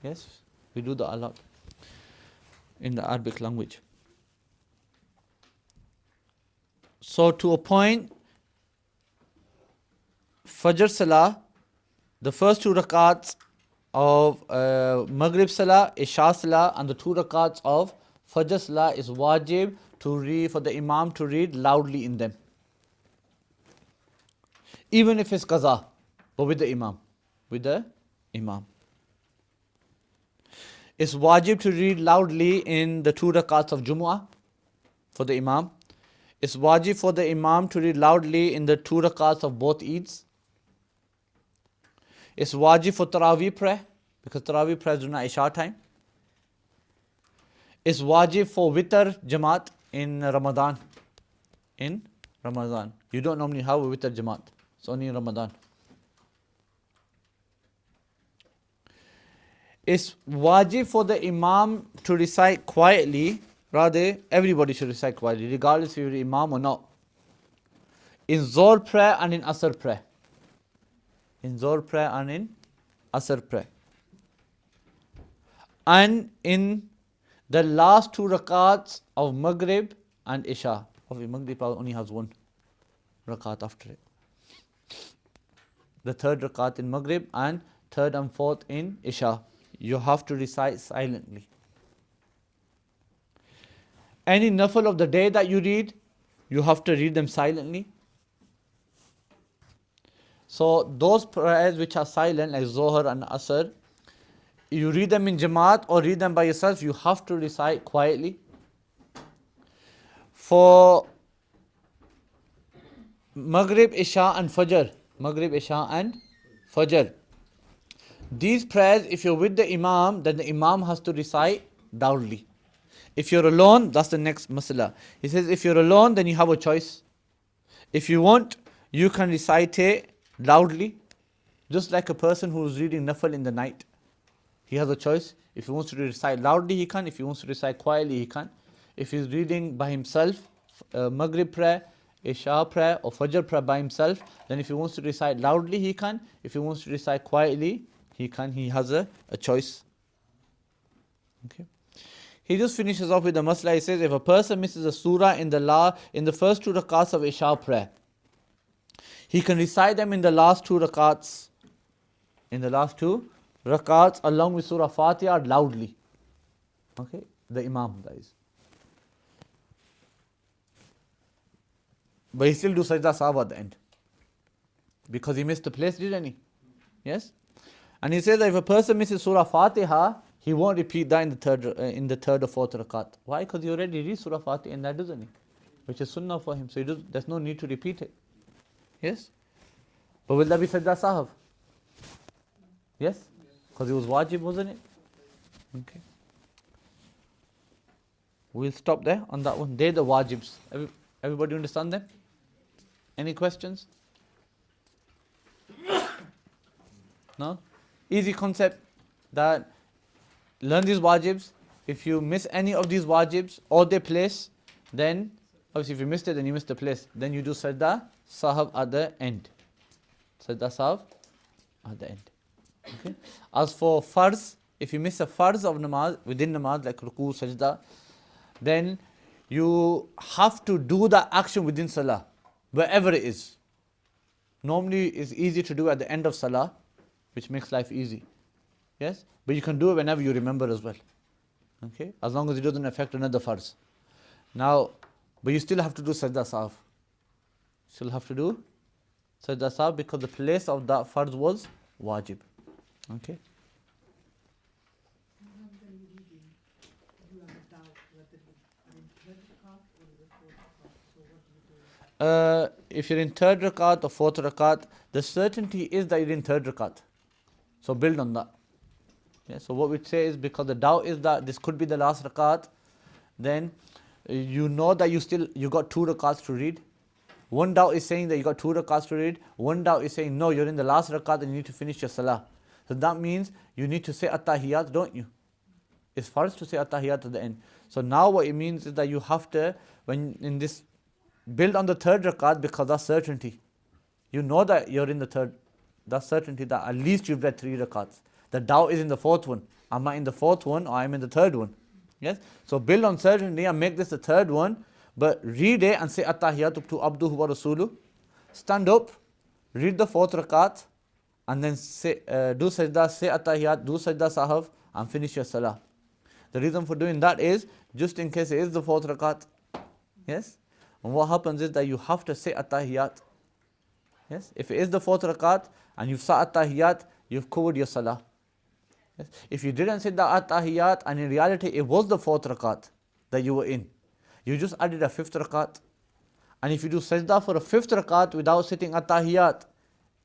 Yes? We do that a lot in the Arabic language. So to appoint Fajr Salah, the first 2 rakats of Maghrib Salah, Isha Salah, and the 2 rakats of Fajr Salah is wajib to read, for the Imam to read loudly in them. Even if it's qaza, but with the Imam. With the Imam. It's wajib to read loudly in the 2 rakats of Jumu'ah for the Imam. It's wajib for the Imam to read loudly in the 2 rakats of both Eids. It's wajib for Taraweeh prayer, because Taraweeh prayer is during Isha time. It's wajib for Witr Jamaat in Ramadan. In Ramadan. You don't normally have a Witr Jamaat. It's only in Ramadan. It's wajib for the Imam to recite quietly. Rather, everybody should recite quietly, regardless if you're Imam or not. In Zohr prayer and in Asr prayer. In Zohr prayer and in Asr prayer. And in the last 2 rakats of Maghrib and Isha. Of Maghrib only has 1 rakat after it. The 3rd rakat in Maghrib and 3rd and 4th in Isha. you have to recite silently. Any nafil of the day that you read, you have to read them silently. So those prayers which are silent, like Zohar and Asr, you read them in Jamaat or read them by yourself, you have to recite quietly. For Maghrib, Isha and Fajr, these prayers, if you're with the Imam, then the Imam has to recite loudly. If you're alone, that's the next masala. He says if you're alone, then you have a choice. If you want, you can recite it loudly, just like a person who is reading nafil in the night. He has a choice. If he wants to recite loudly, he can. If he wants to recite quietly, he can. If he's reading by himself, Maghrib prayer, Isha prayer or Fajr prayer by himself, then if he wants to recite loudly, he can. If he wants to recite quietly, he can. He has a choice. Okay. He just finishes off with the masla. He says, if a person misses a surah in the first 2 rakats of Isha prayer, he can recite them in the last 2 rakats. In the last 2 rakats, along with Surah Fatiha loudly. Okay, the Imam, that is. But he still do sajda sahwa at the end, because he missed the place, didn't he? Yes. And he says that if a person misses Surah Fatiha, he won't repeat that in the third or fourth rakat. Why? Because he already read Surah Fatiha in that, doesn't he? Which is sunnah for him. So there's no need to repeat it. Yes? But will that be sajda sahab? Yes? Because it was wajib, wasn't it? Okay. We'll stop there on that one. They're the wajibs. Everybody understand them? Any questions? No? Easy concept that learn these wajibs. If you miss any of these wajibs or their place, then obviously if you missed it, then you missed the place. Then you do sajda sahab at the end. Sajda sahab at the end. Okay. As for farz, if you miss a farz of namaz, within namaz, like ruku, sajda, then you have to do the action within salah, wherever it is. Normally it's easy to do at the end of salah, which makes life easy. Yes? But you can do it whenever you remember as well. Okay? As long as it doesn't affect another farz. Now, but you still have to do sajda sahab. Still have to do sajda sahab, because the place of that farz was wajib. Okay? Sometimes when you're reading, you have a doubt whether you're in third rakat or the fourth rakat. So what do you do? If you're in third rakat or fourth rakat, the certainty is that you're in third rakat. So build on that. Yeah, so what we'd say is, because the doubt is that this could be the last rakat, then you know that you got 2 rakats to read. One doubt is saying that you got 2 rakats to read. One doubt is saying, no, you're in the last rakat and you need to finish your salah. So that means you need to say at-tahiyat, don't you? It's farz to say at-tahiyat at the end. So now what it means is that you have to, when in this, build on the third rakat, because that's certainty. You know that you're in the third. That's certainty that at least you've read 3 rakats. The doubt is in the fourth one. Am I in the fourth one or I'm in the third one? Yes? So build on certainty and make this the third one, but read it and say at-tahiyatu to abduhu wa rasuluh. Stand up, read the fourth rakat, and then say, do sajda, say at-tahiyat, do sajda sahab, and finish your salah. The reason for doing that is, just in case it is the fourth rakat. Yes? And what happens is that you have to say at-tahiyat. Yes? If it is the fourth rakat, and you've said at-tahiyat, you've covered your salah. Yes? If you didn't say the at-tahiyat, and in reality it was the fourth rakat that you were in, you just added a 5th rakat. And if you do sajda for a 5th rakat without sitting at-tahiyat,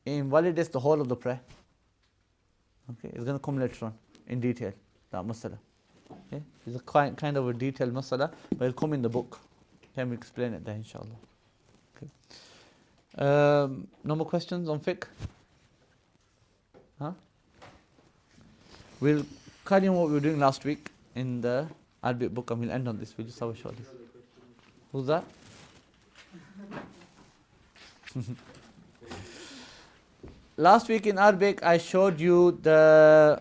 it invalidates the whole of the prayer. Okay, it's going to come later on in detail, that masala. Okay? It's a kind of a detailed masala, but it'll come in the book. Can we explain it there, inshallah? Okay. No more questions on fiqh? Huh? We'll carry on what we were doing last week in the Arabic book, and we'll end on this. We'll just have a short list. Who's that? Last week in Arabic, I showed you the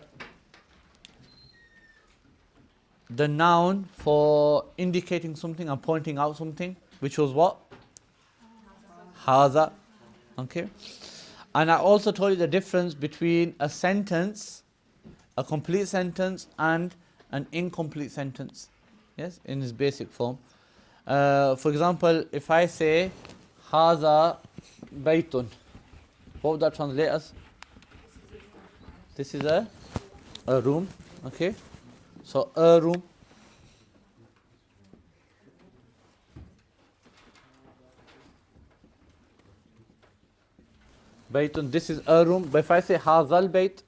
noun for indicating something and pointing out something, which was what? Haza. Okay. And I also told you the difference between a sentence a complete sentence and an incomplete sentence. Yes, in its basic form. For example, if I say Haza Baytun, what would that translate as? This is a room. Okay, so a room. Baytun, this is a room. But if I say Hazal Bayt,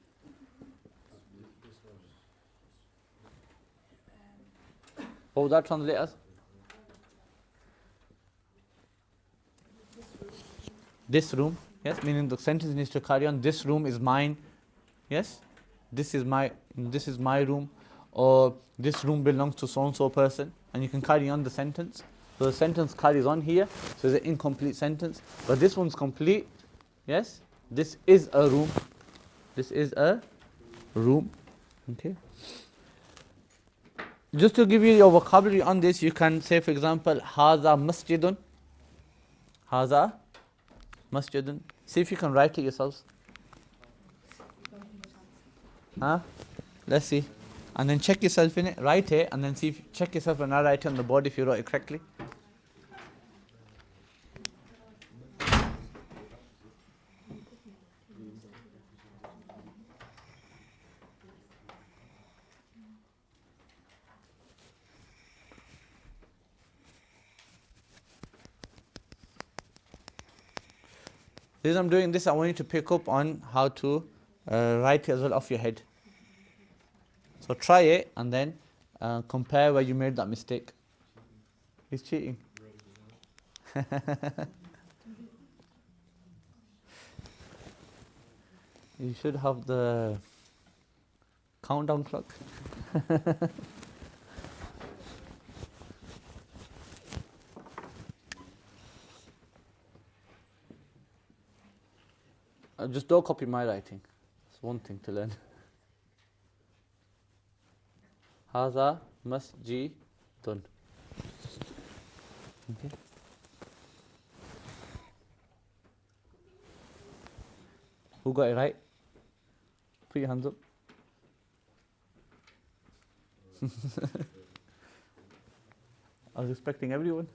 what would that translate as? This room. Yes, meaning the sentence needs to carry on. This room is mine. Yes, this is my room, or this room belongs to so and so person, and you can carry on the sentence. So the sentence carries on here. So it's an incomplete sentence, but this one's complete. Yes, this is a room. This is a room. Okay. Just to give you your vocabulary on this, you can say, for example, Haza masjidun. Haza masjidun. See if you can write it yourselves. Huh? Let's see. And then check yourself in it, write it, and then see if check yourself and I'll write it on the board if you wrote it correctly. The reason I'm doing this, I want you to pick up on how to write it as well off your head. So try it and then compare where you made that mistake. He's cheating. You should have the countdown clock. Just don't copy my writing. It's one thing to learn. Haza masjidun. Okay. Who got it right? Put your hands up. I was expecting everyone.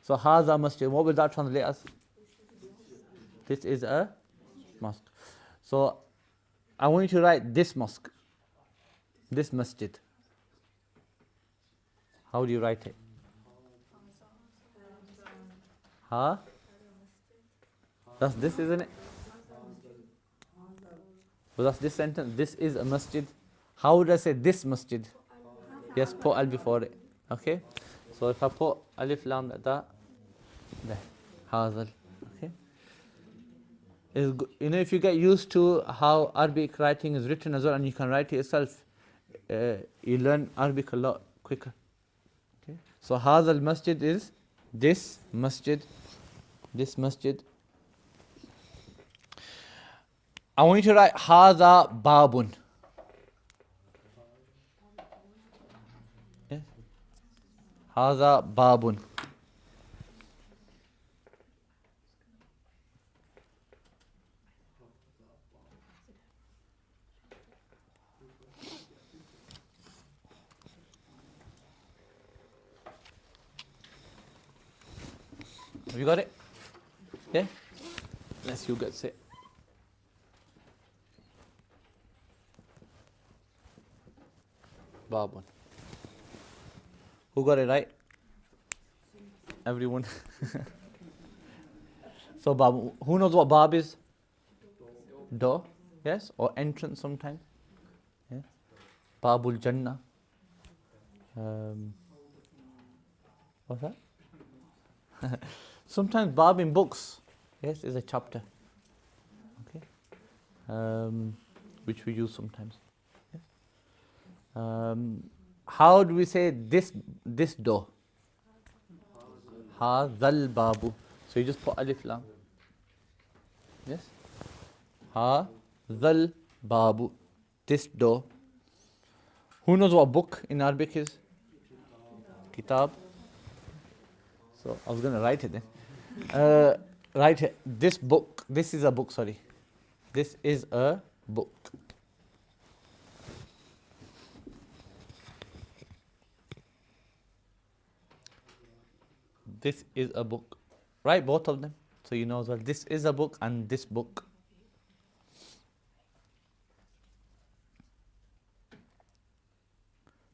So Haza masjid, what will that translate as? This is a mosque. So I want you to write this mosque, this masjid. How do you write it? Huh? That's this, isn't it? So that's this sentence. This is a masjid. How would I say this masjid? Yes, put al before it. Okay? So if I put alif lam like that, there. Hazal. Okay? If you get used to how Arabic writing is written as well, and you can write it yourself, you learn Arabic a lot quicker. Okay? So Hazal masjid is this masjid. This masjid. I want you to write Haza babun. Yes? Haza babun. Have you got it? Yeah? Unless you get it. Babun. Who got it right? Everyone. So Bab, who knows what Bab is? Door, yes, or entrance sometimes. Yeah. Babul Jannah. What's that? Sometimes Bab in books, yes, is a chapter. Okay. Which we use sometimes. How do we say this door? Hazal babu. So you just put alif lam. Yes? Hazal babu. This door. Who knows what book in Arabic is? Kitab. So I was going to write it then. Write it. This book. This is a book, sorry. This is a book. this is a book. Write both of them so you know as well. This is a book and this book.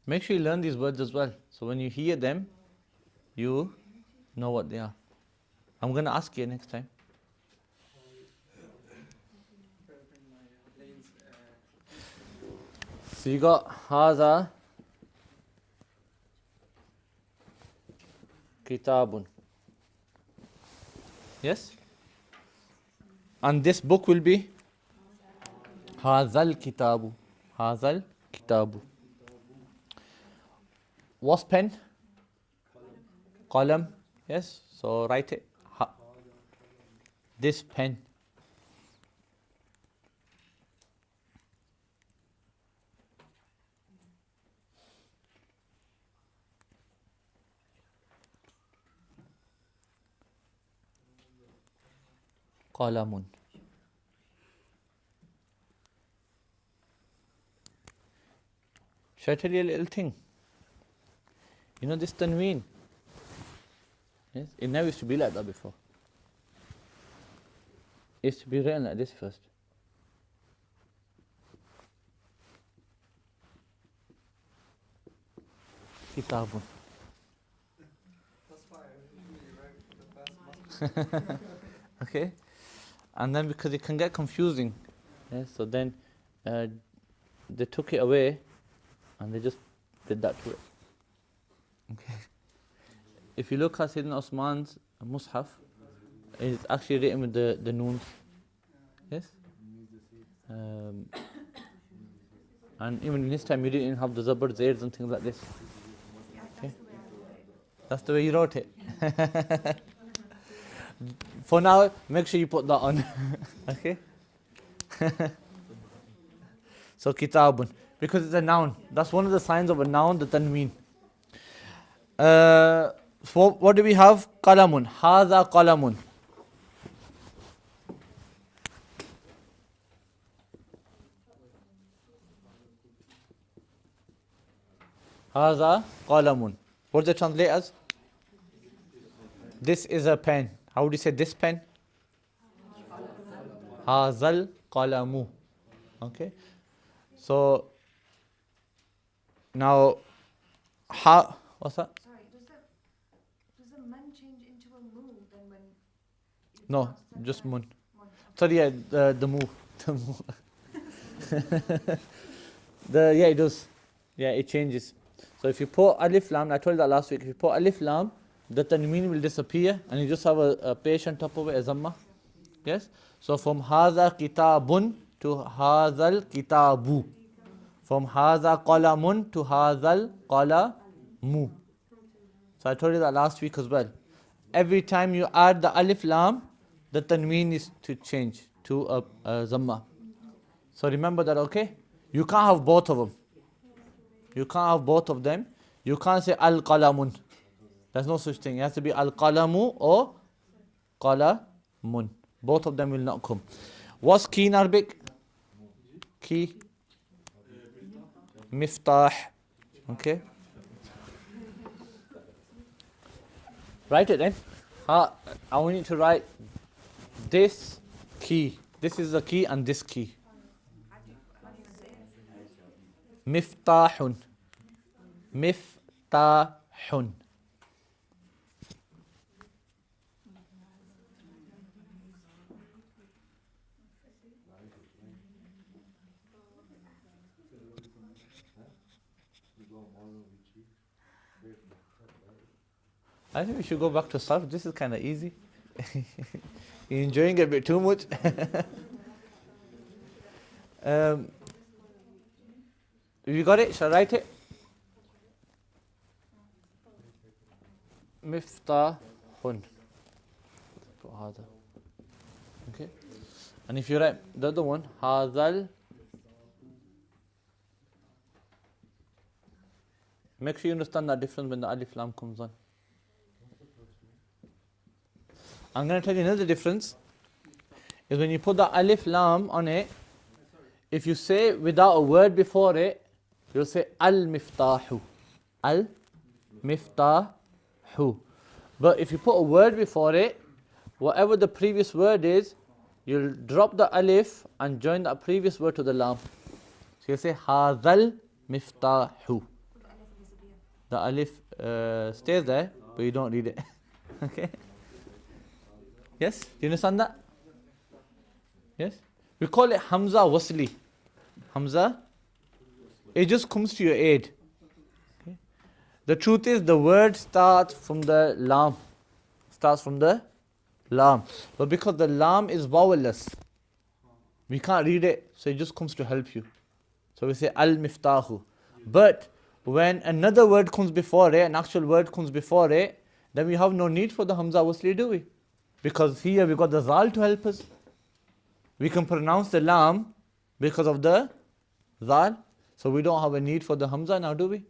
Make sure you learn these words as well. So when you hear them, you know what they are. I'm going to ask you next time. So you got Haza Kitabun. Yes? And this book will be Hazal Kitabu. Hazal Kitabu. What's pen? Qalam. Yes? So write it. This pen. Qalamun. Should I tell you a little thing? You know this tanween? Yes? It never used to be like that before. It used to be written like this first. Kitabun. That's why I usually write for the first month. Okay? And then because it can get confusing, yes, so then they took it away and they just did that to it. Okay. If you look at Sayyidina Osman's Mus'haf, it's actually written with the noons. Yes? And even in his time, you didn't have the Zabar, Zaids and things like this. Okay? That's the way he wrote it. For now, make sure you put that on. Okay? So, kitabun. Because it's a noun. That's one of the signs of a noun, the tanween. So what do we have? Qalamun. Haza qalamun. Haza qalamun. What does it translate as? This is a pen. How would you say this pen? Hazal qalamu. Okay. So now, what's that? Sorry, does the mun change into a mu then when? No, just mun. Sorry, yeah, the mu. The mu. Yeah, it does. Yeah, it changes. So if you put alif lam, I told you that last week, if you put alif lam, the tanween will disappear and you just have a pesh on top of it, a zamma. Yes? So from haza kitabun to hazal kitabu. From haza qalamun to hazal qalamu. So I told you that last week as well. Every time you add the alif lam, the tanween is to change to a zamma. So remember that, okay? You can't have both of them. You can't have both of them. You can't say al-qalamun. There's no such thing. It has to be al-qalamu or qalamun. Both of them will not come. What's key in Arabic? Key. Miftah. Okay. Write it then. I want you to write this key. This is the key and this key. Miftahun. Miftahun. I think we should go back to Sarf. This is kind of easy. You're enjoying it a bit too much. You got it? Shall I write it? Miftahun. Okay. And if you write the other one, Hazal. Make sure you understand that difference when the alif lam comes on. I'm going to tell you another difference. Is when you put the alif lam on it, if you say without a word before it, you'll say al-miftahu. Al-miftahu. But But if you put a word before it, whatever the previous word is, you'll drop the alif and join that previous word to the lam. So you say Hadal miftahu. The alif stays there, but you don't read it. Okay? Yes? Do you understand that? Yes? We call it Hamza Wasli. Hamza, it just comes to your aid. Okay? The truth is, the word starts from the lam. Starts from the lam. But because the lam is vowelless, we can't read it, so it just comes to help you. So we say al-miftahu. But when another word comes before it, an actual word comes before it, then we have no need for the Hamza Wasli, do we? Because here we got the Zal to help us. We can pronounce the lam because of the Zal. So we don't have a need for the Hamza now, do we?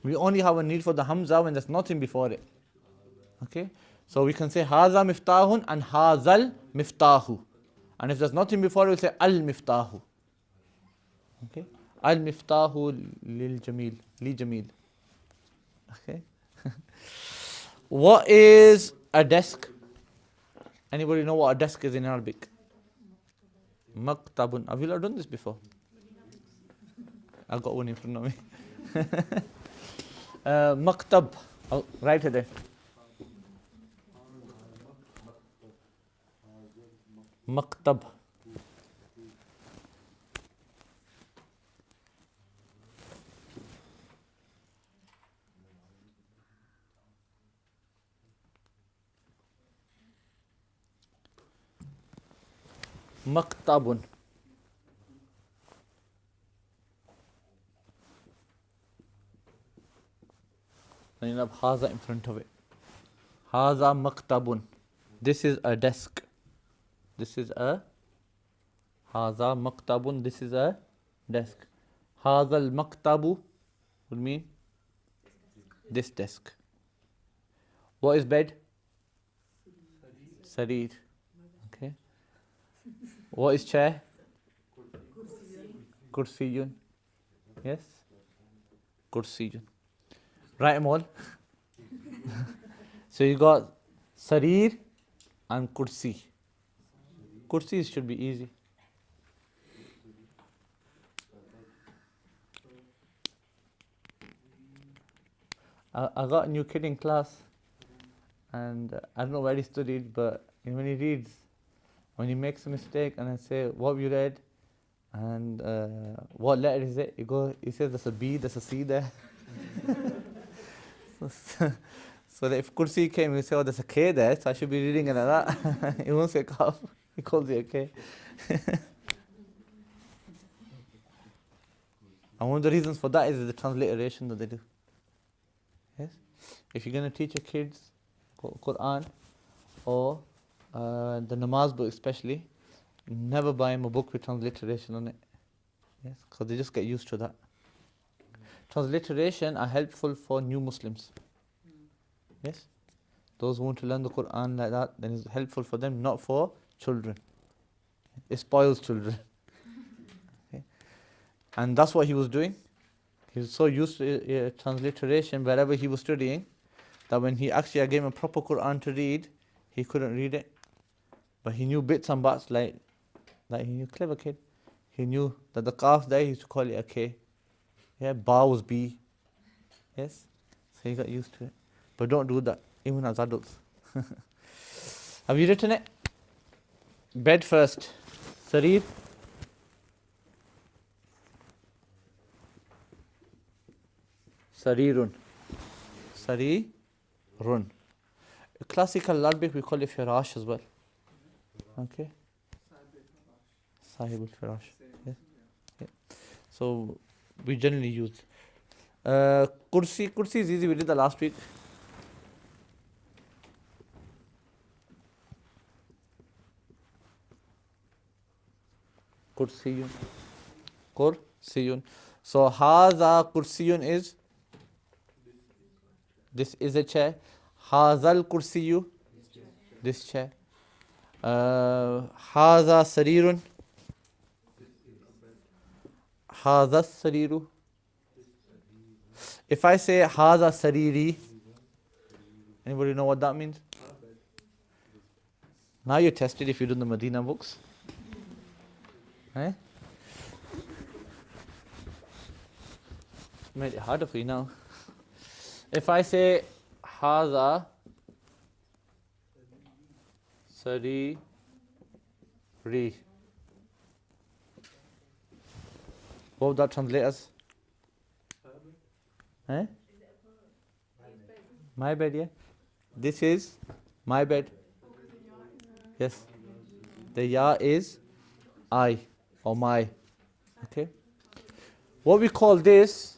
We only have a need for the Hamza when there's nothing before it. Okay? So we can say Haza miftahun and Hazal miftahu. And if there's nothing before it, we say Al miftahu. Okay? Al miftahu lil jamil. Li jamil. Okay? What is a desk? Anybody know what a desk is in Arabic? Maktabun. Have you ever done this before? I've got one in front of me. Maktab. Oh, write it there. Maktab. Maktabun. Then you have Haza in front of it. Haza maktabun. This is a desk. This is a Haza maktabun. This is a desk. Hazal maktabu would mean this desk. What is bed? Sarir. Okay. What is chair? Kursiyun. Yes? Kursiyun. Write them all. So you got Sarir and Kursi. Kursi should be easy. I got a new kid in class, and I don't know where he studied, but when he reads, when he makes a mistake and I say, what have you read? And what letter is it? He says, there's a B, there's a C there. So that if Kursi came, he say, oh, there's a K there, so I should be reading it like that. He won't say Kaf, he calls it a K. And one of the reasons for that is the transliteration that they do. Yes? If you're going to teach your kids Quran or the namaz book especially, never buy them a book with transliteration on it. Yes, because they just get used to that. Transliteration are helpful for new Muslims. Yes? Those who want to learn the Quran like that, then it's helpful for them, not for children. It spoils children. Okay? And that's what he was doing. He was so used to transliteration wherever he was studying, that when I gave him a proper Quran to read, he couldn't read it. But he knew bits and bats, like he knew, clever kid. He knew that the Qaf there, he used to call it a K. Yeah, Ba was B. Yes? So he got used to it. But don't do that, even as adults. Have you written it? Bed first. Sarir. Sarirun. Sarirun. Classical Arabic, we call it firash as well. Okay? Sahib al-firash. Yes? Yeah. So, we generally use. Kursi is easy, we did that last week. Kursiyun. So, Haza Kursiyun is, this is a chair. Hazal Kursiyu, this chair. Haza Sarirun. Haza Sariru. If I say Haza Sariri, Anybody know what that means? Now you're tested if you do the Medina books. Eh? Made it harder for you now. If I say Haza Sari Ri, what would that translate as? Eh? My bed, yeah? This is my bed. Yes. The ya is I or my. Okay. What we call this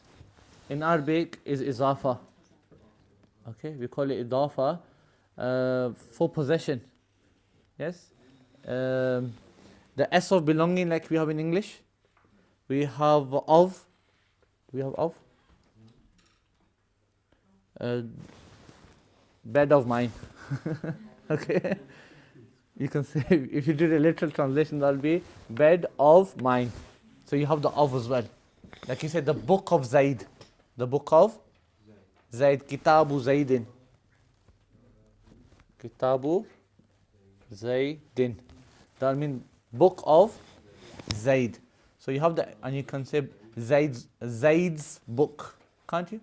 in Arabic is izafa. Okay, we call it idafa for possession. Yes. The S of belonging, like we have in English. We have of. We have of. Bed of mine. Okay. You can say, if you did a literal translation, that'll be bed of mine. So you have the of as well. Like you said, the book of Zaid. The book of Zaid. Kitabu Zaidin. Kitabu Zaidin. That means book of Zaid. So you have the, and you can say Zaid's book. Can't you?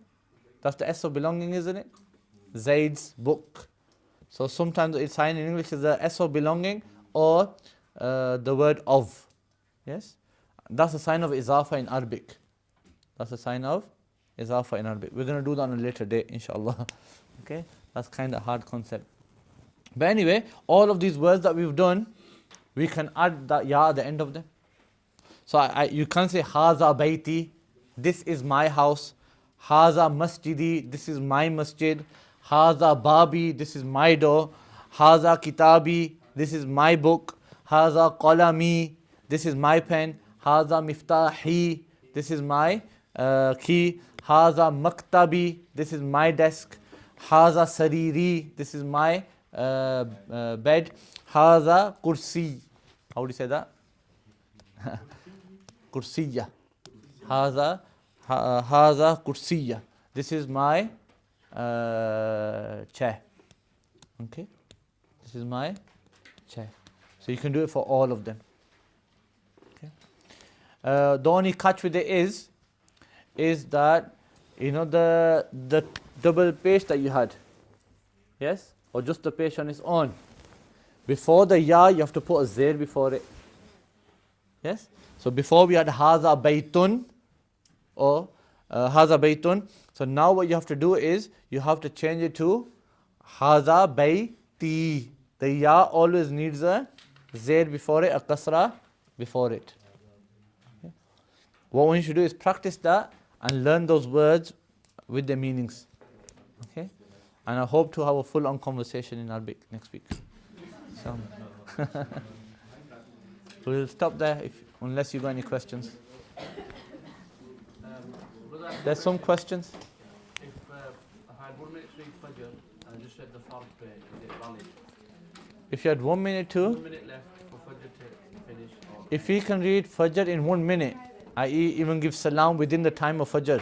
That's the S of belonging, isn't it? Zaid's book. So sometimes it's sign in English is the S of belonging or the word of. Yes? That's a sign of izafa in Arabic. That's a sign of izafa in Arabic. We're going to do that on a later date, inshallah. Okay? That's kind of hard concept. But anyway, all of these words that we've done, we can add that ya at the end of them. So you can't say Haza baiti, this is my house. Haza masjidi, this is my masjid. Haza babi, this is my door. Haza kitabi, this is my book. Haza qalami, this is my pen. Haza miftahi, this is my key. Haza maktabi, this is my desk. Haza sariri, this is my bed. Haza kursi, how would you say that? Kursiya. Haza kursiya, this is my chair. Okay, this is my chair. So you can do it for all of them. Okay. The only catch with it is that you know the double page that you had, yes, or just the page on its own. Before the ya, you have to put a zair before it. Yes. So before we had haza baytun or haza baytun. So now what you have to do is you have to change it to haza bayti. The ya always needs a zair before it, a kasra before it. Okay. What we should do is practice that and learn those words with the meanings. Okay? And I hope to have a full-on conversation in Arabic next week. So we'll stop there unless you got any questions. There's some questions. If I had 1 minute to read Fajr and I just read the Fard prayer, is it valid? If you had 1 minute to, 1 minute left for Fajr to finish. Or if he can read Fajr in 1 minute, i.e. even give salam within the time of Fajr,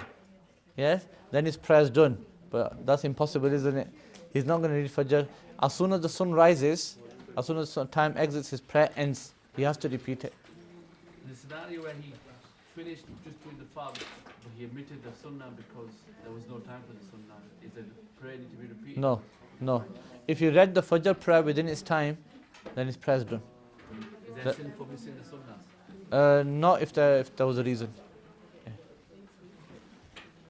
yes, then his prayer's done. But that's impossible, isn't it? He's not going to read Fajr. As soon as the sun rises, as soon as time exits, his prayer ends. He has to repeat it. in the scenario where he finished just doing the Fard, but he omitted the Sunnah because there was no time for the Sunnah, is the prayer need to be repeated? No. If you read the Fajr prayer within its time, then his prayer's done. Is there sin for missing the Sunnahs? Not if there was a reason.